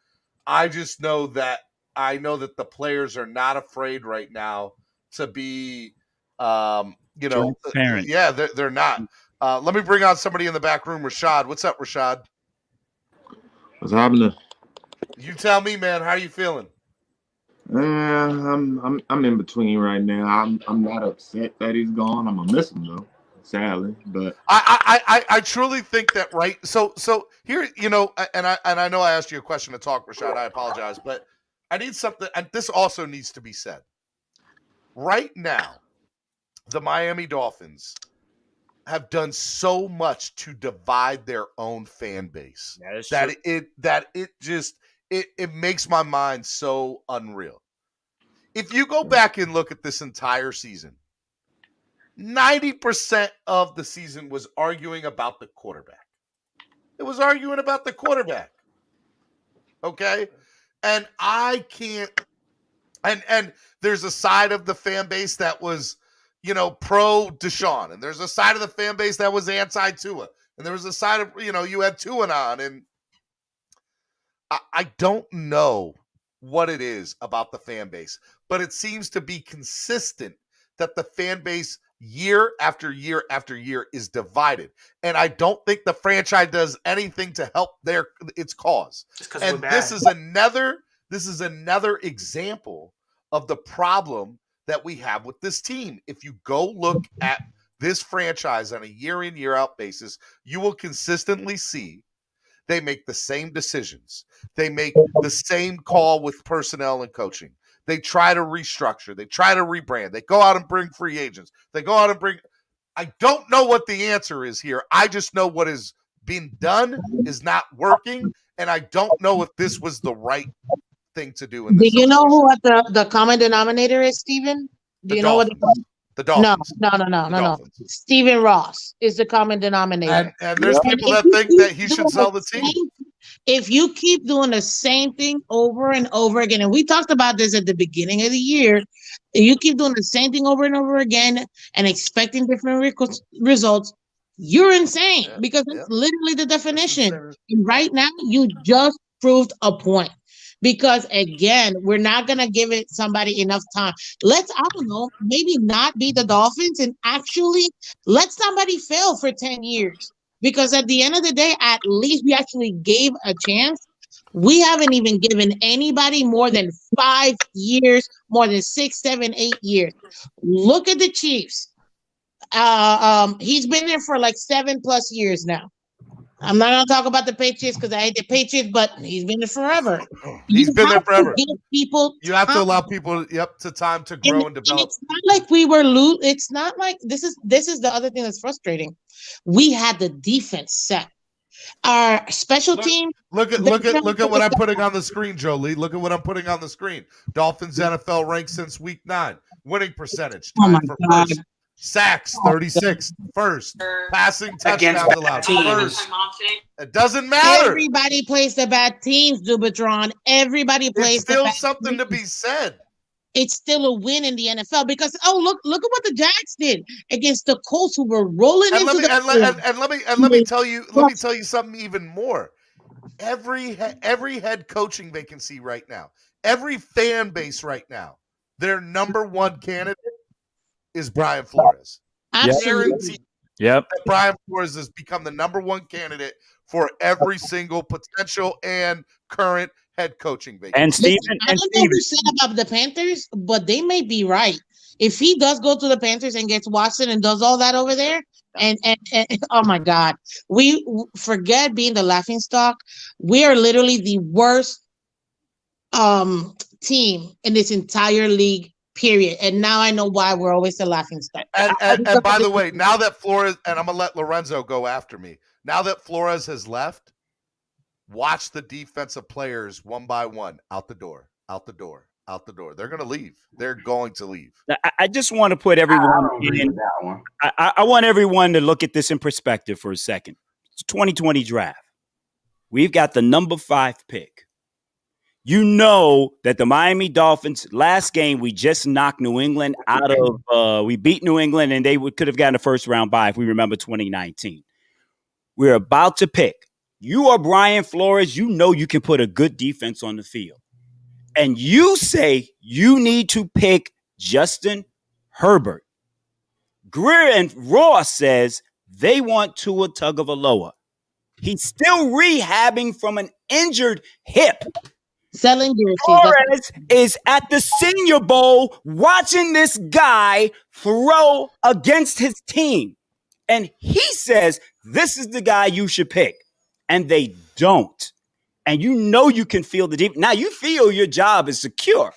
I just know that the players are not afraid right now to be, Transparent. yeah, they're not. Let me bring on somebody in the back room, Rashad. What's up, Rashad? What's happening? You tell me, man. How are you feeling? I'm in between right now. I'm not upset that he's gone. I'm gonna miss him though, sadly. But I truly think that, right? So here, and I know I asked you a question to talk, Rashad. I apologize, but I need something, and this also needs to be said. Right now, the Miami Dolphins have done so much to divide their own fan base that it makes my mind so unreal. If you go back and look at this entire season, 90% of the season was arguing about the quarterback. It was arguing about the quarterback. Okay? And I can't and there's a side of the fan base that was, pro Deshaun, and there's a side of the fan base that was anti Tua, and there was a side of, you had Tua on, and I don't know what it is about the fan base, but it seems to be consistent that the fan base year after year after year is divided. And I don't think the franchise does anything to help its cause. And this is another example of the problem that we have with this team. If you go look at this franchise on a year in, year out basis, you will consistently see they make the same decisions. They make the same call with personnel and coaching. They try to restructure. They try to rebrand. They go out and bring free agents. They go out and bring. I don't know what the answer is here. I just know what is being done is not working, and I don't know if this was the right thing to do. Do you know who what the common denominator is, Steven? Do you know what the Dolphins? No. Steven Ross is the common denominator. And there's people that think that he should sell the team. If you keep doing the same thing over and over again, and we talked about this at the beginning of the year, if you keep doing the same thing over and over again and expecting different results, you're insane, because it's literally the definition. And right now, you just proved a point. Because again, we're not gonna give it somebody enough time. Let's, I don't know, maybe not be the Dolphins and actually let somebody fail for 10 years. Because at the end of the day, at least we actually gave a chance. We haven't even given anybody more than 5 years, more than 6, 7, 8 years. Look at the Chiefs. He's been there for like 7+ years now. I'm not gonna talk about the Patriots because I hate the Patriots, but he's been there forever. He's been there forever. You have to allow people, to time to grow and develop. It's not like we were It's not like this is the other thing that's frustrating. We had the defense set. Our special team. Look at what I'm putting on the screen, Jolie. Look at what I'm putting on the screen. Dolphins NFL ranked since week 9. Winning percentage, tied for first. Sacks, 36, first. Passing touchdowns allowed, first. It doesn't matter. Everybody plays the bad teams, Dubitron. Everybody plays. It's still something to be said. It's still a win in the NFL because look at what the Jags did against the Colts, who were rolling into let me tell you something even more. Every head coaching vacancy right now, every fan base right now, their number one candidate is Brian Flores. Absolutely. That Brian Flores has become the number one candidate for every single potential and current head coaching vacancy. And Steven, I don't know what you said about the Panthers, but they may be right. If he does go to the Panthers and gets Watson and does all that over there, and oh my God, we forget being the laughing stock. We are literally the worst team in this entire league Period. And now I know why we're always the laughing stock. And by the way, now that Flores, and I'm gonna let Lorenzo go after me. Now that Flores has left, watch the defensive players one by one out the door, out the door, out the door. They're gonna leave. They're going to leave. I just want to put everyone in. That one. I want everyone to look at this in perspective for a second. It's 2020 draft. We've got the number 5 pick. You know that the Miami Dolphins last game, we just knocked New England out of, we beat New England and they could have gotten a first round bye if we remember 2019. We're about to pick. You are Brian Flores. You know you can put a good defense on the field. And you say you need to pick Justin Herbert. Greer and Ross says they want Tua Tagovailoa. He's still rehabbing from an injured hip. Selling jerseys. Flores is at the Senior Bowl watching this guy throw against his team. And he says, this is the guy you should pick. And they don't. And you know you can feel the deep. Now you feel your job is secure.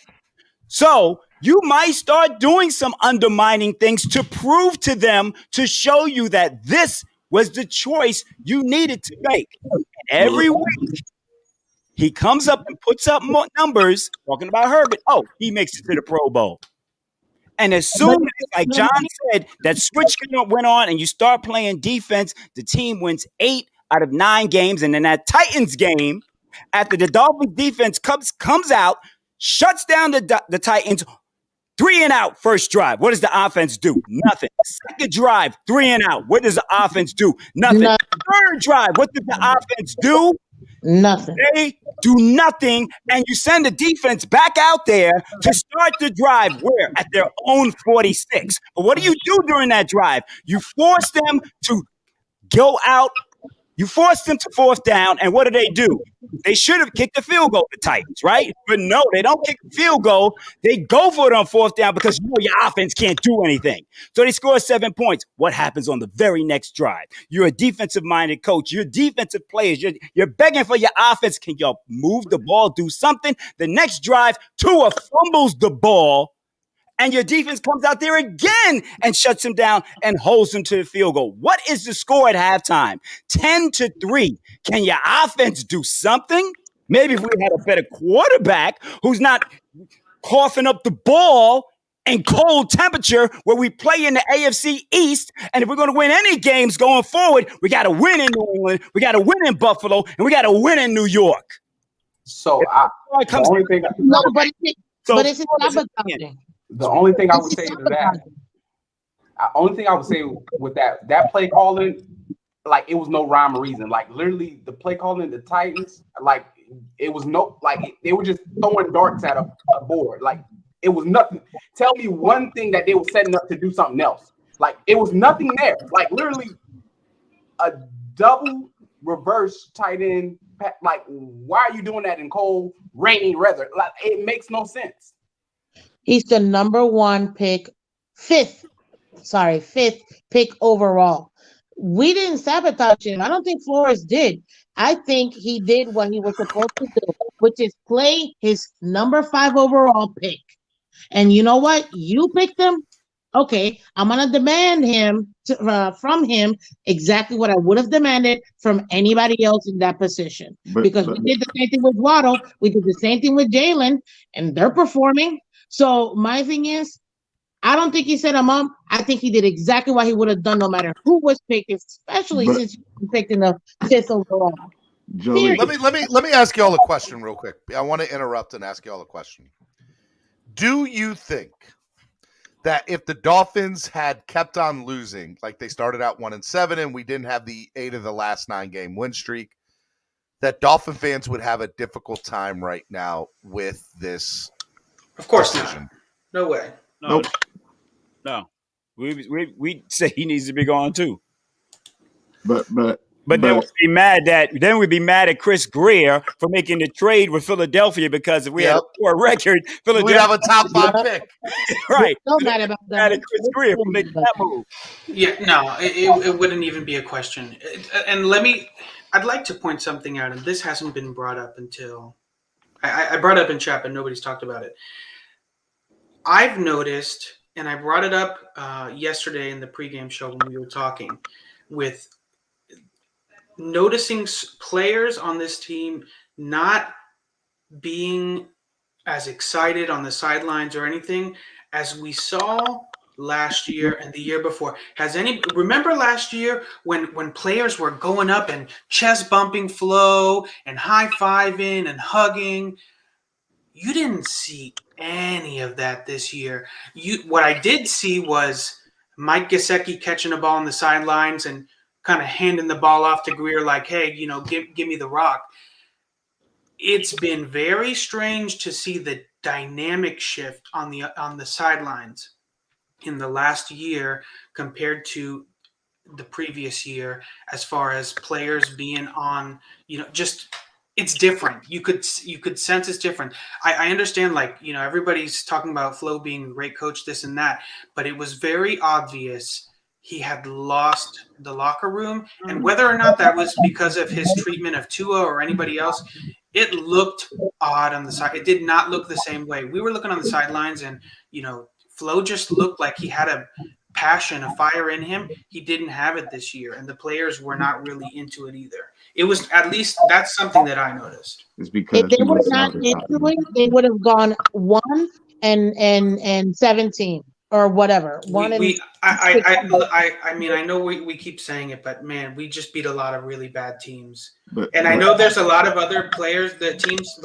So you might start doing some undermining things to prove to them, to show you that this was the choice you needed to make. And every week, he comes up and puts up more numbers talking about Herbert. Oh, he makes it to the Pro Bowl. And as soon as, like John said, that switch went on and you start playing defense, the team wins 8 out of 9 games. And in that Titans game, after the Dolphins defense comes out, shuts down the Titans, 3 and out, first drive. What does the offense do? Nothing. Second drive, 3 and out. What does the offense do? Nothing. Third drive, what did the offense do? Nothing. They do nothing, and you send the defense back out there to start the drive where? At their own 46. But what do you do during that drive? You force them to go out. You force them to fourth down, and what do? They should have kicked the field goal, the Titans, right? But no, they don't kick the field goal. They go for it on fourth down because you know your offense can't do anything. So they score 7 points. What happens on the very next drive? You're a defensive-minded coach. You're defensive players. You're begging for your offense. Can y'all move the ball, do something? The next drive, Tua fumbles the ball, and your defense comes out there again and shuts him down and holds him to the field goal. What is the score at halftime? 10-3. Can your offense do something? Maybe if we had a better quarterback who's not coughing up the ball in cold temperature where we play in the AFC East. And if we're going to win any games going forward, we got to win in New England, we got to win in Buffalo, and we got to win in New York. So the only thing I would say to that, only thing I would say with that play calling, like it was no rhyme or reason. Like literally, the play calling the Titans, like it was they were just throwing darts at a board. Like it was nothing. Tell me one thing that they were setting up to do something else. Like it was nothing there. Like literally, a double reverse tight end. Like why are you doing that in cold, rainy weather? Like it makes no sense. He's the number 1 pick, fifth pick overall. We didn't sabotage him. I don't think Flores did. I think he did what he was supposed to do, which is play his number 5 overall pick. And you know what? You picked him. Okay, I'm gonna demand from him exactly what I would have demanded from anybody else in that position. Because we did the same thing with Waddle, we did the same thing with Jalen, and they're performing. So my thing is, I don't think he set him up. I think he did exactly what he would have done no matter who was picked, especially since you picked in the 5th overall. Let me ask y'all a question real quick. I want to interrupt and ask y'all a question. Do you think that if the Dolphins had kept on losing, like they started out 1-7 and we didn't have the 8 of the last 9 game win streak, that Dolphin fans would have a difficult time right now with this? Of course not. No way. No. We say he needs to be gone too. But then we'd be mad at Chris Greer for making the trade with Philadelphia because if we had a poor record, Philadelphia we'd have a top 5 pick. Right. So mad about that. Mad at Chris Greer for making that move. Yeah, no, it wouldn't even be a question. And I'd like to point something out, and this hasn't been brought up until I brought it up in chat, but nobody's talked about it. I've noticed, and I brought it up yesterday in the pregame show when we were talking, with noticing players on this team not being as excited on the sidelines or anything as we saw last year and the year before. Remember last year when players were going up and chest bumping Flo and high-fiving and hugging? You didn't see any of that this year. What I did see was Mike Gesicki catching a ball on the sidelines and kind of handing the ball off to Greer like, hey, give me the rock. It's been very strange to see the dynamic shift on the sidelines in the last year compared to the previous year, as far as players being on, just it's different. You could sense it's different. I understand, everybody's talking about Flo being a great coach, this and that, but it was very obvious he had lost the locker room, and whether or not that was because of his treatment of Tua or anybody else, it looked odd on the side. It did not look the same way. We were looking on the sidelines, and Flo just looked like he had a passion, a fire in him. He didn't have it this year, and the players were not really into it either. It was, at least that's something that I noticed. It's because If they were not into it, they would have gone 1-17 or whatever. I mean, I know we keep saying it, but man, we just beat a lot of really bad teams. And I know there's a lot of other players, good teams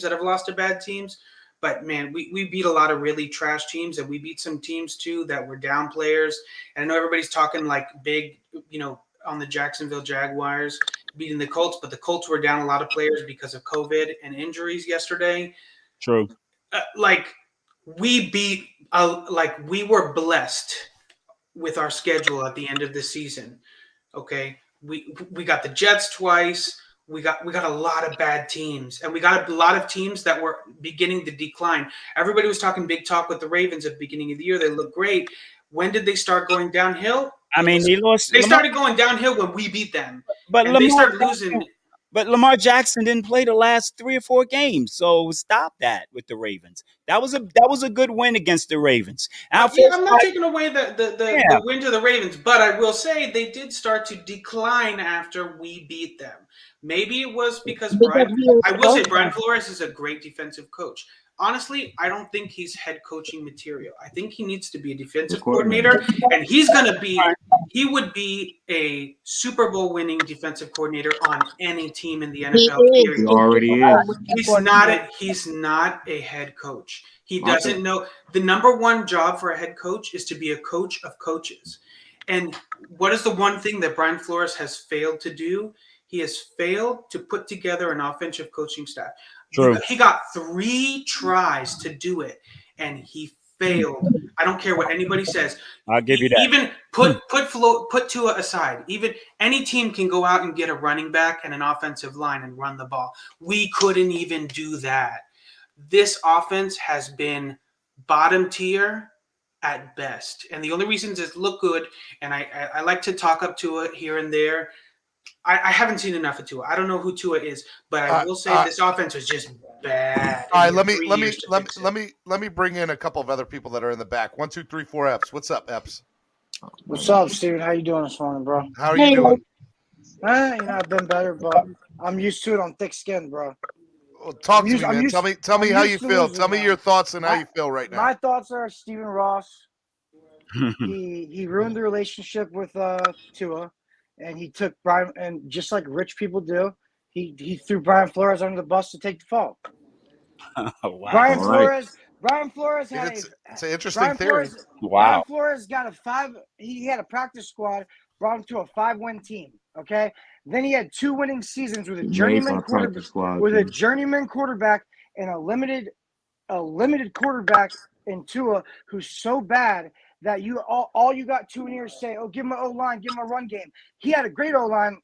that have lost to bad teams. But man, we beat a lot of really trash teams, and we beat some teams too that were down players. And I know everybody's talking like big, on the Jacksonville Jaguars beating the Colts, but the Colts were down a lot of players because of COVID and injuries yesterday. True. We beat, we were blessed with our schedule at the end of the season. Okay, we got the Jets twice. We got a lot of bad teams, and we got a lot of teams that were beginning to decline. Everybody was talking big talk with the Ravens at the beginning of the year. They looked great. When did they start going downhill? They started going downhill when we beat them, and they started losing. But Lamar Jackson didn't play the last 3 or 4 games, so stop that with the Ravens. That was a good win against the Ravens. I'm not taking away the win to the Ravens, but I will say they did start to decline after we beat them. Maybe it was because Brian Flores is a great defensive coach. Honestly, I don't think he's head coaching material. I think he needs to be a defensive coordinator, and he would be a Super Bowl winning defensive coordinator on any team in the NFL. Period. He already is. He's not a head coach. He doesn't know. The number one job for a head coach is to be a coach of coaches. And what is the one thing that Brian Flores has failed to do? He has failed to put together an offensive coaching staff. True. He got 3 tries to do it, and he failed. I don't care what anybody says. I'll give you that. Even put Tua aside. Even any team can go out and get a running back and an offensive line and run the ball. We couldn't even do that. This offense has been bottom tier at best, and the only reasons it look good, and I like to talk up Tua here and there. I haven't seen enough of Tua. I don't know who Tua is, but I will say this offense was just bad. All right, let me bring in a couple of other people that are in the back. 1, 2, 3, 4 Eps. What's up, Eps? What's up, Steven? How you doing this morning, bro? How are you doing? I've been better, but I'm used to it on thick skin, bro. Well, talk to me, man. Tell me how you feel. Tell me your thoughts and how you feel right now. My thoughts are Stephen Ross. he ruined the relationship with Tua. And he took Brian, and just like rich people do, he threw Brian Flores under the bus to take the fall. Oh, wow. Brian Flores had it's an interesting theory. Brian Flores got he had a practice squad, brought him to a 5-win team. Okay, then he had 2 winning seasons with a journeyman quarterback and a limited quarterback in Tua, who's so bad that all you got 2 years say, oh, give him an O-line, give him a run game. He had a great O-line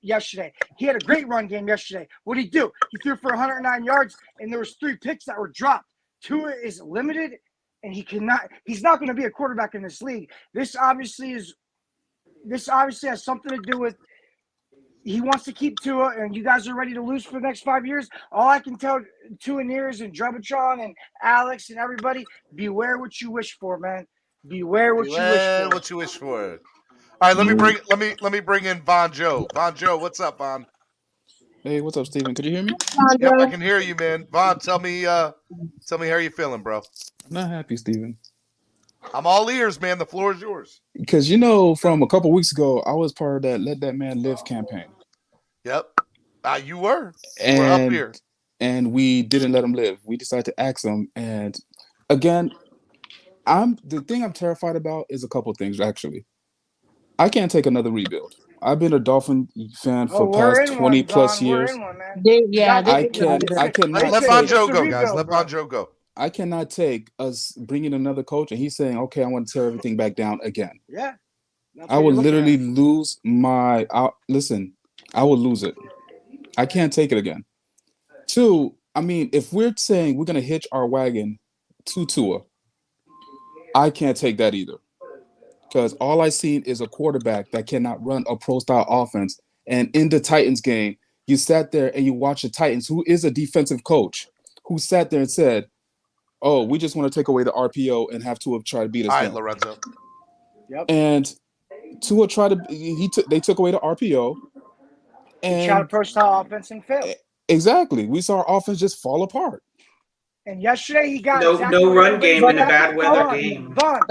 yesterday. He had a great run game yesterday. What did he do? He threw for 109 yards, and there was 3 picks that were dropped. Tua is limited, and he's not going to be a quarterback in this league. This obviously has something to do with he wants to keep Tua, and you guys are ready to lose for the next 5 years. All I can tell Tua Nears and Drebitron and Alex and everybody, beware what you wish for, man. Beware what you wish for. What you wish for. All right, let me bring in Von Joe. Von Joe, what's up, Von? Hey, what's up, Steven? Could you hear me? Yep, I can hear you, man. Von, tell me how you feeling, bro. I'm not happy, Steven. I'm all ears, man. The floor is yours. Because from a couple weeks ago, I was part of that "Let That Man Live" campaign. Yep, you were up here, and we didn't let him live. We decided to axe him, and again, the thing I'm terrified about is a couple things actually. I can't take another rebuild. I've been a Dolphin fan for past 20 plus years. I cannot let Von Joe go, guys. Let Von Joe go. I cannot take us bringing another coach and he's saying, okay, I want to tear everything back down again. Yeah. I would literally lose my listen, I would lose it. I can't take it again. Two, I mean, if we're saying we're gonna hitch our wagon to Tua, I can't take that either. Because all I've seen is a quarterback that cannot run a pro-style offense. And in the Titans game, you sat there and you watched the Titans, who is a defensive coach, who sat there and said, oh, we just want to take away the RPO and have Tua try to beat us. All right, Lorenzo. Yep. And Tua tried to they took away the RPO. And he tried a pro-style offense and failed. Exactly. We saw our offense just fall apart. And yesterday he got no run game in a bad weather game. Vaughn,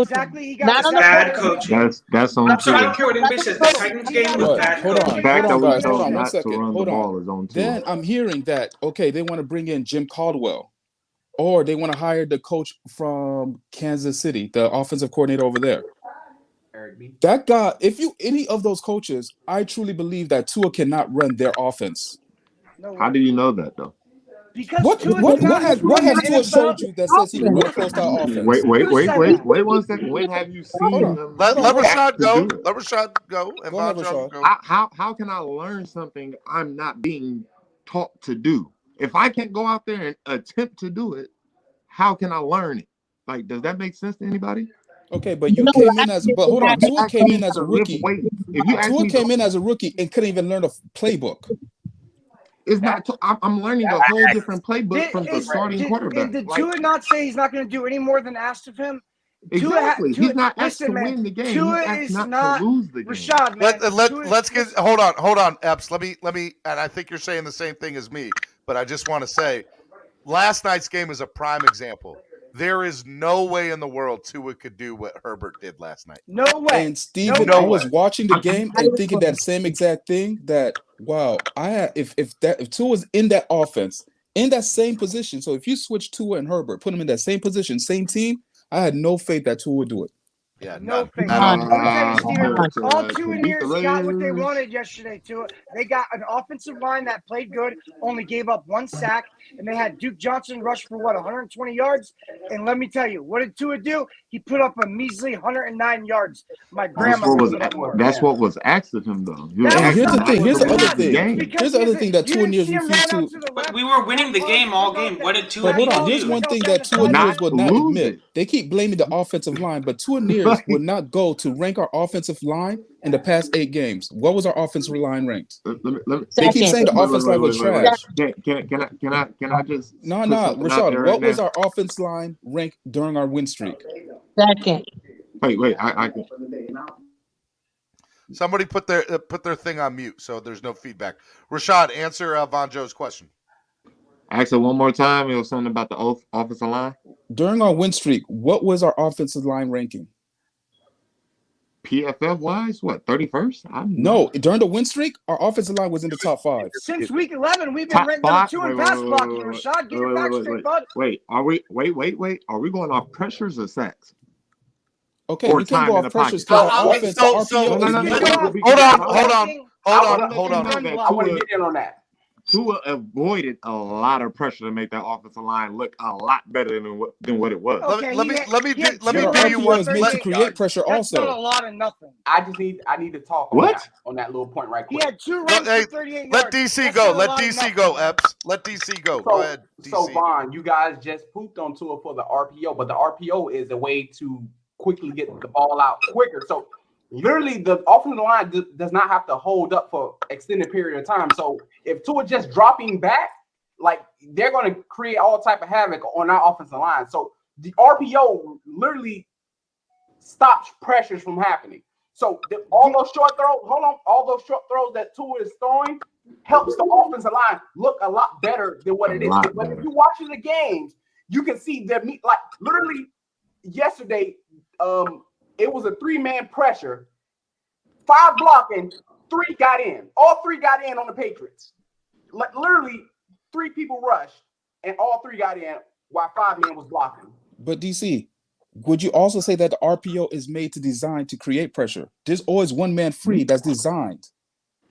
exactly. He got bad coaching. That's on. I don't care what anybody says. The Titans game was bad coaching. The fact that we guys, told one not second. to run the ball is on. Then I'm hearing that they want to bring in Jim Caldwell, or they want to hire the coach from Kansas City, the offensive coordinator over there. That guy, any of those coaches, I truly believe that Tua cannot run their offense. How do you know that though? Because what has Tua showed you that says he can run a pro-style offense? Wait 1 second. When have you seen them? Let Rashad go. Let Rashad go. And go ahead, Rashad. How can I learn something I'm not being taught to do? If I can't go out there and attempt to do it, how can I learn it? Like, does that make sense to anybody? Okay, but you came in as Tua came in as a rookie. Tua came in as a rookie and couldn't even learn a playbook. It's not. I'm learning a whole different playbook from the starting quarterback. Did Tua not say he's not going to do any more than asked of him? Exactly. He's not asked to win the game. Tua He's is not to lose the game. Rashad, man. Let's get. Hold on, Epps. Let me. And I think you're saying the same thing as me, but I just want to say, last night's game is a prime example. There is no way in the world Tua could do what Herbert did last night. No way. And Steven, I was watching the game and thinking that same exact thing. That wow, if Tua was in that offense, in that same position. So if you switch Tua and Herbert, put them in that same position, same team, I had no faith that Tua would do it. Yeah, no faith. All Tua Nears got what they wanted yesterday. Tua, they got an offensive line that played good, only gave up 1 sack, and they had Duke Johnson rush for 120 yards. And let me tell you, what did Tua do? He put up a measly 109 yards. My grandma. That's what was asked of him, though. Here's the thing. Here's the other thing. Here's the other thing that Tua Nears refused to. But we were winning the game all game. What did Tua But hold on. do? Here's one thing that Tua Nears would not admit. They keep blaming the offensive line, but Tua Nears would not go to rank our offensive line in the past 8 games. What was our offensive line ranked? They keep saying the offensive line was trash. Can I just Rashad, what was our offensive line ranked during our win streak? Second. Wait, I can. Somebody put their thing on mute, so there's no feedback. Rashad, answer Von Joe's question. Ask it one more time. It was something about the offensive line. During our win streak, what was our offensive line ranking? PFF wise, what, 31st? No, during the win streak, our offensive line was in the top 5. Since week 11, we've been ranked number 2 in pass blocking. Rashad, get your facts straight, bud. Wait. Are we going off pressures or sacks? Okay, we can't go off pressures because our offense. Hold on. I want to get in on that. Tua avoided a lot of pressure to make that offensive line look a lot better than what it was. Okay, let me give you one made to create pressure also. That's not a lot of nothing. I need to talk on that little point right quick. He had 2 runs for 38 yards. Let DC go. Let DC go, Epps. Let DC go. Go ahead, DC. So Vaughn, you guys just pooped on Tua for the RPO, but the RPO is a way to quickly get the ball out quicker. So literally the offensive line does not have to hold up for extended period of time. So if Tua just dropping back, like they're going to create all type of havoc on our offensive line. So the RPO literally stops pressures from happening. So all those short throws that Tua is throwing helps the offensive line look a lot better than what it is. But if you're watching the games, you can see that like literally yesterday, it was a 3-man pressure, 5 blocking, 3 got in. All 3 got in on the Patriots. Like literally 3 people rushed, and all 3 got in while 5 men was blocking. But DC, would you also say that the RPO is made to design to create pressure? There's always one man free that's designed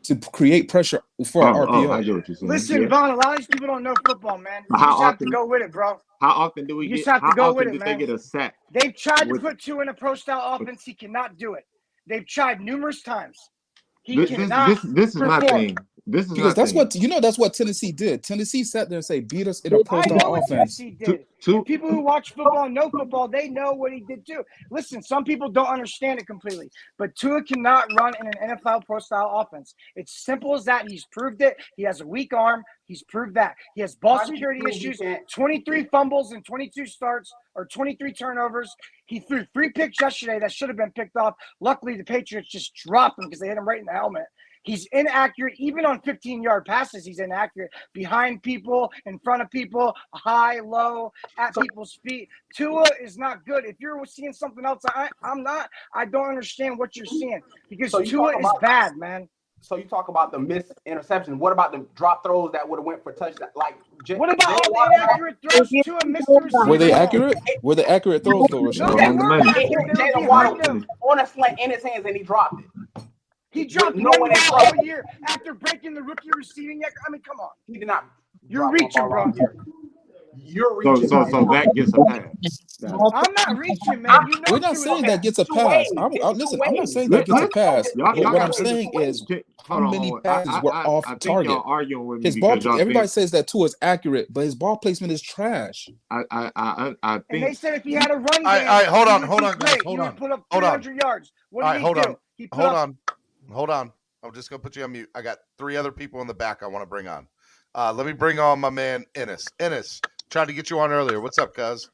to create pressure for RPO. I get what you're saying. Listen, Vaughn, a lot of these people don't know football, man. You just have to go with it, bro. How often do we You just have to go with it, man. They get a sack? They've tried to put Tua in a pro-style offense. He cannot do it. They've tried numerous times. He cannot This is my thing. This is because that's what Tennessee did. Tennessee sat there and say, beat us in a pro-style offense. And people who watch football know football. They know what he did too. Listen, some people don't understand it completely, but Tua cannot run in an NFL pro-style offense. It's simple as that. He's proved it. He has a weak arm. He's proved that. He has ball security issues, 23 fumbles and 22 starts or 23 turnovers. He threw 3 picks yesterday that should have been picked off. Luckily, the Patriots just dropped him because they hit him right in the helmet. He's inaccurate. Even on 15-yard passes, he's inaccurate. Behind people, in front of people, high, low, at people's feet. Tua is not good. If you're seeing something else, I'm not. I don't understand what you're seeing because Tua is bad, man. So you talk about the missed interception. What about the drop throws that would have went for touchdown? Like, what about all the inaccurate throws? Tua missed the receiver. Were they accurate? Were they accurate throws, though, Rashad? No, they weren't accurate. They were Jalen Waddle on a slant in his hands and he dropped it. He dropped one ball all year after breaking the rookie receiving. I mean, come on. He did not. You're reaching, bro. You're reaching. So that gets a pass. I'm not reaching, man. You know we're not saying that gets a pass. Listen, I'm not saying that gets a pass. But what I'm saying is how many passes were off target. His ball. Everybody says that Tua is accurate, but his ball placement is trash. I think. And they said if he had a run game, all right, hold on, guys, hold on. He would put up 300 yards. What did he do? He put up. Hold on. I'm just gonna put you on mute. I got 3 other people in the back I want to bring on. Let me bring on my man Ennis. Ennis, tried to get you on earlier. What's up, cuz?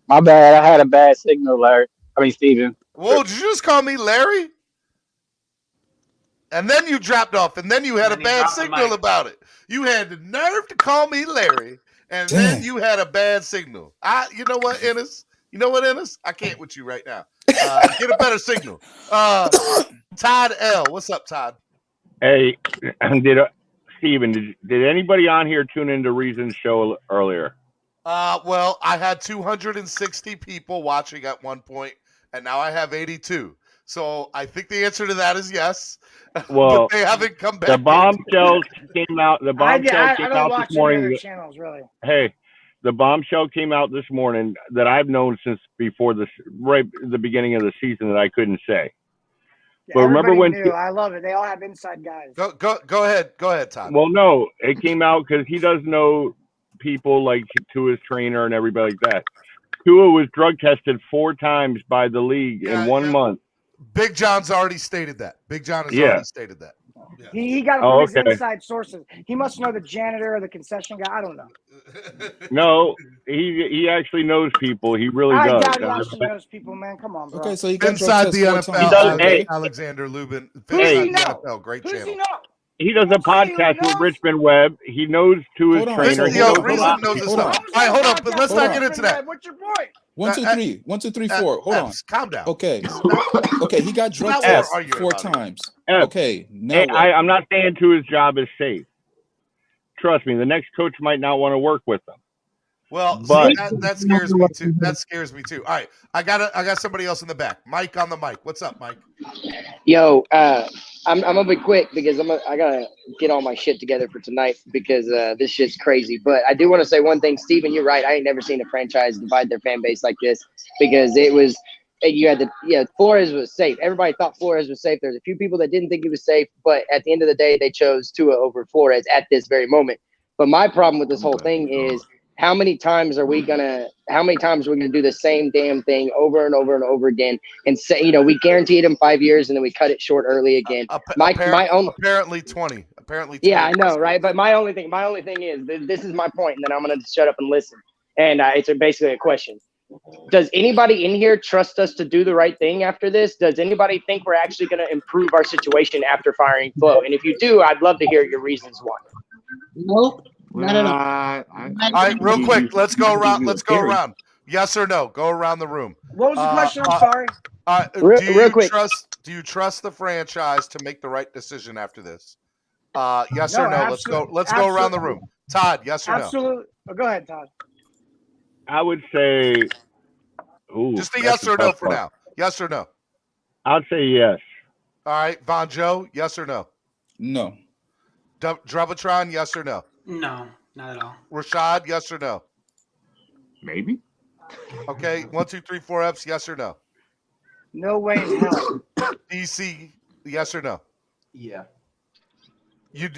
My bad. I had a bad signal, Larry. Steven. Whoa, did you just call me Larry? And then you dropped off, and then you had a bad signal about it. You had the nerve to call me Larry, and then you had a bad signal. You know what, Ennis? I can't with you right now. Get a better signal. Todd L. What's up, Todd? Hey, Steven, did anybody on here tune into Reason's show earlier? Well, I had 260 people watching at one point, and now I have 82. So I think the answer to that is yes. Well, but they haven't come back. The bombshells came out. The bombshell came out this morning. Channels, really. Hey, the bombshell came out this morning that I've known since before right the beginning of the season that I couldn't say. Yeah, but remember when? Knew. I love it. They all have inside guys. Go ahead, Todd. Well, no, it came out because he does know people like Tua's trainer and everybody like that. Tua was drug tested 4 times by the league in 1 month. Big John's already stated that. Big John has already stated that. Yeah. He got it from his inside sources. He must know the janitor or the concession guy. I don't know. No, he actually knows people. He really does. I doubt he actually knows people, man. Come on, bro. Okay, so he got inside the NFL. He does, hey, Alexander Lubin. Who's he know? NFL, great Who's channel. he know? He does a podcast with Richmond Webb. He knows Tua's trainer. Reason knows this stuff. All right, hold on, but let's not get into that. What's your point? 1, 2, 3. 1, 2, 3, 4. Hold on. Calm down. Okay. Okay, he got drug tested 4 times. Okay. Now I'm not saying Tua's job is safe. Trust me, the next coach might not want to work with them. Well, but that scares me too. That scares me too. All right, I got somebody else in the back. Mike on the mic. What's up, Mike? Yo, I'm gonna be quick because I gotta get all my shit together for tonight because this shit's crazy. But I do want to say one thing, Steven, you're right. I ain't never seen a franchise divide their fan base like this because it was. Flores was safe. Everybody thought Flores was safe. There's a few people that didn't think he was safe, but at the end of the day, they chose Tua over Flores at this very moment. But my problem with this whole thing is how many times are we gonna do the same damn thing over and over and over again and say, we guaranteed him 5 years and then we cut it short early again. Apparently 20. Apparently 20. Yeah, I know, right? But my only thing is this is my point, and then I'm gonna shut up and listen. And it's basically a question. Does anybody in here trust us to do the right thing after this? Does anybody think we're actually going to improve our situation after firing Flo? And if you do, I'd love to hear your reasons why. Nope, not at all. All right, real quick, let's go around. Yes or no? Go around the room. What was the question? I'm sorry. Real quick. Do you trust the franchise to make the right decision after this? Yes No, or no? Let's go around the room. Todd, yes or no? Absolutely. Oh, go ahead, Todd. I would say, just a yes or no for now. Yes or no? I'd say yes. All right, Von Joe, yes or no? No. Dravatron, yes or no? No, not at all. Rashad, yes or no? Maybe. Okay, 1, 2, 3, 4 F's, yes or no? No way in hell. DC, yes or no? Yeah. You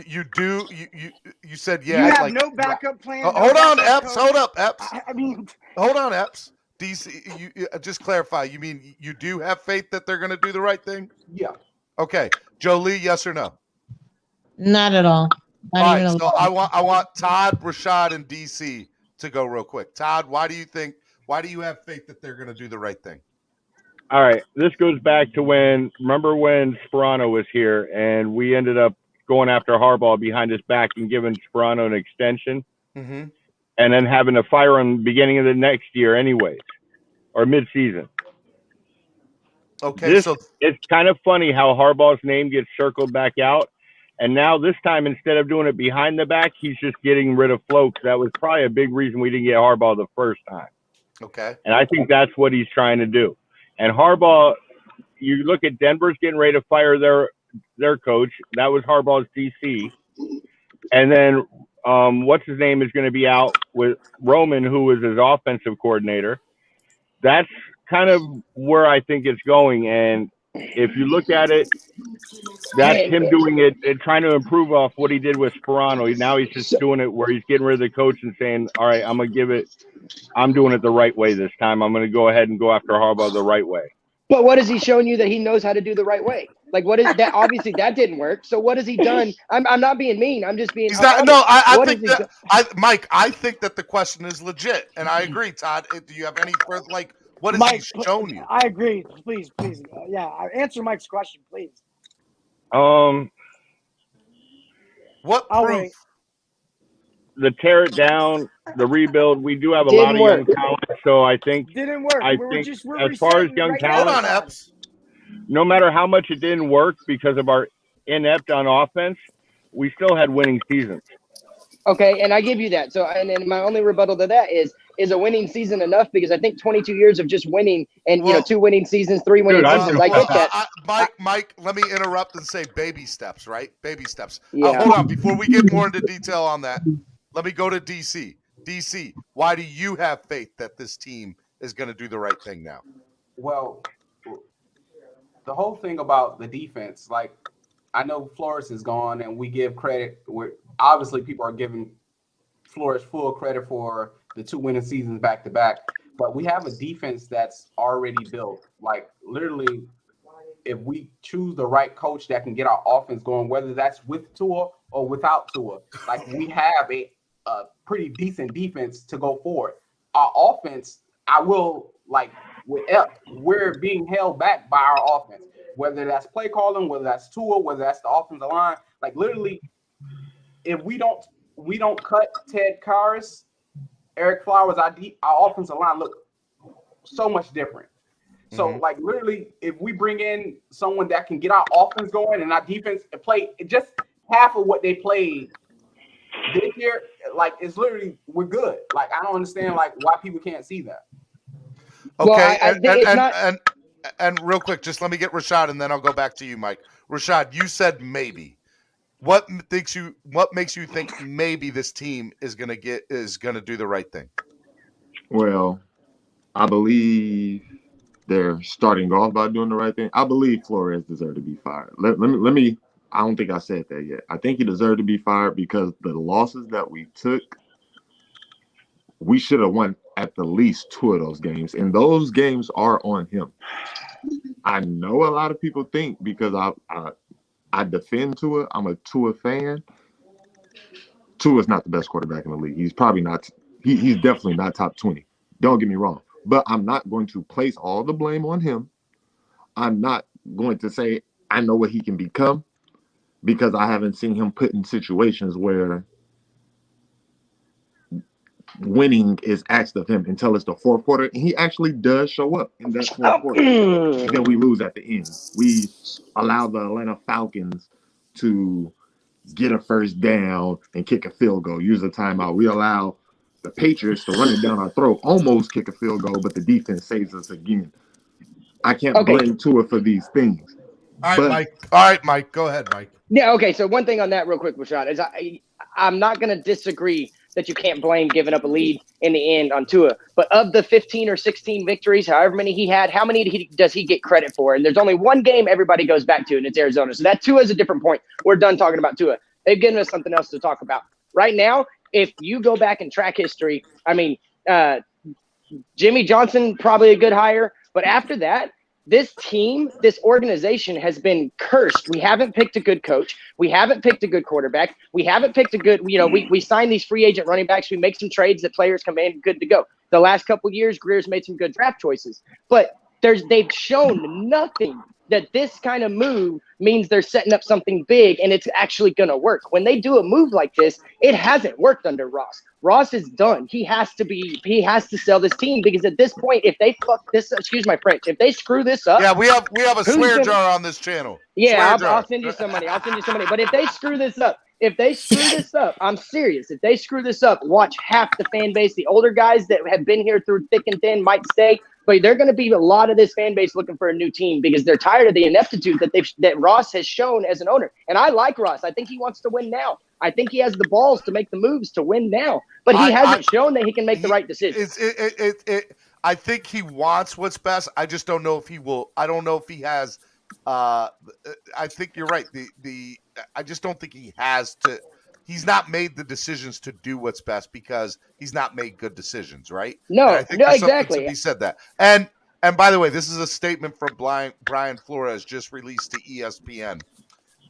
said yeah. You have no backup plan. Hold on, Epps. Hold up, Epps. I mean, hold on, Epps. DC, you just clarify. You mean you do have faith that they're going to do the right thing? Yeah. Okay, Jolie, yes or no? Not at all. Not all even right. a So I want Todd, Rashad, and DC to go real quick. Todd, why do you have faith that they're going to do the right thing? All right. This goes back to remember when Sperano was here and we ended up going after Harbaugh behind his back and giving Sperano an extension, mm-hmm. and then having to fire him beginning of the next year anyways, or mid-season. Okay, so it's kind of funny how Harbaugh's name gets circled back out, and now this time, instead of doing it behind the back, he's just getting rid of Flo. That was probably a big reason we didn't get Harbaugh the first time. Okay. And I think that's what he's trying to do. And Harbaugh, you look at Denver's getting ready to fire their coach. That was Harbaugh's DC. And then what's his name is going to be out with Roman, who was his offensive coordinator. That's kind of where I think it's going. And if you look at it, that's him doing it and trying to improve off what he did with Sperano. Now he's just doing it where he's getting rid of the coach and saying, all right, I'm doing it the right way this time. I'm going to go ahead and go after Harbaugh the right way. But what has he shown you that he knows how to do the right way? Like, what is that? Obviously, that didn't work. So what has he done? I'm not being mean. I'm just being. Mike, I think that the question is legit, and I agree. Todd, do you have any further? Like, what has Mike, he shown you? I agree. Please. Yeah, answer Mike's question, please. What proof? The tear it down, the rebuild. We do have a lot of young talent, so I think didn't work. As far as young talent, hold on, Epps. No matter how much it didn't work because of our inept on offense, we still had winning seasons. Okay, and I give you that. So, and then my only rebuttal to that is a winning season enough? Because I think 22 years of just winning and 2 winning seasons, 3 winning seasons. I get that. Mike, let me interrupt and say baby steps, right? Baby steps. Yeah. Hold on, before we get more into detail on that, let me go to DC. DC, why do you have faith that this team is going to do the right thing now? Well, the whole thing about the defense, like, I know Flores is gone, and we give credit. Obviously, people are giving Flores full credit for the 2 winning seasons back to back. But we have a defense that's already built. Like, literally, if we choose the right coach that can get our offense going, whether that's with Tua or without Tua, like, we have a pretty decent defense to go forward. Our offense, we're being held back by our offense, whether that's play calling, whether that's Tua, whether that's the offensive line. Like, literally, if we don't cut Ted Karras, Eric Flowers, our offensive line look so much different. So, like, literally, if we bring in someone that can get our offense going and our defense play just half of what they played this year, like, it's literally, we're good. Like, I don't understand, like, why people can't see that. Okay, and real quick, just let me get Rashad, and then I'll go back to you, Mike. Rashad, you said maybe. What makes you think maybe this team is gonna do the right thing? Well, I believe they're starting off by doing the right thing. I believe Flores deserved to be fired. Let me. I don't think I said that yet. I think he deserved to be fired because the losses that we took we should have won at the least 2 of those games, and those games are on him. I know a lot of people think because I defend Tua, I'm a Tua fan. Tua's not the best quarterback in the league. He's probably not. He's definitely not top 20. Don't get me wrong, but I'm not going to place all the blame on him. I'm not going to say I know what he can become because I haven't seen him put in situations where winning is asked of him until it's the fourth quarter, and he actually does show up in that fourth quarter. And then we lose at the end. We allow the Atlanta Falcons to get a first down and kick a field goal, use a timeout. We allow the Patriots to run it down our throat, almost kick a field goal, but the defense saves us again. I can't blame Tua for these things. All right, Mike. Go ahead, Mike. Yeah, okay. So one thing on that real quick, Rashad, is I'm not going to disagree that you can't blame giving up a lead in the end on Tua. But of the 15 or 16 victories, however many he had, how many does he get credit for? And there's only one game everybody goes back to, and it's Arizona. So that Tua is a different point. We're done talking about Tua. They've given us something else to talk about. Right now, if you go back and track history, I mean, Jimmy Johnson, probably a good hire. But after that, this team, this organization has been cursed. We haven't picked a good coach. We haven't picked a good quarterback. We haven't picked a good, we signed these free agent running backs. We make some trades that players come in good to go. The last couple of years, Greer's made some good draft choices. But they've shown nothing that this kind of move means they're setting up something big and it's actually going to work. When they do a move like this, it hasn't worked under Ross. Ross is done. He has to sell this team because at this point, if they fuck this, excuse my French, if they screw this up. Yeah, we have a swear jar on this channel. Yeah, I'll send you some money. But if they screw this up, I'm serious. If they screw this up, watch half the fan base, the older guys that have been here through thick and thin might stay. But they're going to be a lot of this fan base looking for a new team because they're tired of the ineptitude that Ross has shown as an owner. And I like Ross. I think he wants to win now. I think he has the balls to make the moves to win now. But he hasn't shown that he can make the right decisions. I think he wants what's best. I just don't know if he will. I don't know if he has. I think you're right. I just don't think he has to. He's not made the decisions to do what's best because he's not made good decisions, right? No, I think exactly. He said that. And by the way, this is a statement from Brian Flores just released to ESPN.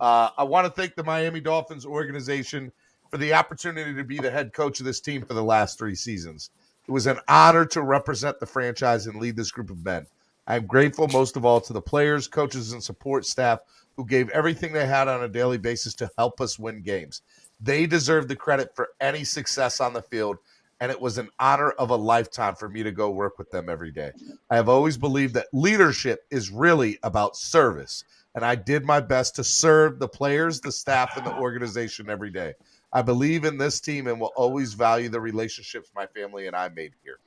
I want to thank the Miami Dolphins organization for the opportunity to be the head coach of this team for the last 3 seasons. It was an honor to represent the franchise and lead this group of men. I'm grateful most of all to the players, coaches, and support staff who gave everything they had on a daily basis to help us win games. They deserve the credit for any success on the field, and it was an honor of a lifetime for me to go work with them every day. I have always believed that leadership is really about service, and I did my best to serve the players, the staff, and the organization every day. I believe in this team and will always value the relationships my family and I made here.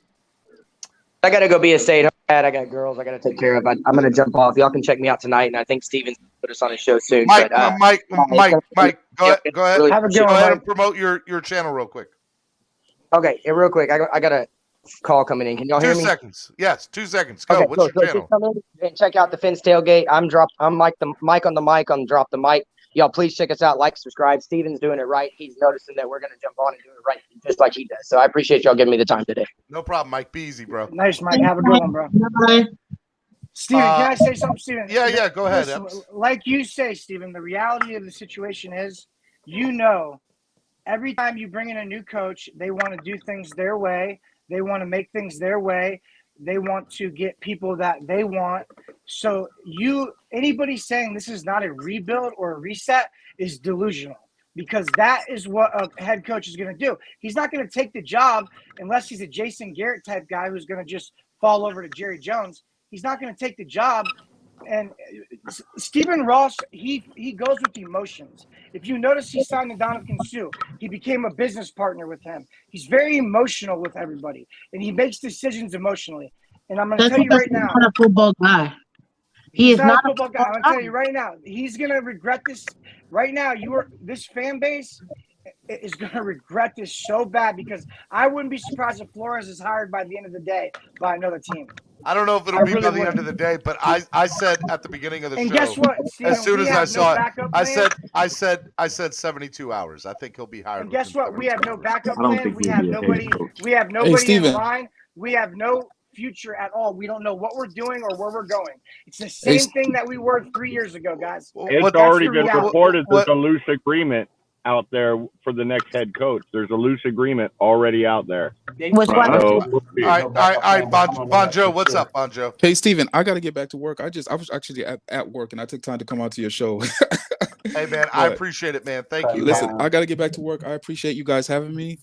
I got to go be a stay-at-home dad. I got girls I got to take care of. I'm going to jump off. Y'all can check me out tonight, and I think Steven's put us on his show soon. Mike, go ahead. Really Go ahead and promote your channel real quick. Okay, and real quick, I got a call coming in. Can y'all hear me? 2 seconds. Yes, 2 seconds. Go. Okay, What's your channel? Just come in and check out the Fins Tailgate. I'm Mike the mic on the mic on Drop the Mic. Y'all please check us out, like, subscribe. Steven's doing it right. He's noticing that we're going to jump on and do it right just like he does. So I appreciate y'all giving me the time today. No problem, Mike. Be easy, bro. Nice, Mike. Have a good one, bro. Steven, can I say something, Steven? Yeah, go ahead. Listen, like you say, Steven, the reality of the situation is, every time you bring in a new coach, they want to do things their way. They want to make things their way. They want to get people that they want. So anybody saying this is not a rebuild or a reset is delusional, because that is what a head coach is going to do. He's not going to take the job unless he's a Jason Garrett type guy who's going to just fall over to Jerry Jones. He's not going to take the job. And Stephen Ross, he goes with emotions. If you notice, he signed to Donovan Sue. He became a business partner with him. He's very emotional with everybody, and he makes decisions emotionally. And I'm going to tell you right now, he's not a football guy. He is not a football guy. I'm going to tell you right now, he's going to regret this. Right now, this fan base is going to regret this so bad, because I wouldn't be surprised if Flores is hired by the end of the day by another team. I don't know if it'll I be really by the end wouldn't. of the day, but I said at the beginning of the And show, guess what, Steven? as soon We as I have saw no it, backup I plan. said 72 hours. I think he'll be hired. And guess within what? We have 72 no hours. backup I don't plan. think We he'll have be a head nobody. coach. We have Hey, nobody in Steven. line. We have no future at all. We don't know what we're doing or where we're going. It's the Hey, same thing that we were 3 years ago, guys. It's What? That's already the been reality. reported there's a loose agreement out there for the next head coach. There's a loose agreement already out there. Which one? So we'll see. All right, Bonjo, what's up, Bonjo? Hey, Steven, I got to get back to work. I was actually at work and I took time to come out to your show. Hey, man, I But appreciate it, man. Thank you. listen, man. I got to get back to work. I appreciate you guys having me.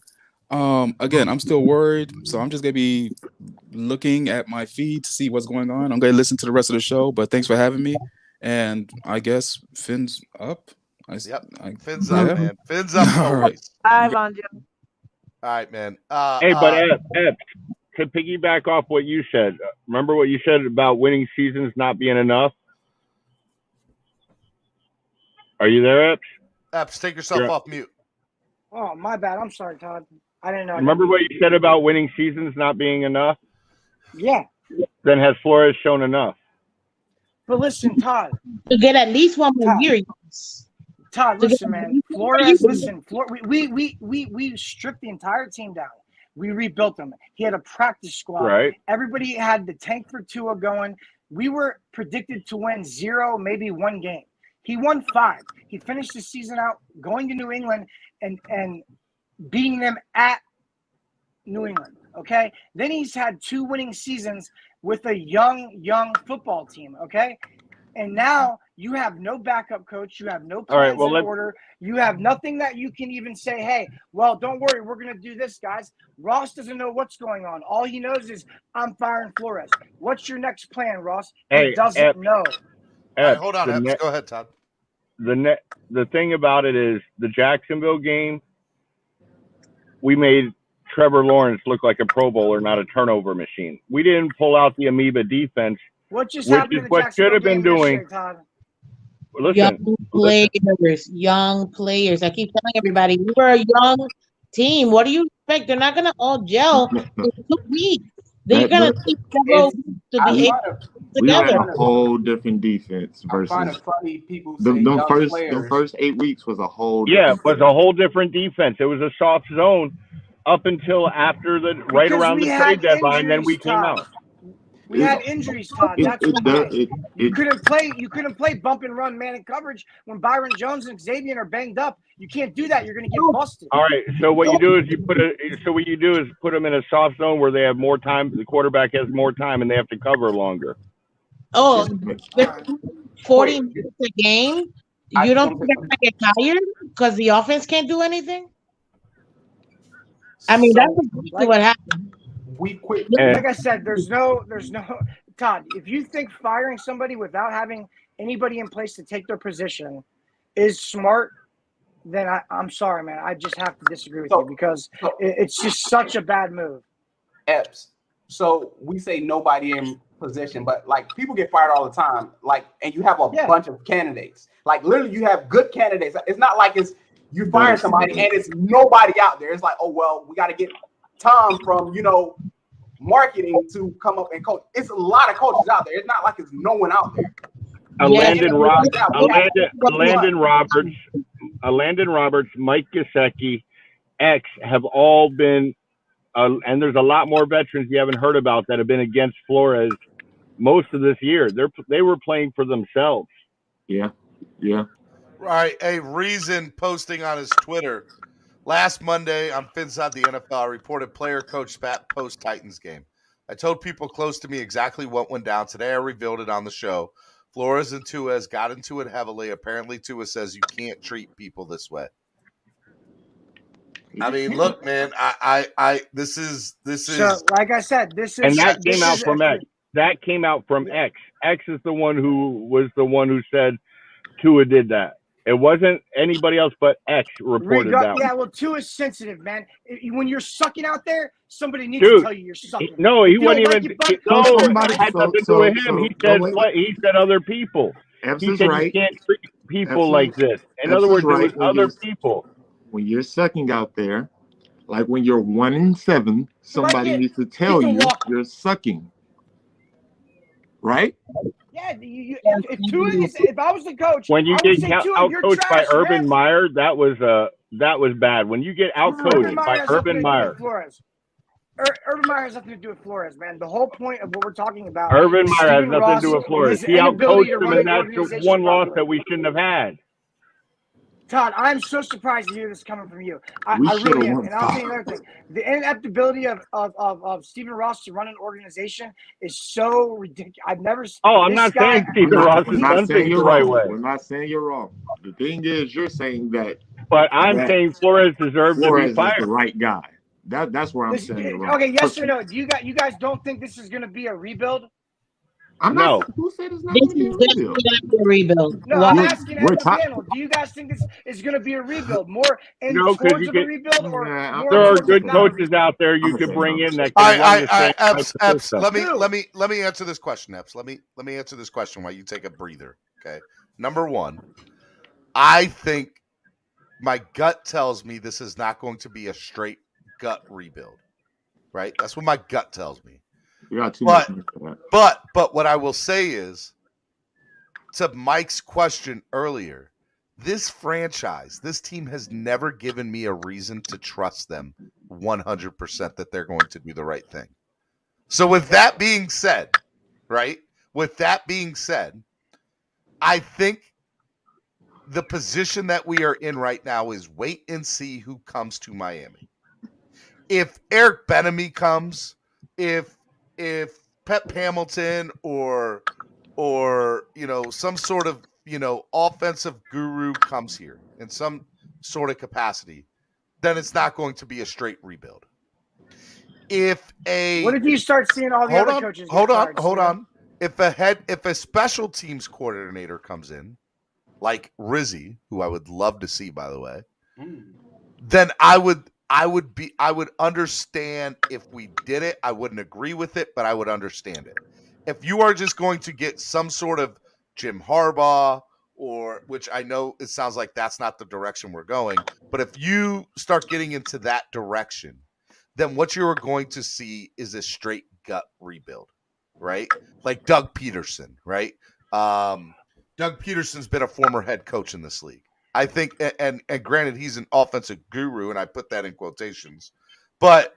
Again, I'm still worried, so I'm just gonna be looking at my feed to see what's going on. I'm gonna listen to the rest of the show, but thanks for having me. And I guess Finn's up. Yep, Fins yeah. up, man. Fins up All always. right. Bye, Bonjo. All right, man. Hey, but Ed, to piggyback off what you said, remember what you said about winning seasons not being enough? Are you there, Epps? Epps, take yourself You're- off mute. Oh, my bad. I'm sorry, Todd. I didn't know. Remember what you said about winning seasons not being enough? Yeah. Then has Flores shown enough? But listen, Todd. To get at least one more year. Todd, To get listen, at man. least one more Flores, year. listen. We stripped the entire team down. We rebuilt them. He had a practice squad. Right. Everybody had the tank for Tua going. We were predicted to win 0, maybe 1 game. He won 5. He finished the season out going to New England and beating them at New England. Okay. Then he's had 2 winning seasons with a young football team. Okay. And now you have no backup coach. You have no All right, plans well, in let's- order. You have nothing that you can even say, hey, well, don't worry. We're going to do this, guys. Ross doesn't know what's going on. All he knows is I'm firing Flores. What's your next plan, Ross? Hey, He doesn't Epps, know. All right, Epps, hold on, the Epps. net- Go ahead, Todd. the thing about it is the Jacksonville game, we made Trevor Lawrence look like a Pro Bowler, not a turnover machine. We didn't pull out the amoeba defense, What just which happened is in the what should Jacksonville have been game doing. yesterday, Todd? Listen, Young players. I keep telling everybody, we were a young team. What do you expect? They're not gonna all gel in 2 weeks. They're gonna need several weeks to be able to We ran together. a whole different defense I find it versus funny people say them young first players. 8 weeks was a whole yeah, it different was a whole different defense. It was a soft zone up until after right Because around we the had trade deadline. Then we injuries, came Todd. out. We had injuries, Todd. That's why. You couldn't play bump and run man in coverage when Byron Jones and Xavier are banged up. You can't do that. You're going to get busted. All right. So what you do is put them in a soft zone where they have more time. The quarterback has more time, and they have to cover longer. Oh, 40 minutes a game. You don't think they're gonna get tired because the offense can't do anything? I mean, that's exactly what happened. We quit. Like I said, there's no Todd. If you think firing somebody without having anybody in place to take their position is smart, then I'm sorry, man. I just have to disagree with you because it's just such a bad move. Epps. So we say nobody in position, but like people get fired all the time. Like, and you have a bunch of candidates. Like literally, you have good candidates. It's not like it's you fire somebody and it's nobody out there. It's like, oh well, we got to get Tom from marketing to come up and coach. It's a lot of coaches out there. It's not like it's no one out there. Landon Roberts, Mike Gesicki, X have all been, and there's a lot more veterans you haven't heard about that have been against Flores most of this year. They were playing for themselves. Yeah. Right. A Reason posting on his Twitter. Last Monday on Finside the NFL, I reported player coach spat post Titans game. I told people close to me exactly what went down. Today I revealed it on the show. Flores and Tua got into it heavily. Apparently Tua says you can't treat people this way. I mean, look, man, this is So, like I said, this is and that came out from X. That came out from X. X is the one who said Tua did that. It wasn't anybody else but X reported that. Yeah, well, Tua's sensitive, man. When you're sucking out there, somebody needs Dude, to tell you you're sucking. No, he wasn't even. It It had nothing to do with him. He said other people. Epps He is said right. you can't treat people Epps like this. In Epps other is words, it right was when other you- people. when you're sucking out there, like when you're 1-7, somebody get- needs to he tell can you walk. you're sucking, right? Yeah, if I was the coach, When you I would get say Tua, out you're coached by trash, Urban man. Meyer, that was bad. When you get out Urban coached Meyer by has nothing Urban to do Meyer, with Flores. Urban Meyer has nothing to do with Flores, man. The whole point of what we're talking about Urban is Meyer has Stephen nothing to Ross do with and Flores. his He out inability coached to them, run and the that's the organization one loss properly. that we shouldn't have had. Todd, I'm so surprised to hear this coming from you. We I should really have am. won And I'll tell 5. you another thing. The ineptability of Stephen Ross to run an organization is so ridiculous. I've never Oh, I'm this not guy. saying Stephen Ross has done saying things the you're right wrong. way, We're not saying you're wrong. The thing is, you're saying that but I'm that saying Flores deserved to be Flores is the fired. right guy. That's where I'm saying you're wrong. Okay, yes or no? Do you guys don't think this is going to be a rebuild? I'm No. not. Who said it's not This going to be a is rebuild? definitely a rebuild. No, Why? I'm asking We're as a panel. Do you guys think this is going to be a rebuild? More in No, because towards you of a get rebuild, or Nah, more there are towards of good not a coaches rebuild? out there you I'm could saying bring no. in that can run the same type of Epps, system. let me answer this question, Epps. Let me answer this question while you take a breather. Okay. Number one, I think my gut tells me this is not going to be a straight gut rebuild. Right? That's what my gut tells me. You got too much money for that. But what I will say is, to Mike's question earlier, this franchise, this team has never given me a reason to trust them 100% that they're going to do the right thing. So with that being said, right? With that being said, I think the position that we are in right now is wait and see who comes to Miami. If Eric Bieniemy comes, if Pep Hamilton or some sort of offensive guru comes here in some sort of capacity, then it's not going to be a straight rebuild. What if you start seeing all the other coaches? Hold get fired, on. If a special teams coordinator comes in, like Rizzy, who I would love to see, by the way, then I would understand if we did it. I wouldn't agree with it, but I would understand it. If you are just going to get some sort of Jim Harbaugh, or which I know it sounds like that's not the direction we're going, but if you start getting into that direction, then what you're going to see is a straight gut rebuild, right? Like Doug Peterson, right? Doug Peterson's been a former head coach in this league. I think, and granted, he's an offensive guru, and I put that in quotations, but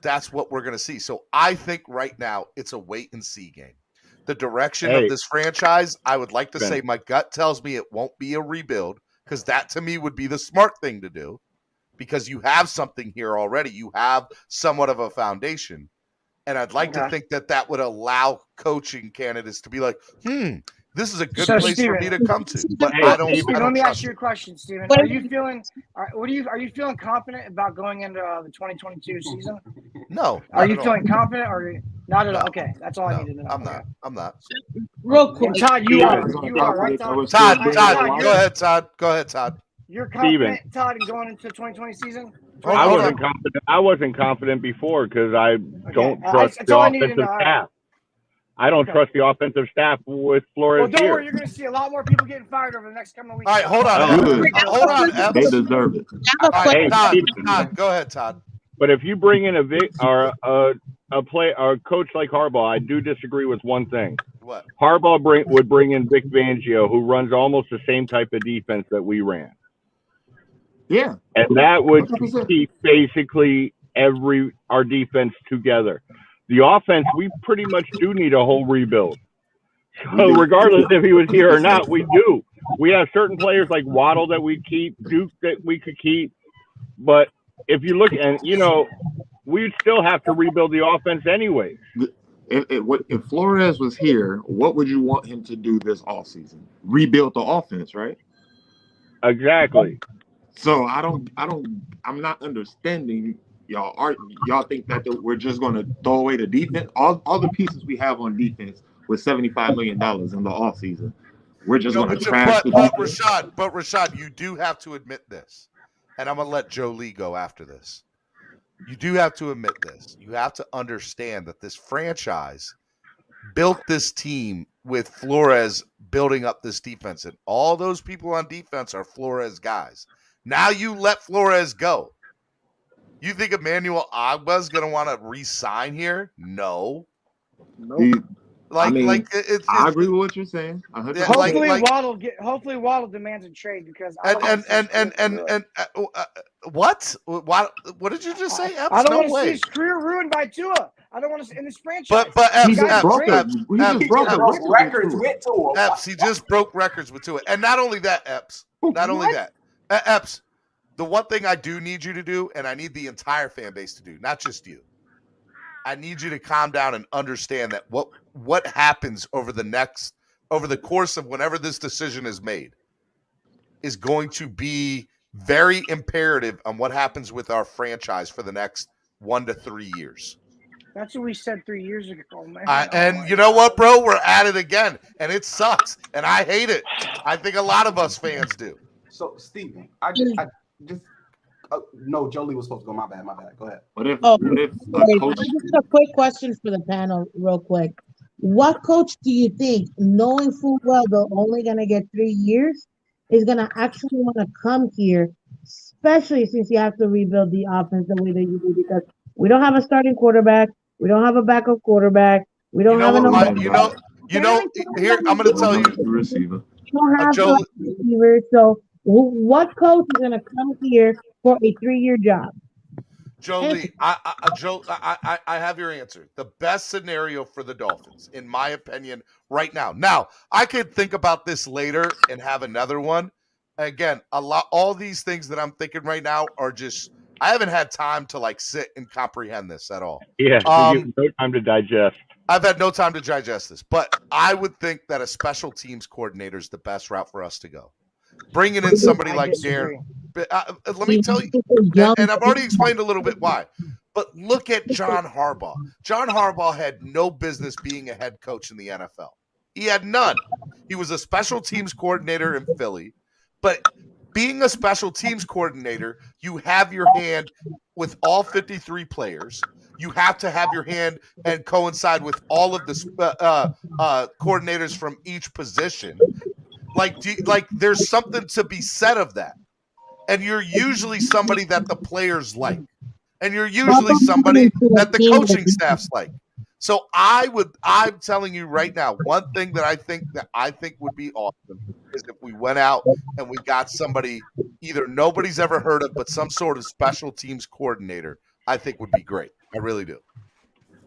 that's what we're going to see. So I think right now it's a wait and see game. The direction of this franchise, I would like to say my gut tells me it won't be a rebuild, because that to me would be the smart thing to do, because you have something here already. You have somewhat of a foundation. And I'd like to think that would allow coaching candidates to be like, this is a good place for me to come to. But I don't Let me ask trust you it. a question, Steven. Are you feeling confident about going into the 2022 season? No. Are you feeling confident or not at all? Okay, that's all I needed to know. I'm not. Real quick. And Todd, you are, right, Todd? Todd, go ahead, Todd. You're confident, Todd, in going into the 2020 season? I wasn't confident. I wasn't confident before because I don't trust that's the all I needed to offensive know. staff. I don't trust the offensive staff with Flores Well, don't here. worry, you're going to see a lot more people getting fired over the next couple of weeks. All right, hold on. Hold on, Epps. They deserve it. All right, Hey, Todd, go ahead, Todd. But if you bring in a coach like Harbaugh, I do disagree with one thing. What? Harbaugh would bring in Vic Fangio, who runs almost the same type of defense that we ran. Yeah. And that would 100%. keep basically our defense together. The offense, we pretty much do need a whole rebuild. So regardless if he was here or not, we do. We have certain players like Waddle that we keep, Duke that we could keep. But if you look, and we'd still have to rebuild the offense anyway. If Flores was here, what would you want him to do this offseason? Rebuild the offense, right? Exactly. So I'm not understanding y'all. Y'all think that we're just going to throw away the defense? All the pieces we have on defense with $75 million in the offseason, we're just going to trash the defense. But Rashad, you do have to admit this, and I'm going to let Joe Lee go after this. You do have to admit this. You have to understand that this franchise built this team with Flores building up this defense, and all those people on defense are Flores guys. Now you let Flores go. You think Emmanuel Agba's going to want to re-sign here? No. He, Like, I agree with what you're saying. 100%. Hopefully Waddle demands a trade because I don't want to see his career ruined. What? What did you just say? I don't No want to see way. his career ruined by Tua. I don't want to in this franchise. But he just broke records with Tua. Epps, he just broke records with Tua. And not only that, Epps. Not only that. Epps, the one thing I do need you to do, and I need the entire fan base to do, not just you. I need you to calm down and understand that what happens over the course of whenever this decision is made is going to be very imperative on what happens with our franchise for the next 1 to 3 years. That's what we said 3 years ago, man. And you know what, bro? We're at it again, and it sucks, and I hate it. I think a lot of us fans do. So, Steven, no, Jolie was supposed to go. My bad. Go ahead. What if just a quick question for the panel, real quick. What coach do you think, knowing full well they're only going to get 3 years, is going to actually want to come here, especially since you have to rebuild the offense the way that you do? Because we don't have a starting quarterback, we don't have a backup quarterback, we don't have Here I'm going to tell you, receiver. We don't have a receiver. So, what coach is going to come here for a 3-year job? Jolie, I have your answer. The best scenario for the Dolphins, in my opinion, right now. Now, I could think about this later and have another one. Again, all these things that I'm thinking right now are just, I haven't had time to sit and comprehend this at all. Yeah, you have no time to digest. I've had no time to digest this, but I would think that a special teams coordinator is the best route for us to go. Bringing in somebody like Darren. Let me tell you, and I've already explained a little bit why, but look at John Harbaugh. John Harbaugh had no business being a head coach in the NFL. He had none. He was a special teams coordinator in Philly, but being a special teams coordinator, you have your hand with all 53 players. You have to have your hand and coincide with all of the coordinators from each position. There's something to be said of that. And you're usually somebody that the players like. And you're usually somebody that the coaching staffs like. So I'm telling you right now, one thing that I think would be awesome is if we went out and we got somebody either nobody's ever heard of, but some sort of special teams coordinator, I think would be great. I really do.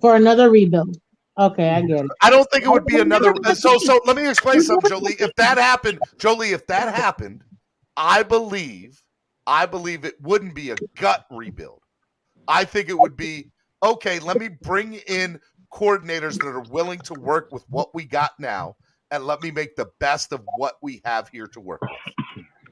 For another rebuild. Okay, I get it. I don't think it would be another. So let me explain something, Jolie. If that happened, I believe it wouldn't be a gut rebuild. I think it would be, okay, let me bring in coordinators that are willing to work with what we got now, and let me make the best of what we have here to work with.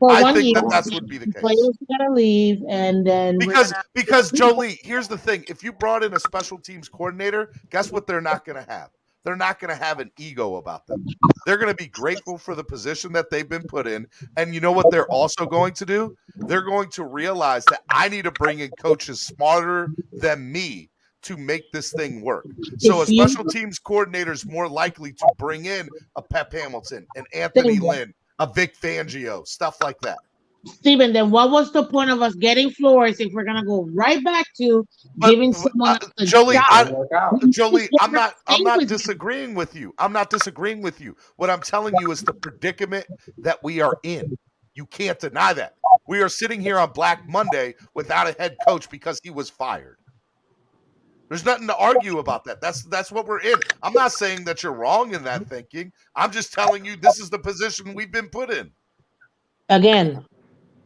I think that would be the case. Players gotta leave, and then because Jolie, here's the thing: if you brought in a special teams coordinator, guess what? They're not going to have. They're not going to have an ego about them. They're going to be grateful for the position that they've been put in, and you know what? They're also going to do. They're going to realize that I need to bring in coaches smarter than me to make this thing work. So a special teams coordinator is more likely to bring in a Pep Hamilton, an Anthony Lynn, a Vic Fangio, stuff like that. Steven, then what was the point of us getting Flores if we're gonna go right back to giving someone else a Jolie, job? Jolie, I'm not disagreeing with you. I'm not disagreeing with you. What I'm telling you is the predicament that we are in. You can't deny that. We are sitting here on Black Monday without a head coach because he was fired. There's nothing to argue about that. That's what we're in. I'm not saying that you're wrong in that thinking. I'm just telling you this is the position we've been put in. Again,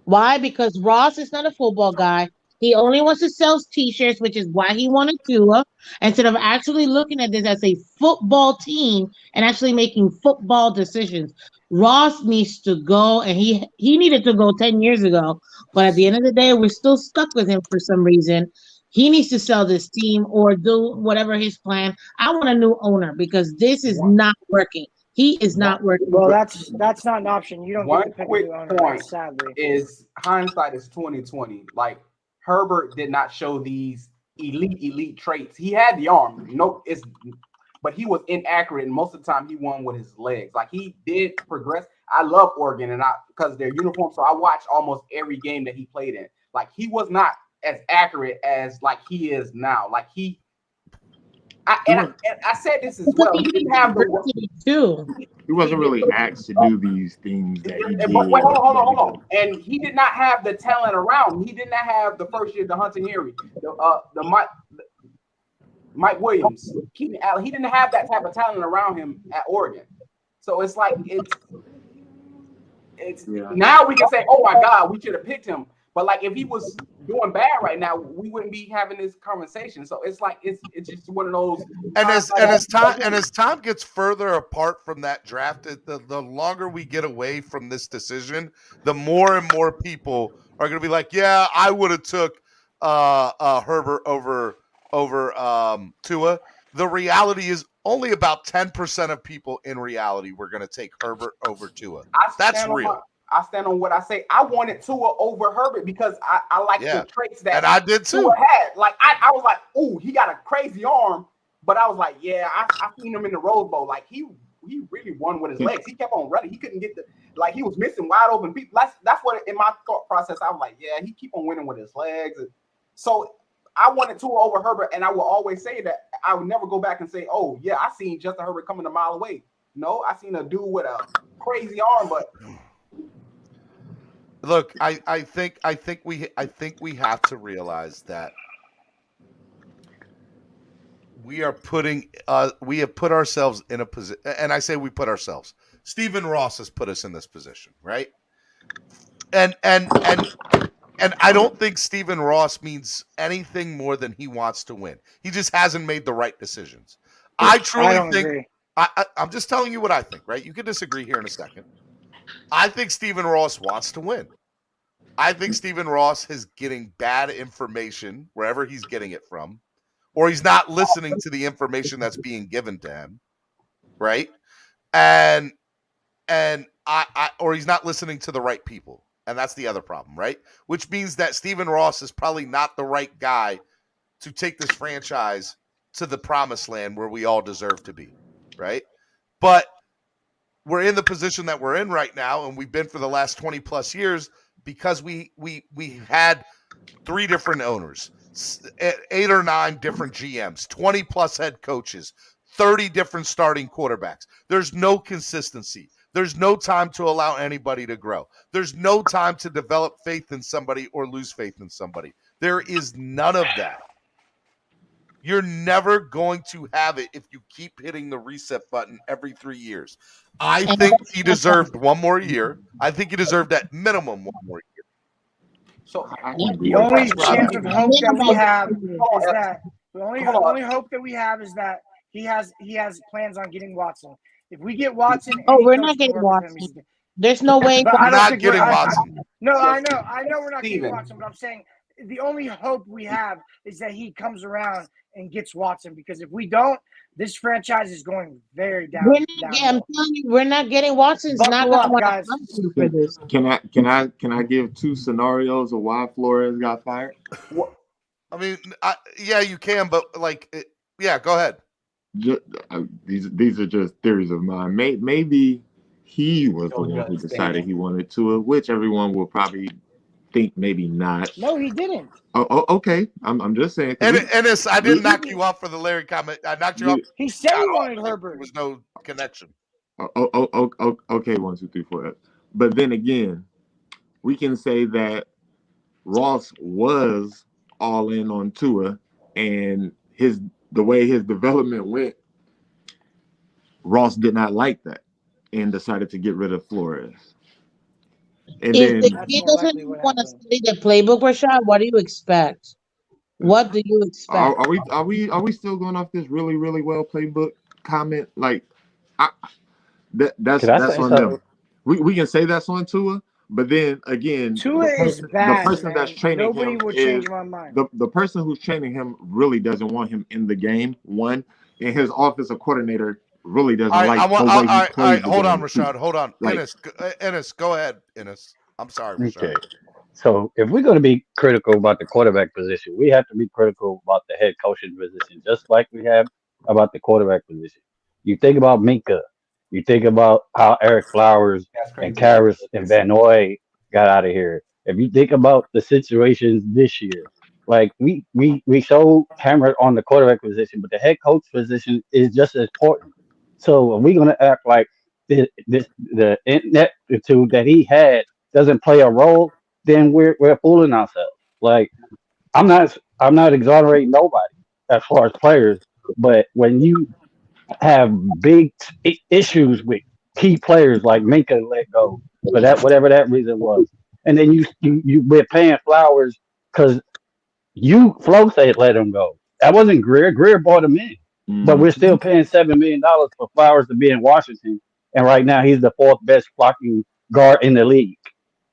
why? Because Ross is not a football guy. He only wants to sell T-shirts, which is why he wanted Tua, instead of actually looking at this as a football team and actually making football decisions. Ross needs to go, and he needed to go 10 years ago. But at the end of the day, we're still stuck with him for some reason. He needs to sell this team or do whatever his plan. I want a new owner because this is not working. He is not working. Well, that's not an option. You don't One get to pick quick a new owner, point sadly. is hindsight is 2020. Like Herbert did not show these elite traits. He had the arm. Nope, but he was inaccurate, and most of the time he won with his legs. Like he did progress. I love Oregon, and because their uniform, so I watched almost every game that he played in. Like he was not as accurate as like he is now. Like I said this as well. He didn't have the too. He wasn't really asked to do these things that he did. But wait, hold on. And he did not have the talent around him. He did not have the first year, the Hunter Henry, the Mike Williams, Keenan Allen. He didn't have that type of talent around him at Oregon. So it's like now we can say, oh my God, we should have picked him. But like if he was doing bad right now, we wouldn't be having this conversation. So it's like it's just one of those. And as time gets further apart from that draft, the longer we get away from this decision, the more and more people are going to be like, yeah, I would have took Herbert over Tua. The reality is only about 10% of people in reality were going to take Herbert over Tua. That's real. I stand on what I say. I wanted Tua over Herbert because I like the traits that and I did too. Tua had. Like I was like, oh, he got a crazy arm, but I was like, yeah, I seen him in the Rose Bowl. Like he really won with his legs. He kept on running. He couldn't get he was missing wide open people. That's what in my thought process I was like, yeah, he keep on winning with his legs. So I wanted Tua over Herbert, and I will always say that I would never go back and say, oh yeah, I seen Justin Herbert coming a mile away. No, I seen a dude with a crazy arm, but. Look, I think we have to realize that we have put ourselves in a position, and I say we put ourselves. Stephen Ross has put us in this position, right? And I don't think Stephen Ross means anything more than he wants to win. He just hasn't made the right decisions. I truly think. I'm just telling you what I think, right? You can disagree here in a second. I think Stephen Ross wants to win. I think Stephen Ross is getting bad information wherever he's getting it from, or he's not listening to the information that's being given to him, right? And or he's not listening to the right people, and that's the other problem, right? Which means that Stephen Ross is probably not the right guy to take this franchise to the promised land where we all deserve to be, right? But we're in the position that we're in right now, and we've been for the last 20 plus years because we had 3 different owners, 8 or 9 different GMs, 20 plus head coaches, 30 different starting quarterbacks. There's no consistency. There's no time to allow anybody to grow. There's no time to develop faith in somebody or lose faith in somebody. There is none of that. You're never going to have it if you keep hitting the reset button every 3 years. I think he deserved one more year. I think he deserved at minimum one more year. So the only chance of hope that we have is that the only hope that we have is that he has plans on getting Watson. If we get Watson, we're not getting Watson. There's no way. We're not getting Watson. No, I know we're not getting Watson, but I'm saying the only hope we have is that he comes around and gets Watson, because if we don't, this franchise is going very down. I'm telling you, we're not getting Watson. Not up, guys. For this. Can I give 2 scenarios of why Flores got fired? I mean, yeah, you can, but yeah, go ahead. These are just theories of mine. Maybe he was the one who decided he wanted to, which everyone will probably think maybe not. No, he didn't. Oh, okay. I'm just saying. And I didn't knock you off for the Larry comment. I knocked you off. He said he wanted Herbert. There was no connection. Okay. 1, 2, 3, 4. But then again, we can say that Ross was all in on Tua, and the way his development went, Ross did not like that and decided to get rid of Flores. And if the kid doesn't want to study the playbook, Rashad, what do you expect? What do you expect? Are we still going off this really, really well playbook comment? Like, that's on them. We can say that's on Tua, but then again, Tua is bad. The person that's training Nobody him will change my mind. The person who's training him really doesn't want him in the game. One, and his offensive coordinator really doesn't like the way he plays. All right, hold on, Rashad. Hold on. Ennis, go ahead, Ennis. I'm sorry, Rashad. Okay. So if we're going to be critical about the quarterback position, we have to be critical about the head coaching position, just like we have about the quarterback position. You think about Minka. You think about how Eric Flowers and Karras and Van Noy got out of here. If you think about the situations this year, like we so hammered on the quarterback position, but the head coach position is just as important. So are we gonna act like the ineptitude that he had doesn't play a role? Then we're fooling ourselves. Like I'm not exonerating nobody as far as players, but when you have big issues with key players like Minka let go for that whatever that reason was, and then you we're paying Flowers because Flo said let him go. That wasn't Greer. Greer brought him in, but we're still paying $7 million for Flowers to be in Washington, and right now he's the fourth best blocking guard in the league.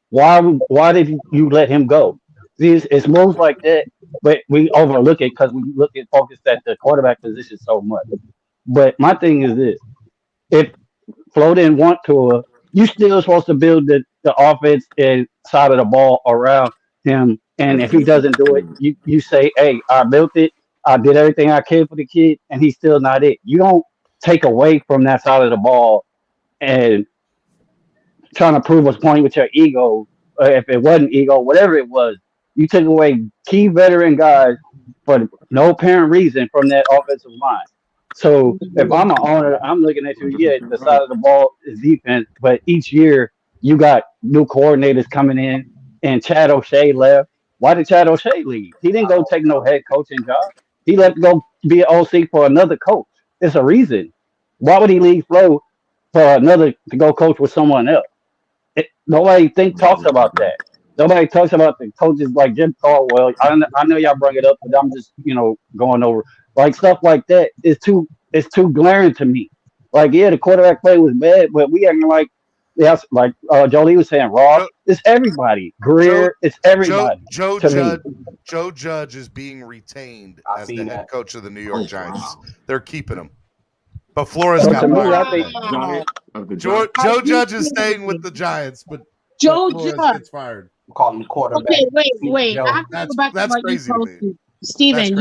Why did you let him go? See, it's moves like that, but we overlook it because we look at focus at the quarterback position so much. But my thing is this: if Flo didn't want to, you still supposed to build the offense and side of the ball around him. And if he doesn't do it, you say, "Hey, I built it. I did everything I could for the kid, and he's still not it." You don't take away from that side of the ball and trying to prove a point with your ego, or if it wasn't ego, whatever it was, you took away key veteran guys for no apparent reason from that offensive line. So if I'm an owner, I'm looking at you. Yeah, the side of the ball is defense, but each year you got new coordinators coming in, and Chad O'Shea left. Why did Chad O'Shea leave? He didn't go take no head coaching job. He left to go be an OC for another coach. It's a reason. Why would he leave Flo for another to go coach with someone else? Nobody talks about that. Nobody talks about the coaches like Jim Caldwell. I know y'all bring it up, but I'm just going over like stuff like that. It's too glaring to me. Like the quarterback play was bad, but we acting like like Jolie was saying, Ross. It's everybody. Greer. It's everybody. To me. Joe Judge is being retained as the head coach of the New York Giants. They're keeping him. But Flores So got to me, fired. I think Joe Judge is staying with the Giants, but Joe Flores Judge. gets fired. Call him quarterback. Okay, wait. I have to go back to what you crazy to me. posted. Steven,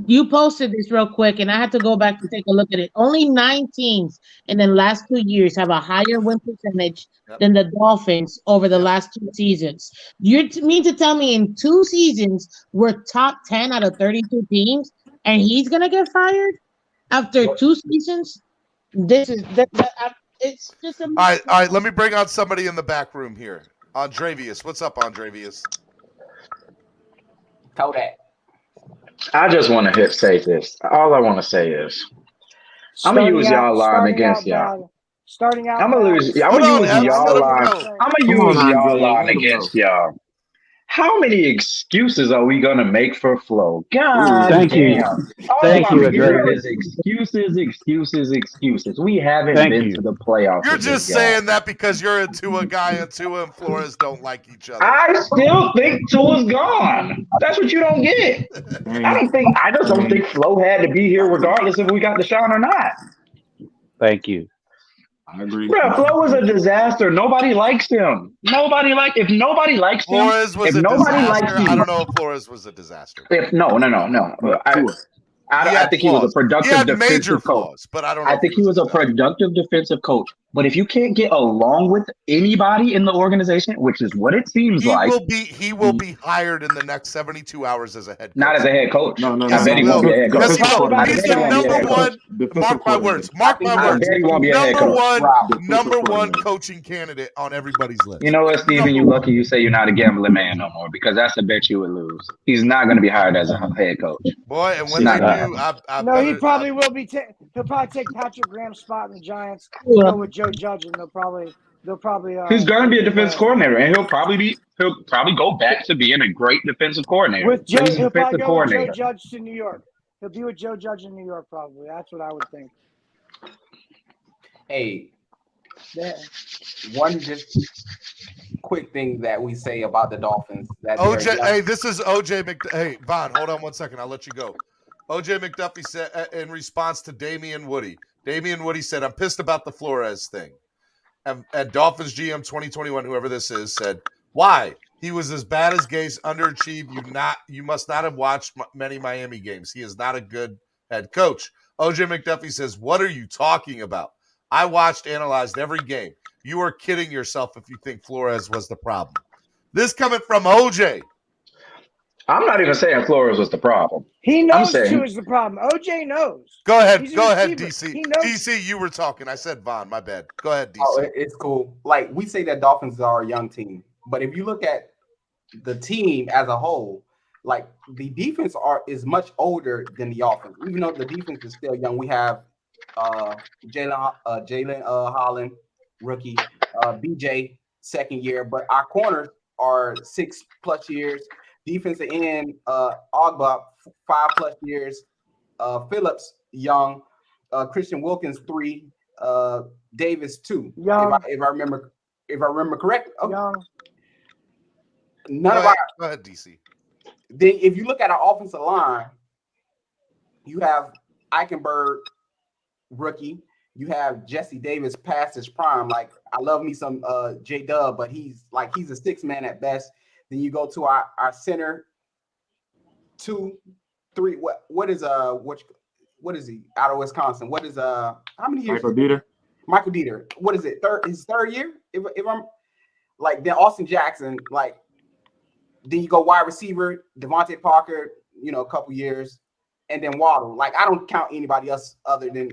you posted this real quick, and I had to go back to take a look at it. Only 9 teams in the last 2 years have a higher win percentage than the Dolphins over the last 2 seasons. You mean to tell me in 2 seasons we're top 10 out of 32 teams, and he's gonna get fired after 2 seasons? This is it's just a All right. Let me bring out somebody in the back room here. Andrevius. What's up, Andrevius? Kodak. I just want to say this. All I want to say is, I'm gonna use y'all line against y'all. Starting out, I'm gonna use y'all line. I'm gonna use y'all line against y'all. How many excuses are we gonna make for Flo? God Thank you. damn! All Thank I'm you, hearing Adrenaline. is excuses. We haven't Thank been you. to the playoffs. You're with just this guy. saying that because you're a Tua guy, and Tua and Flores don't like each other. I still think Tua's gone. That's what you don't get. I just don't think Flo had to be here regardless if we got Deshaun or not. Thank you. I agree. Bro, Flo was a disaster. Nobody likes him. If nobody likes him, Flores was if a nobody disaster. likes him, I don't know if Flores was a disaster. No. I think he was a productive defensive coach. But I don't know. I think he was a productive defensive coach. But if you can't get along with anybody in the organization, which is what it seems like, he will be hired in the next 72 hours as a head coach. Not as a head coach. No. I bet he won't be a head coach. Yes, he will. I He's bet he the won't be a head number coach. one. Mark my words. Mark my I words. bet he won't be a head Number coach. number one coaching candidate on everybody's list. You know what, Steven? You lucky you say you're not a gambling man no more, because that's a bet you would lose. He's not going to be hired as a head coach. Boy, and when they do, he probably will be. He'll probably take Patrick Graham's spot in the Giants. Go with Joe Judge, and they'll probably. He's going to be a defense coordinator, and he'll probably go back to being a great defensive coordinator. With Joe, he'll probably go with Joe Judge to New York. He'll be with Joe Judge in New York, probably. That's what I would think. Hey, one just quick thing that we say about the Dolphins. That OJ, hey, this is OJ McDuffie. Hey, Vaughn, hold on 1 second. I'll let you go. OJ McDuffie said in response to Damian Woody. Damian Woody said, "I'm pissed about the Flores thing." And Dolphins GM 2021, whoever this is, said, "Why? He was as bad as Gase, underachieved. You must not have watched many Miami games. He is not a good head coach. OJ McDuffie says, "What are you talking about? I analyzed every game. You are kidding yourself if you think Flores was the problem." This coming from OJ. I'm not even saying Flores was the problem. He I'm knows saying Tua's the problem. OJ knows. Go ahead. He's a Go ahead, receiver. DC. He knows. DC, you were talking. I said Vaughn. My bad. Go ahead, DC. Oh, it's cool. Like we say that Dolphins are a young team, but if you look at the team as a whole, like the defense is much older than the offense. Even though the defense is still young, we have Jalen Holland, rookie, BJ, second year, but our corners are 6+ years. Defensive end, Ogba, 5+ years. Phillips, young. Christian Wilkins, 3. Davis, 2. Young. If I remember correctly. Okay. Young. Go ahead, DC. Then if you look at our offensive line, you have Eichenberg, rookie. You have Jesse Davis past his prime. Like I love me some J-Dub, but he's a 6 man at best. Then you go to our center, 2, 3. What is he out of Wisconsin? What is how many years? Michael Dieter. What is it? His third year? If I'm like then Austin Jackson, like then you go wide receiver, Devontae Parker, a couple years, and then Waddle. Like I don't count anybody else other than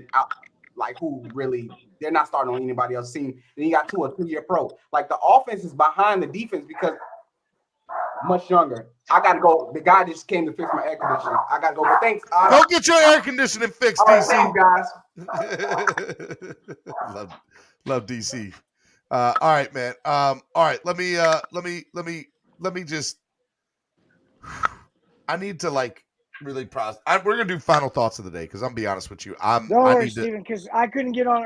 like who really they're not starting on anybody else's team. Then you got 2-3 year pro. Like the offense is behind the defense because much younger. I gotta go. The guy just came to fix my air conditioning. I gotta go. But thanks. Go get your air conditioning fixed, DC. Thanks, guys. love DC. All right, man. All right. Let me just. I need to really process. We're gonna do final thoughts of the day because I'm gonna be honest with you. Don't worry, Steven, because I couldn't get on.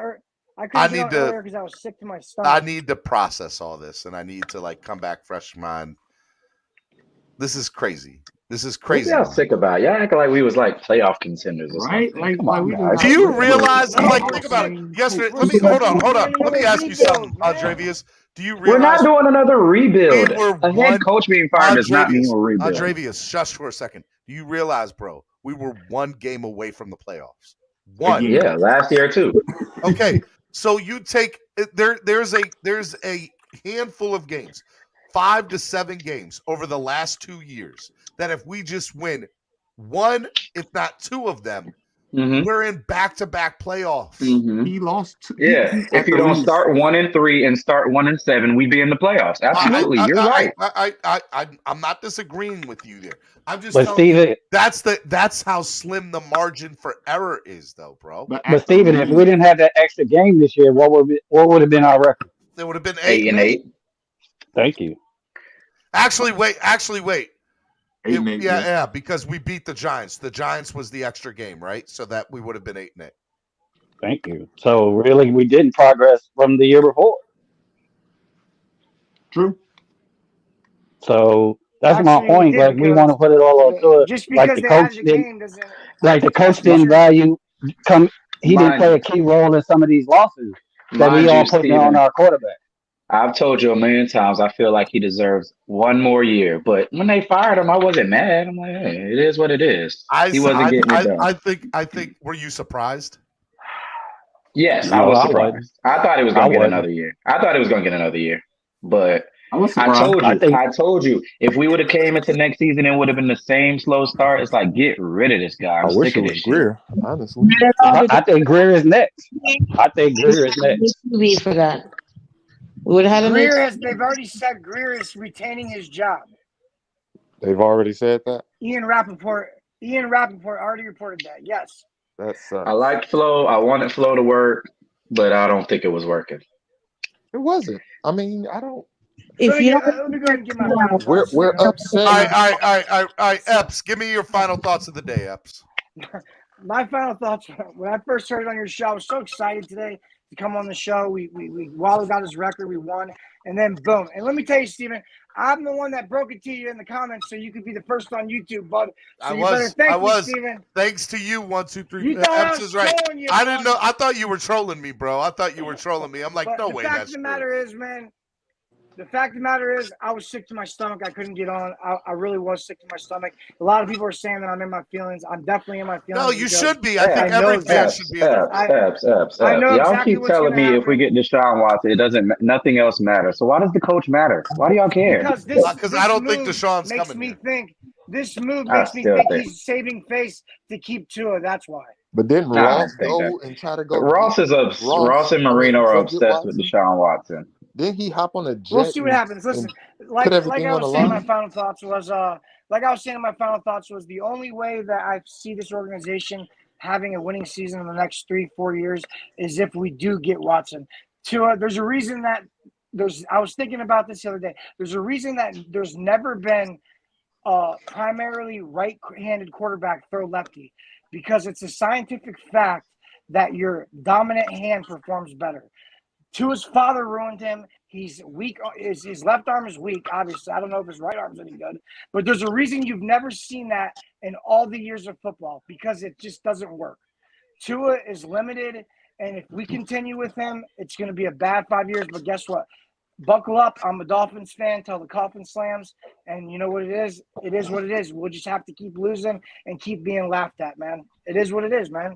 I couldn't get on earlier because I was sick to my stomach. I need to process all this, and I need to come back fresh mind. This is crazy. This is crazy. What y'all sick about? Y'all acting like we was playoff contenders, right? Come on, guys. Do you realize? Think about it. Yesterday, hold on. Let me ask you something, Andrevius. Do you realize We're not doing another rebuild? We A head coach being fired does not mean we're rebuilding. Andrevius, shush for a second. Do you realize, bro? We were 1 game away from the playoffs. 1. Yeah, last year too. Okay, so you take there's a handful of games, 5 to 7 games over the last 2 years that if we just win 1, if not 2 of them, we're in back-to-back playoffs. He lost 2. Yeah, if you don't start 1-3 and start 1-7, we'd be in the playoffs. Absolutely, you're right. I'm not disagreeing with you there. I'm just But telling Steven, you that's how slim the margin for error is, though, bro. But Steven, if we didn't have that extra game this year, what would have been our record? It would have been 8-8. Thank you. Actually, wait. 8-8, Yeah, because we beat the Giants. The Giants was the extra game, right? So that we would have been 8-8. Thank you. So really, we didn't progress from the year before. True. So that's my point. Like we want to put it all on to it. Just because Like they added the game doesn't. Like the coach didn't value He didn't play a key role in some of these losses that we all put on our quarterback. I've told you a million times, I feel like he deserves 1 more year. But when they fired him, I wasn't mad. I'm like, hey, it is what it is. He wasn't getting it done. I think. Were you surprised? Yes, I was surprised. I thought he was going to get another year. But I told you, if we would have came into next season, it would have been the same slow start. It's like, get rid of this guy. I'm sick of this Greer, honestly. I think Greer is next. Be for that. We would have had They've already said Greer is retaining his job. They've already said that? Ian Rappaport already reported that. Yes. That sucks. I liked Flo. I wanted Flo to work, but I don't think it was working. It wasn't. I mean, I don't. Let me go ahead and get my final thoughts. We're upset. All right, Epps, give me your final thoughts of the day, Epps. My final thoughts, when I first heard it on your show, I was so excited today to come on the show. Waldo got his record, we won, and then boom. And let me tell you, Steven, I'm the one that broke it to you in the comments so you could be the first on YouTube, bud. So you better thank me, Steven. Thanks to you, 1, 2, 3. You thought Epps I was is right. trolling you, I didn't know. I thought you were trolling me, bro. I thought you were trolling me. I'm like, no way. The fact That's of the true. matter is, man, The fact of the matter is, I was sick to my stomach. I couldn't get on. I really was sick to my stomach. A lot of people are saying that I'm in my feelings. I'm definitely in my feelings. No, you because should be. I think every fan should be in their I know Y'all exactly keep what's telling gonna me if we happen. get Deshaun Watson, it doesn't. Nothing else matters. So why does the coach matter? Why do y'all care? Because this I don't think move Deshaun's makes coming me here. think. This move I makes me still think think. he's saving face to keep Tua. That's why. But didn't I Ross don't think that. go and try to go Ross get is Ross and Marino are go get obsessed with Watson? Deshaun Watson. Didn't he hop on a We'll jet see what happens. Listen, and like put I everything on the was saying, my line? final thoughts was the only way that I see this organization having a winning season in the next 3-4 years is if we do get Watson. There's a reason that I was thinking about this the other day. There's a reason that there's never been primarily right-handed quarterback throw lefty, because it's a scientific fact that your dominant hand performs better. Tua's father ruined him. He's weak. His left arm is weak, obviously. I don't know if his right arm's any good. But there's a reason you've never seen that in all the years of football, because it just doesn't work. Tua is limited, and if we continue with him, it's going to be a bad 5 years. But guess what? Buckle up. I'm a Dolphins fan till the coffin slams. And you know what it is? It is what it is. We'll just have to keep losing and keep being laughed at, man. It is what it is, man.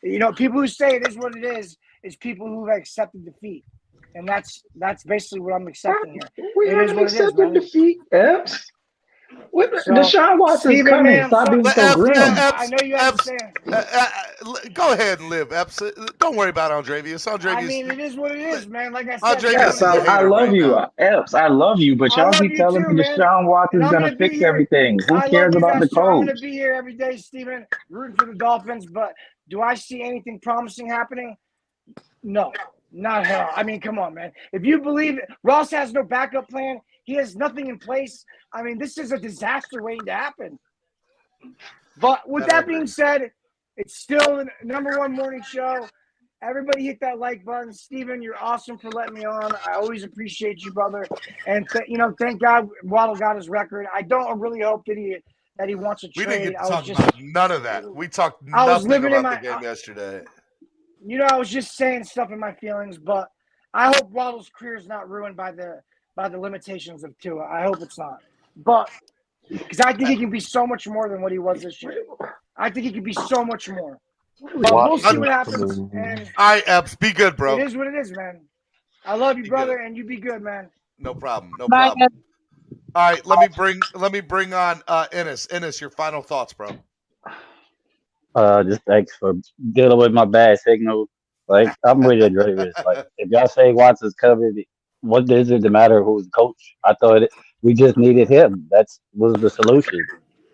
You know, people who say it is what it is people who have accepted defeat. And that's basically what I'm accepting here. We It is haven't what it is, accepted man. defeat, Epps. So, Deshaun Watson's Steven, coming. man, Stop being so grim. I know you understand. Go ahead and live, Epps. Don't worry about Andrevius. I mean, it is what it is, man. Like I said, Andrevius Epps, is a I hater love right you. now. Epps, I love you, but I y'all love keep you telling too, me man. Deshaun And Watson's I'm going gonna to be fix here. everything. Who I cares love you, about the Esther. I'm gonna coach? be here every day, Steven, rooting for the Dolphins. But do I see anything promising happening? No, not at all. I mean, come on, man. If you believe it, Ross has no backup plan, he has nothing in place. I mean, this is a disaster waiting to happen. But with that being said, it's still the #1 morning show. Everybody hit that like button. Steven, you're awesome for letting me on. I always appreciate you, brother. And thank God Waddle got his record. I don't really hope that he wants a We trade. didn't get to I was talk just about none of that. We talked I was nothing living in about my the game yesterday. I was just saying stuff in my feelings, but I hope Waddle's career is not ruined by the limitations of Tua. I hope it's not. But because I think he can be so much more than what he was this year. I think he can be so much more. But we'll see what happens. And all right, Epps, be good, bro. it is what it is, man. I love you, brother, and you be good, man. No problem. No Bye, problem. All right, let me bring on Ennis. Ennis, your final thoughts, bro. Just thanks for dealing with my bad signal. Like, I'm with you, Dravis. Like, if y'all say Watson's covered, what does it matter who's the coach? I thought we just needed him. That was the solution.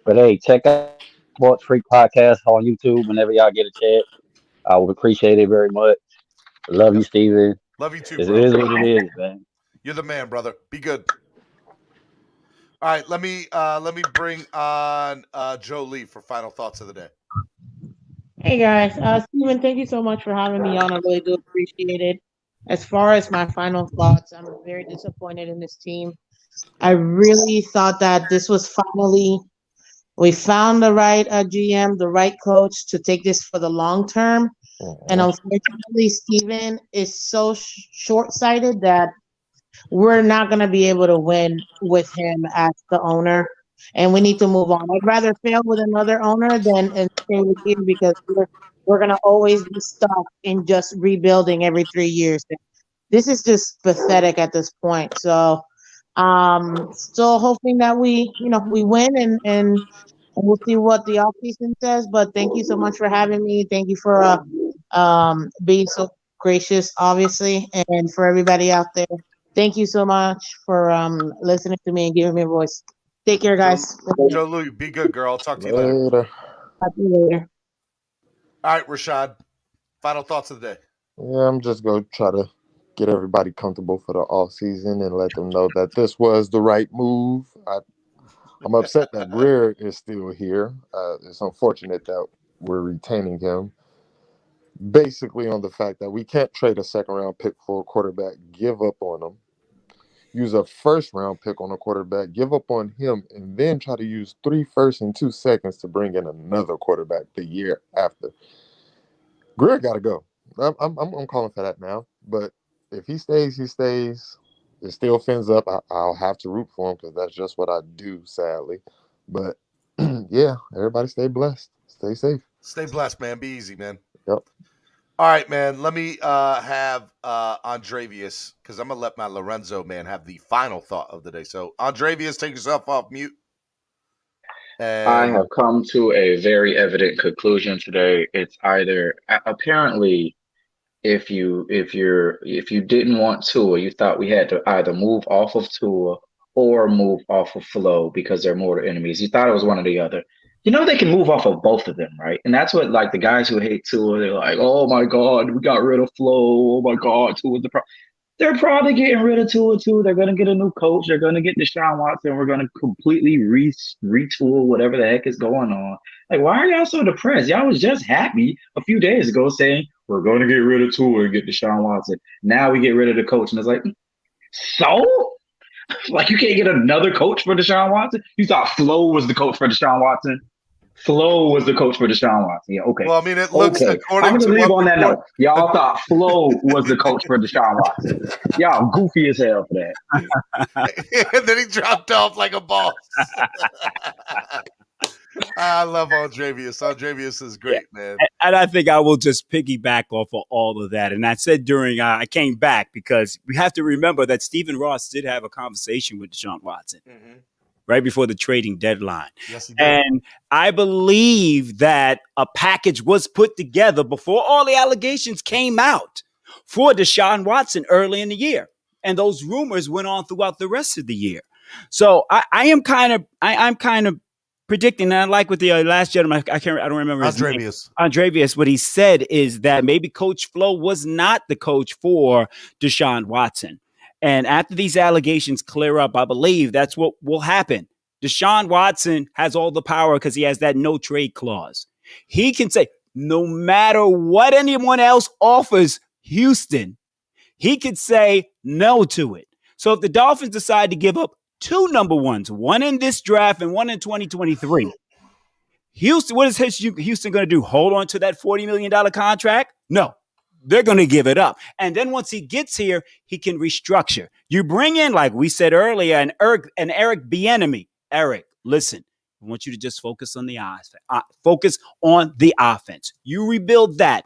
But hey, check out Sports Freak Podcast on YouTube whenever y'all get a chance. I would appreciate it very much. Love you, Steven. Love you too, It bro. is what it is, man. You're the man, brother. Be good. All right, let me bring on Joe Lee for final thoughts of the day. Hey guys, Steven, thank you so much for having me on. I really do appreciate it. As far as my final thoughts, I'm very disappointed in this team. I really thought that this was finally, we found the right GM, the right coach to take this for the long term. And unfortunately, Steven is so short-sighted that we're not going to be able to win with him as the owner. And we need to move on. I'd rather fail with another owner than and stay with you, because we're going to always be stuck in just rebuilding every 3 years. This is just pathetic at this point. So, still hoping that we win and we'll see what the offseason says. But thank you so much for having me. Thank you for being so gracious, obviously, and for everybody out there. Thank you so much for listening to me and giving me a voice. Take care, guys. Joe Lee, be good, girl. I'll talk to you later. Talk to you later. All right, Rashad. Final thoughts of the day. Yeah, I'm just going to try to get everybody comfortable for the off season and let them know that this was the right move. I'm upset that Greer is still here. It's unfortunate that we're retaining him. Basically on the fact that we can't trade a second-round pick for a quarterback, give up on him, use a first-round pick on a quarterback, give up on him, and then try to use 3 firsts and 2 seconds to bring in another quarterback the year after. Greer got to go. I'm calling for that now. But if he stays, he stays. it still fins up. I'll have to root for him because that's just what I do, sadly. But yeah, everybody stay blessed. Stay safe. Stay blessed, man. Be easy, man. Yep. All right, man. Let me have Andrevius, because I'm going to let my Lorenzo man have the final thought of the day. So, Andrevius, take yourself off mute. I have come to a very evident conclusion today. It's either apparently if you didn't want Tua, you thought we had to either move off of Tua or move off of Flo because they're mortal enemies. You thought it was one or the other. You know they can move off of both of them, right? And that's what like the guys who hate Tua, they're like, oh my God, we got rid of Flo. Oh my God, Tua's the problem. They're probably getting rid of Tua too. They're going to get a new coach. They're going to get Deshaun Watson. We're going to completely retool whatever the heck is going on. Like, why are y'all so depressed? Y'all was just happy a few days ago saying we're going to get rid of Tua and get Deshaun Watson. Now we get rid of the coach, and it's like, so? Like, you can't get another coach for Deshaun Watson? You thought Flo was the coach for Deshaun Watson? Flo was the coach for Deshaun Watson. Yeah, okay. Well, I mean, it looks according I'm to gonna leave what on that report- note. Y'all thought Flo was the coach for Deshaun Watson. Y'all goofy as hell for that. And then he dropped off like a boss. I love Andrevius. Andrevius is great, man. And I think I will just piggyback off of all of that. And I said during I came back because we have to remember that Stephen Ross did have a conversation with Deshaun Watson right before the trading deadline. Yes, he did. And I believe that a package was put together before all the allegations came out for Deshaun Watson early in the year. And those rumors went on throughout the rest of the year. So I'm kind of predicting, and I like what the last gentleman, I don't remember his name. Andrevius, what he said is that maybe Coach Flo was not the coach for Deshaun Watson. And after these allegations clear up, I believe that's what will happen. Deshaun Watson has all the power because he has that no trade clause. He can say, no matter what anyone else offers Houston, he could say no to it. So if the Dolphins decide to give up 2 number ones, one in this draft and one in 2023, Houston, what is Houston going to do? Hold on to that $40 million contract? No. They're going to give it up. And then once he gets here, he can restructure. You bring in, like we said earlier, an Eric Bieniemy. Eric, listen, I want you to just focus on the focus on the offense. You rebuild that.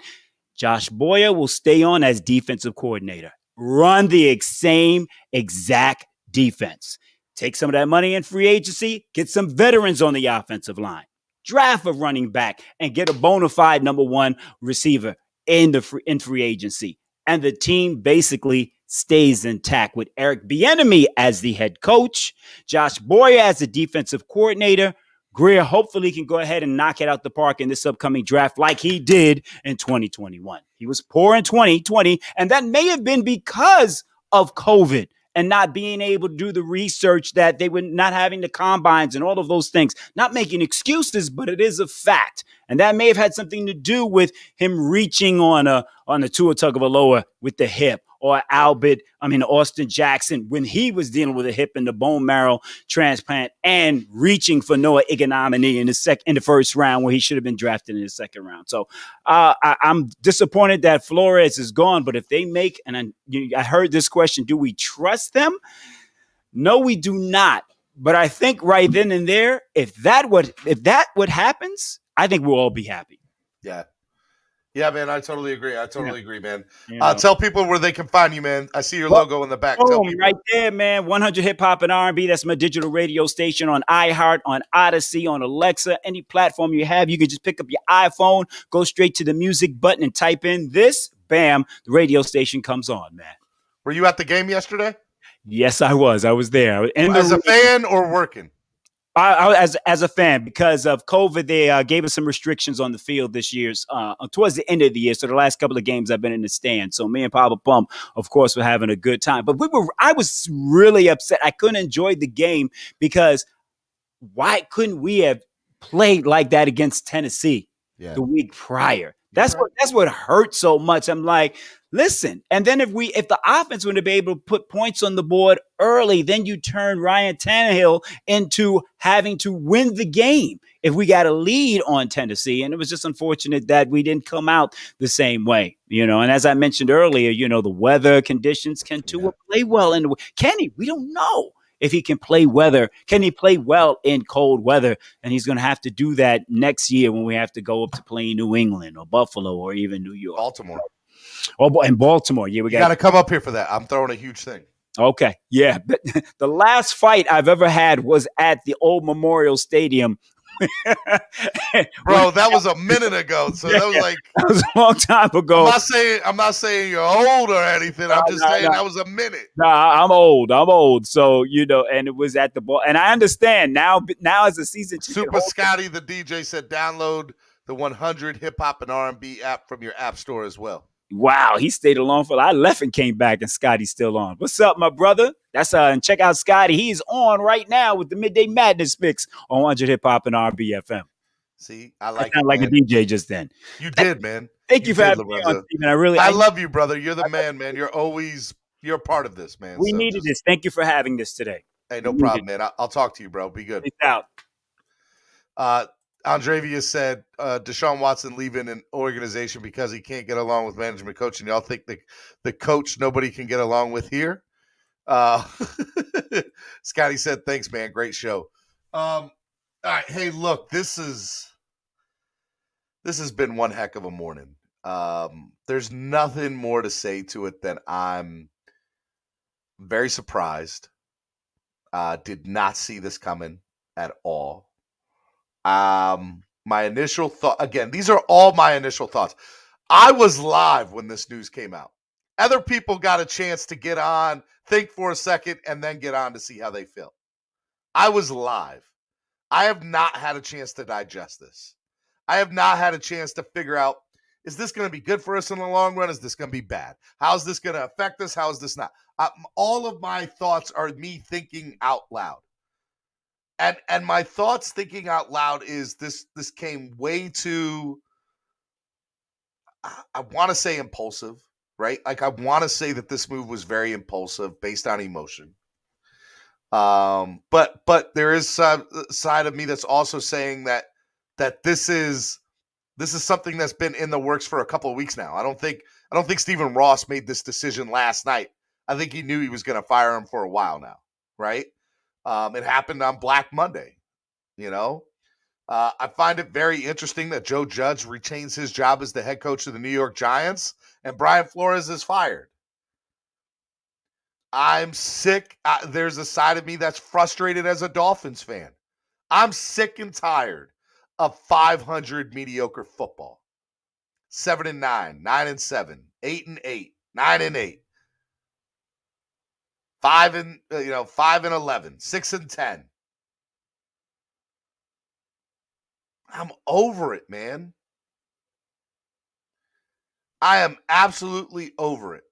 Josh Boyer will stay on as defensive coordinator. Run the same exact defense. Take some of that money in free agency, get some veterans on the offensive line. Draft a running back and get a bona fide number 1 receiver in free agency. And the team basically stays intact with Eric Bieniemy as the head coach, Josh Boyer as the defensive coordinator. Greer hopefully can go ahead and knock it out the park in this upcoming draft like he did in 2021. He was poor in 2020, and that may have been because of COVID and not being able to do the research, that they were not having the combines and all of those things. Not making excuses, but it is a fact. And that may have had something to do with him reaching on a Tua Tagovailoa with the hip, or Austin Jackson when he was dealing with a hip and the bone marrow transplant, and reaching for Noah Ignominy in the first round where he should have been drafted in the second round. So I'm disappointed that Flores is gone. But if they make, and I heard this question, do we trust them? No, we do not. But I think right then and there, if that would happens, I think we'll all be happy. Yeah. Yeah, man, I totally agree. Agree, man. Tell people where they can find you, man. I see your logo in the back. Tell people. Right there, man. 100 Hip Hop and R&B. That's my digital radio station on iHeart, on Odyssey, on Alexa, any platform you have. You can just pick up your iPhone, go straight to the music button and type in this. Bam, the radio station comes on, man. Were you at the game yesterday? Yes, I was. I was there. As a fan or working? As a fan, because of COVID, they gave us some restrictions on the field this year's towards the end of the year. So the last couple of games I've been in the stand. So me and Papa Pump, of course, were having a good time. But I was really upset. I couldn't enjoy the game because why couldn't we have played like that against Tennessee the week prior? That's what hurt so much. I'm like, Listen, and then if the offense would have been able to put points on the board early, then you turn Ryan Tannehill into having to win the game if we got a lead on Tennessee. And it was just unfortunate that we didn't come out the same way, And as I mentioned earlier, the weather conditions can Tua play well. And can he? We don't know if he can play weather. Can he play well in cold weather? And he's going to have to do that next year when we have to go up to play New England or Buffalo or even New York. Baltimore. Oh, in Baltimore. Yeah, you got to come up here for that. I'm throwing a huge thing. Okay. Yeah. But the last fight I've ever had was at the old Memorial Stadium. Bro, that was a minute ago. So that was like that was a long time ago. I'm not saying you're old or anything. I'm just saying that was a minute. Nah, I'm old. So, and it was at the ball. And I understand now as the season. Super Scotty, the DJ, said download the 100 Hip Hop and R&B app from your app store as well. Wow, he stayed along for. I left and came back, and Scotty's still on. What's up, my brother? That's and check out Scotty. He's on right now with the Midday Madness mix on 100 Hip Hop and R&B FM. See, I like it. Like a DJ just then. You did, man. Thank you for having me on, Steven. I love you, brother. You're the man, man. You're a part of this, man. We needed this. Thank you for having this today. Hey, no problem, man. I'll talk to you, bro. Be good. Peace out. Andravia said Deshaun Watson leaving an organization because he can't get along with management coaching. Y'all think the coach nobody can get along with here? Scotty said, thanks, man. Great show. All right. Hey, look, this has been one heck of a morning. There's nothing more to say to it than I'm very surprised. Did not see this coming at all. My initial thought, again, these are all my initial thoughts. I was live when this news came out. Other people got a chance to get on, think for a second, and then get on to see how they feel. I was live. I have not had a chance to digest this. I have not had a chance to figure out, is this going to be good for us in the long run? Is this going to be bad? How's this going to affect us? How is this not? All of my thoughts are me thinking out loud. And my thoughts thinking out loud is this came way too, I want to say impulsive, right? Like I want to say that this move was very impulsive based on emotion. But there is a side of me that's also saying that this is something that's been in the works for a couple of weeks now. I don't think Stephen Ross made this decision last night. I think he knew he was going to fire him for a while now, right? It happened on Black Monday, I find it very interesting that Joe Judge retains his job as the head coach of the New York Giants and Brian Flores is fired. I'm sick. There's a side of me that's frustrated as a Dolphins fan. I'm sick and tired of 500 mediocre football. 7-9, 9-7, 8-8, 9-8. 5-11, 6-10. I'm over it, man. I am absolutely over it.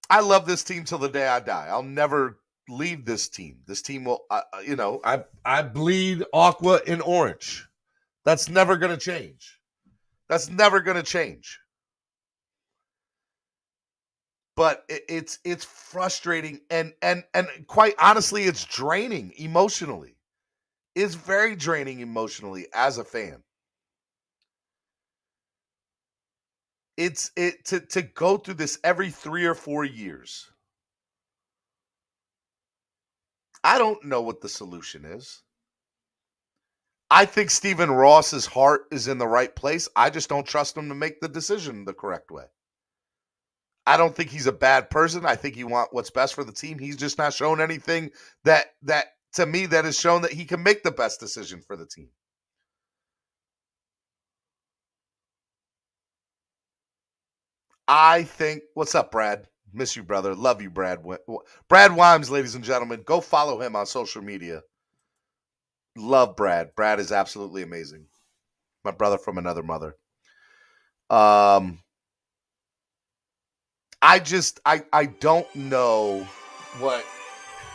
I love this team till the day I die. I'll never leave this team. This team will, I bleed aqua and orange. That's never going to change. That's never going to change. But it's frustrating and quite honestly, it's draining emotionally. It's very draining emotionally as a fan. It's to go through this every 3 or 4 years. I don't know what the solution is. I think Stephen Ross's heart is in the right place. I just don't trust him to make the decision the correct way. I don't think he's a bad person. I think he wants what's best for the team. He's just not shown anything that to me that has shown that he can make the best decision for the team. I think, what's up, Brad? Miss you, brother. Love you, Brad. Brad Wimes, ladies and gentlemen. Go follow him on social media. Love Brad. Brad is absolutely amazing. My brother from another mother. I don't know what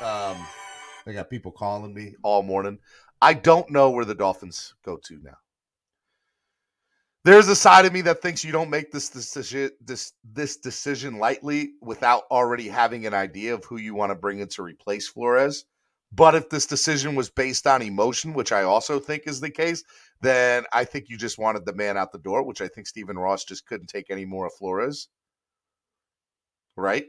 I got people calling me all morning. I don't know where the Dolphins go to now. There's a side of me that thinks you don't make this decision lightly without already having an idea of who you want to bring in to replace Flores. But if this decision was based on emotion, which I also think is the case, then I think you just wanted the man out the door, which I think Stephen Ross just couldn't take any more of Flores. Right?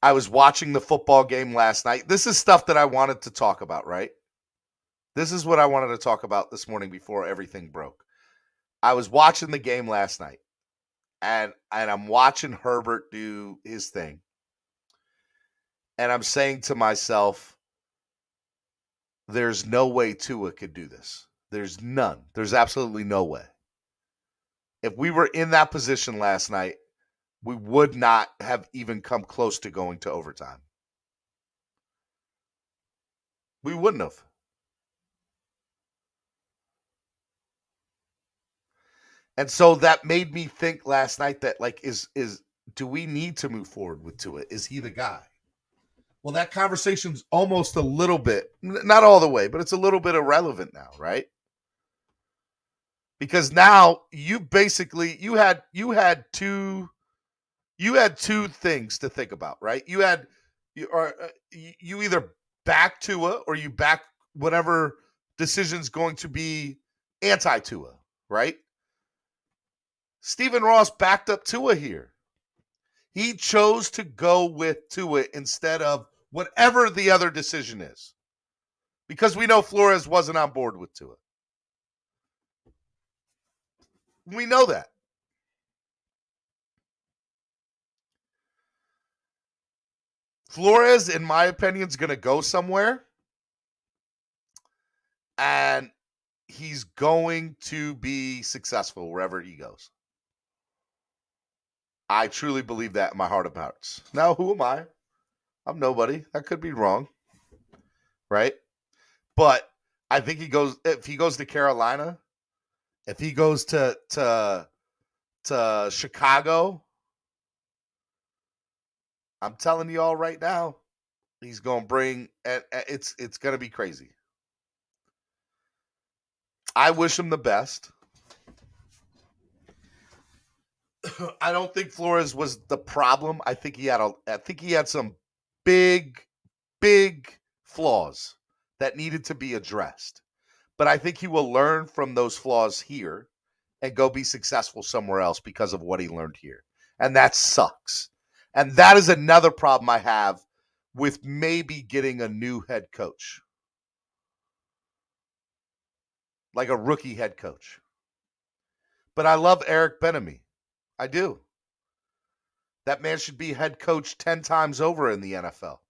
I was watching the football game last night. This is stuff that I wanted to talk about, right? This is what I wanted to talk about this morning before everything broke. I was watching the game last night, and I'm watching Herbert do his thing. And I'm saying to myself, there's no way Tua could do this. There's none. There's absolutely no way. If we were in that position last night, we would not have even come close to going to overtime. We wouldn't have. And so that made me think last night that, like, do we need to move forward with Tua? Is he the guy? Well, that conversation's almost a little bit, not all the way, but it's a little bit irrelevant now, right? Because now you basically you had two things to think about, right? You either back Tua or you back whatever decision's going to be anti-Tua, right? Stephen Ross backed up Tua here. He chose to go with Tua instead of whatever the other decision is, because we know Flores wasn't on board with Tua. We know that. Flores, in my opinion, is going to go somewhere, and he's going to be successful wherever he goes. I truly believe that in my heart of hearts. Now, who am I? I'm nobody. That could be wrong, right? But I think if he goes to Carolina, if he goes to Chicago, I'm telling you all right now, he's going to bring, and it's going to be crazy. I wish him the best. I don't think Flores was the problem. I think he had some big flaws that needed to be addressed. But I think he will learn from those flaws here and go be successful somewhere else because of what he learned here. And that sucks. And that is another problem I have with maybe getting a new head coach. Like a rookie head coach. But I love Eric Bieniemy. I do. That man should be head coach 10 times over in the NFL.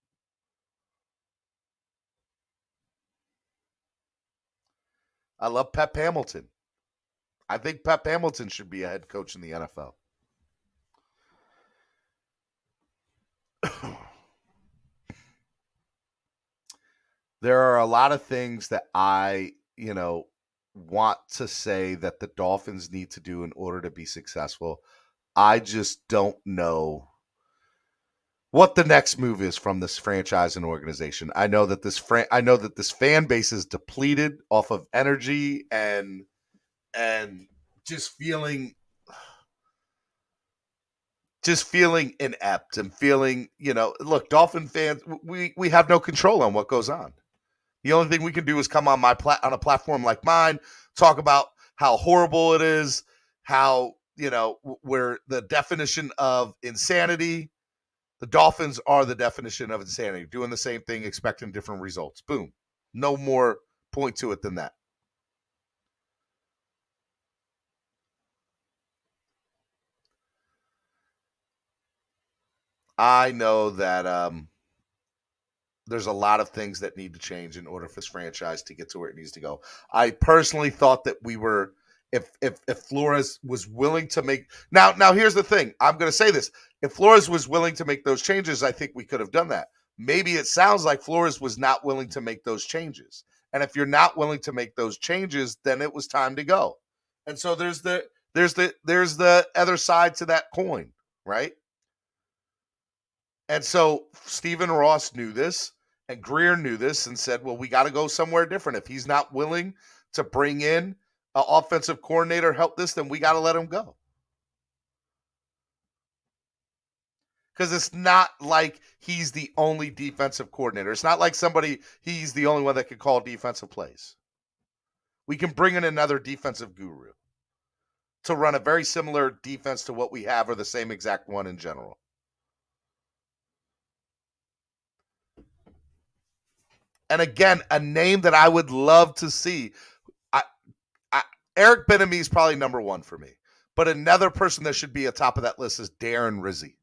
I love Pep Hamilton. I think Pep Hamilton should be a head coach in the NFL. There are a lot of things that I, want to say that the Dolphins need to do in order to be successful. I just don't know what the next move is from this franchise and organization. I know that this fan base is depleted off of energy and just feeling inept and feeling, look, Dolphin fans, we have no control on what goes on. The only thing we can do is come on on a platform like mine, talk about how horrible it is, how, we're the definition of insanity. The Dolphins are the definition of insanity, doing the same thing, expecting different results. Boom. No more point to it than that. I know that there's a lot of things that need to change in order for this franchise to get to where it needs to go. I personally thought that we were, if Flores was willing to make now here's the thing. I'm going to say this. If Flores was willing to make those changes, I think we could have done that. Maybe it sounds like Flores was not willing to make those changes. And if you're not willing to make those changes, then it was time to go. And so there's the other side to that coin, right? And so Stephen Ross knew this. And Greer knew this and said, well, we got to go somewhere different. If he's not willing to bring in an offensive coordinator, help this, then we got to let him go. Because it's not like he's the only defensive coordinator. It's not like he's the only one that can call defensive plays. We can bring in another defensive guru to run a very similar defense to what we have, or the same exact one in general. And again, a name that I would love to see. Eric Bieniemy is probably number one for me. But another person that should be at top of that list is Darren Rizzi.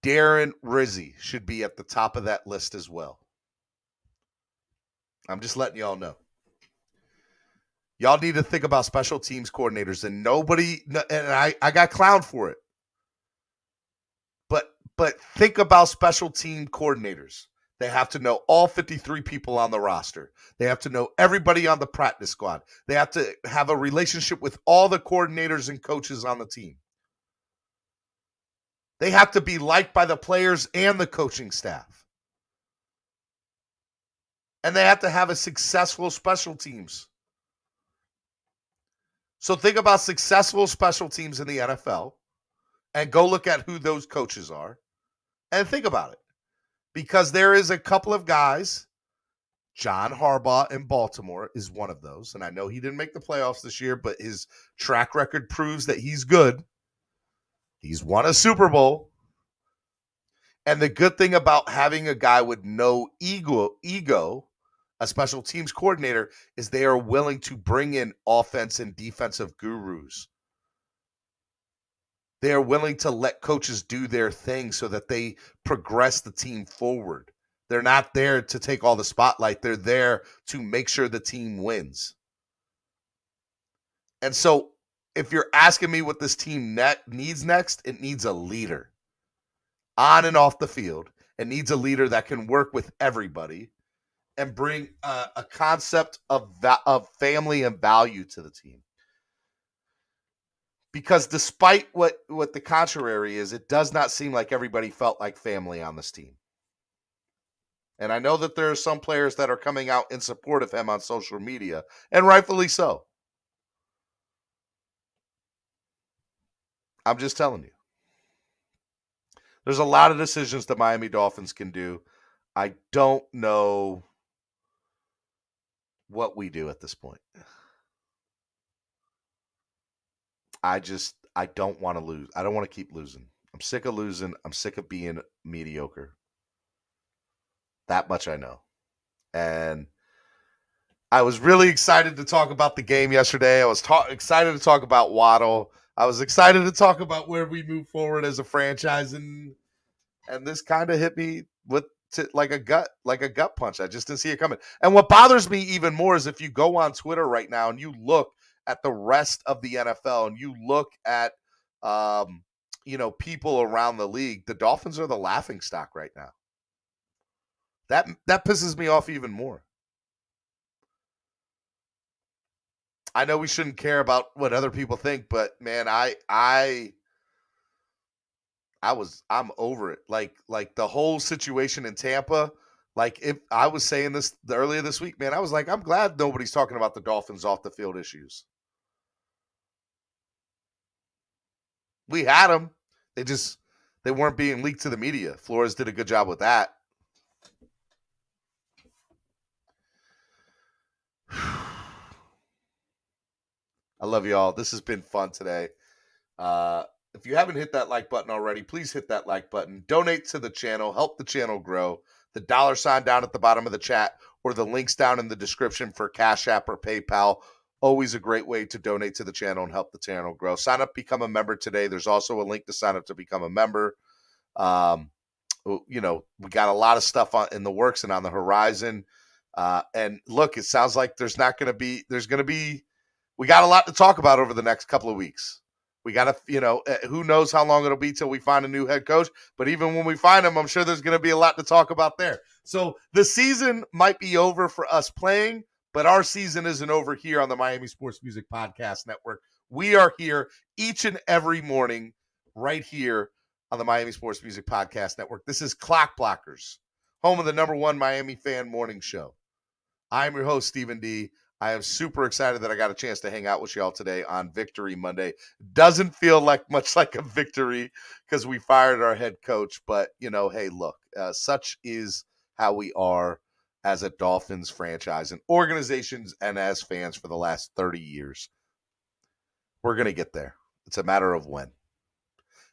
Darren Rizzi should be at the top of that list as well. I'm just letting y'all know. Y'all need to think about special teams coordinators, and I got clowned for it. But think about special team coordinators. They have to know all 53 people on the roster. They have to know everybody on the practice squad. They have to have a relationship with all the coordinators and coaches on the team. They have to be liked by the players and the coaching staff. And they have to have a successful special teams. So think about successful special teams in the NFL and go look at who those coaches are and think about it. Because there is a couple of guys, John Harbaugh in Baltimore is one of those. And I know he didn't make the playoffs this year, but his track record proves that he's good. He's won a Super Bowl. And the good thing about having a guy with no ego, a special teams coordinator, is they are willing to bring in offense and defensive gurus. They are willing to let coaches do their thing so that they progress the team forward. They're not there to take all the spotlight. They're there to make sure the team wins. And so if you're asking me what this team needs next, it needs a leader on and off the field. It needs a leader that can work with everybody and bring a concept of family and value to the team. Because despite what the contrary is, it does not seem like everybody felt like family on this team. And I know that there are some players that are coming out in support of him on social media, and rightfully so. I'm just telling you. There's a lot of decisions the Miami Dolphins can do. I don't know what we do at this point. I don't want to lose. I don't want to keep losing. I'm sick of losing. I'm sick of being mediocre. That much I know. And I was really excited to talk about the game yesterday. I was excited to talk about Waddle. I was excited to talk about where we move forward as a franchise, and this kind of hit me like a gut punch. I just didn't see it coming. And what bothers me even more is if you go on Twitter right now and you look at the rest of the NFL and you look at people around the league, the Dolphins are the laughingstock right now. That pisses me off even more. I know we shouldn't care about what other people think, but man, I'm over it. Like the whole situation in Tampa. Like, if I was saying this earlier this week, man, I was like, I'm glad nobody's talking about the Dolphins off the field issues. We had them. They weren't being leaked to the media. Flores did a good job with that. I love you all. This has been fun today. If you haven't hit that like button already, please hit that like button. Donate to the channel. Help the channel grow. The $ down at the bottom of the chat or the links down in the description for Cash App or PayPal. Always a great way to donate to the channel and help the channel grow. Sign up, become a member today. There's also a link to sign up to become a member. We got a lot of stuff in the works and on the horizon. And look, it sounds like we got a lot to talk about over the next couple of weeks. We got to, who knows how long it'll be till we find a new head coach. But even when we find him, I'm sure there's going to be a lot to talk about there. So the season might be over for us playing, but our season isn't over here on the Miami Sports Music Podcast Network. We are here each and every morning right here on the Miami Sports Music Podcast Network. This is Clock Blockers home of the #1 Miami fan morning show. I'm your host, Stephen D. I am super excited that I got a chance to hang out with y'all today on Victory Monday. Doesn't feel much like a victory because we fired our head coach, but, hey, look, such is how we are as a Dolphins franchise and organizations and as fans for the last 30 years. We're going to get there. It's a matter of when.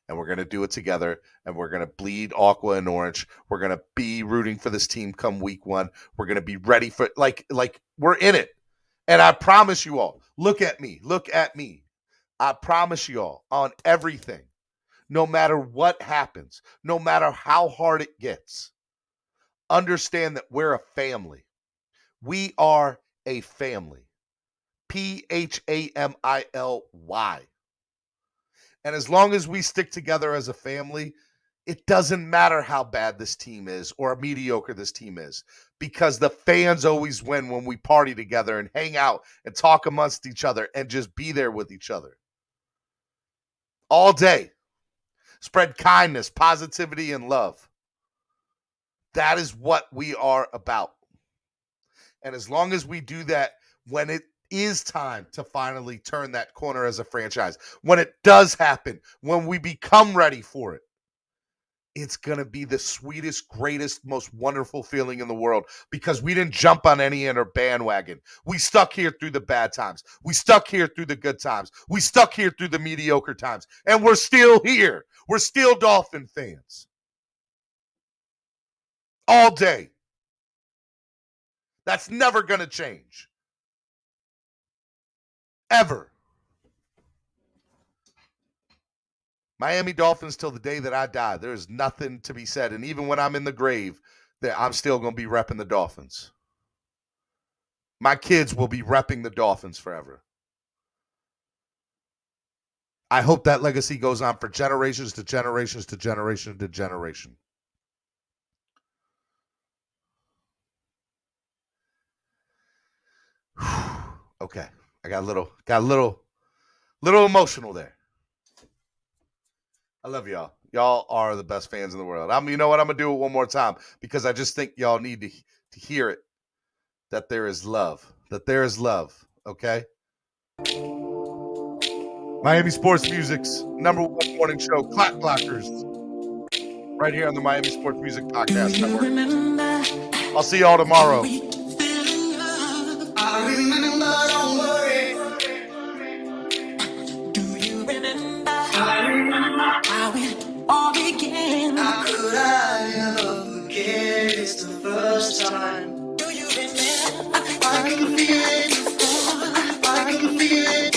And we're going to do it together, and we're going to bleed aqua and orange. We're going to be rooting for this team come week 1. We're going to be ready for like we're in it. And I promise you all, look at me. I promise you all on everything, no matter what happens, no matter how hard it gets, understand that we're a family. We are a family. PHAMILY. And as long as we stick together as a family, it doesn't matter how bad this team is or how mediocre this team is, because the fans always win when we party together and hang out and talk amongst each other and just be there with each other. All day. Spread kindness, positivity, and love. That is what we are about. And as long as we do that, when it is time to finally turn that corner as a franchise, when it does happen, when we become ready for it, it's going to be the sweetest, greatest, most wonderful feeling in the world, because we didn't jump on any other bandwagon. We stuck here through the bad times. We stuck here through the good times. We stuck here through the mediocre times. And we're still here. We're still Dolphin fans. All day. That's never going to change. Ever. Miami Dolphins till the day that I die. There's nothing to be said. And even when I'm in the grave, that I'm still going to be repping the Dolphins. My kids will be repping the Dolphins forever. I hope that legacy goes on for generations to generations to generation to generation. Okay. I got a little emotional there. I love y'all. Y'all are the best fans in the world. You know what? I'm going to do it one more time because I just think y'all need to hear it. That there is love. That there is love. Okay? Miami Sports Music's #1 morning show, Clock Blockers. Right here on the Miami Sports Music Podcast Network. I'll see y'all tomorrow. I remember, don't worry. Do you remember? I remember how it all began. How could I ever forget? It's the first time. Do you remember? I can feel it. I can feel it.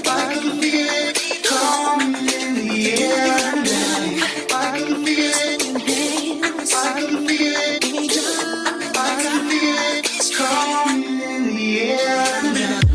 I can feel it coming in the air tonight. I can feel it. I can feel it. I can feel it. It's coming in the air tonight.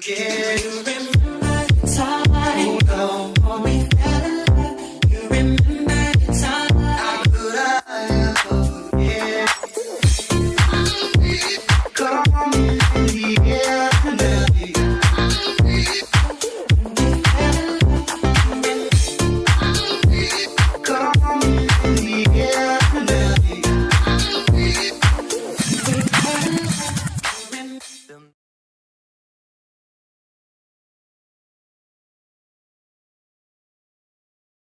forget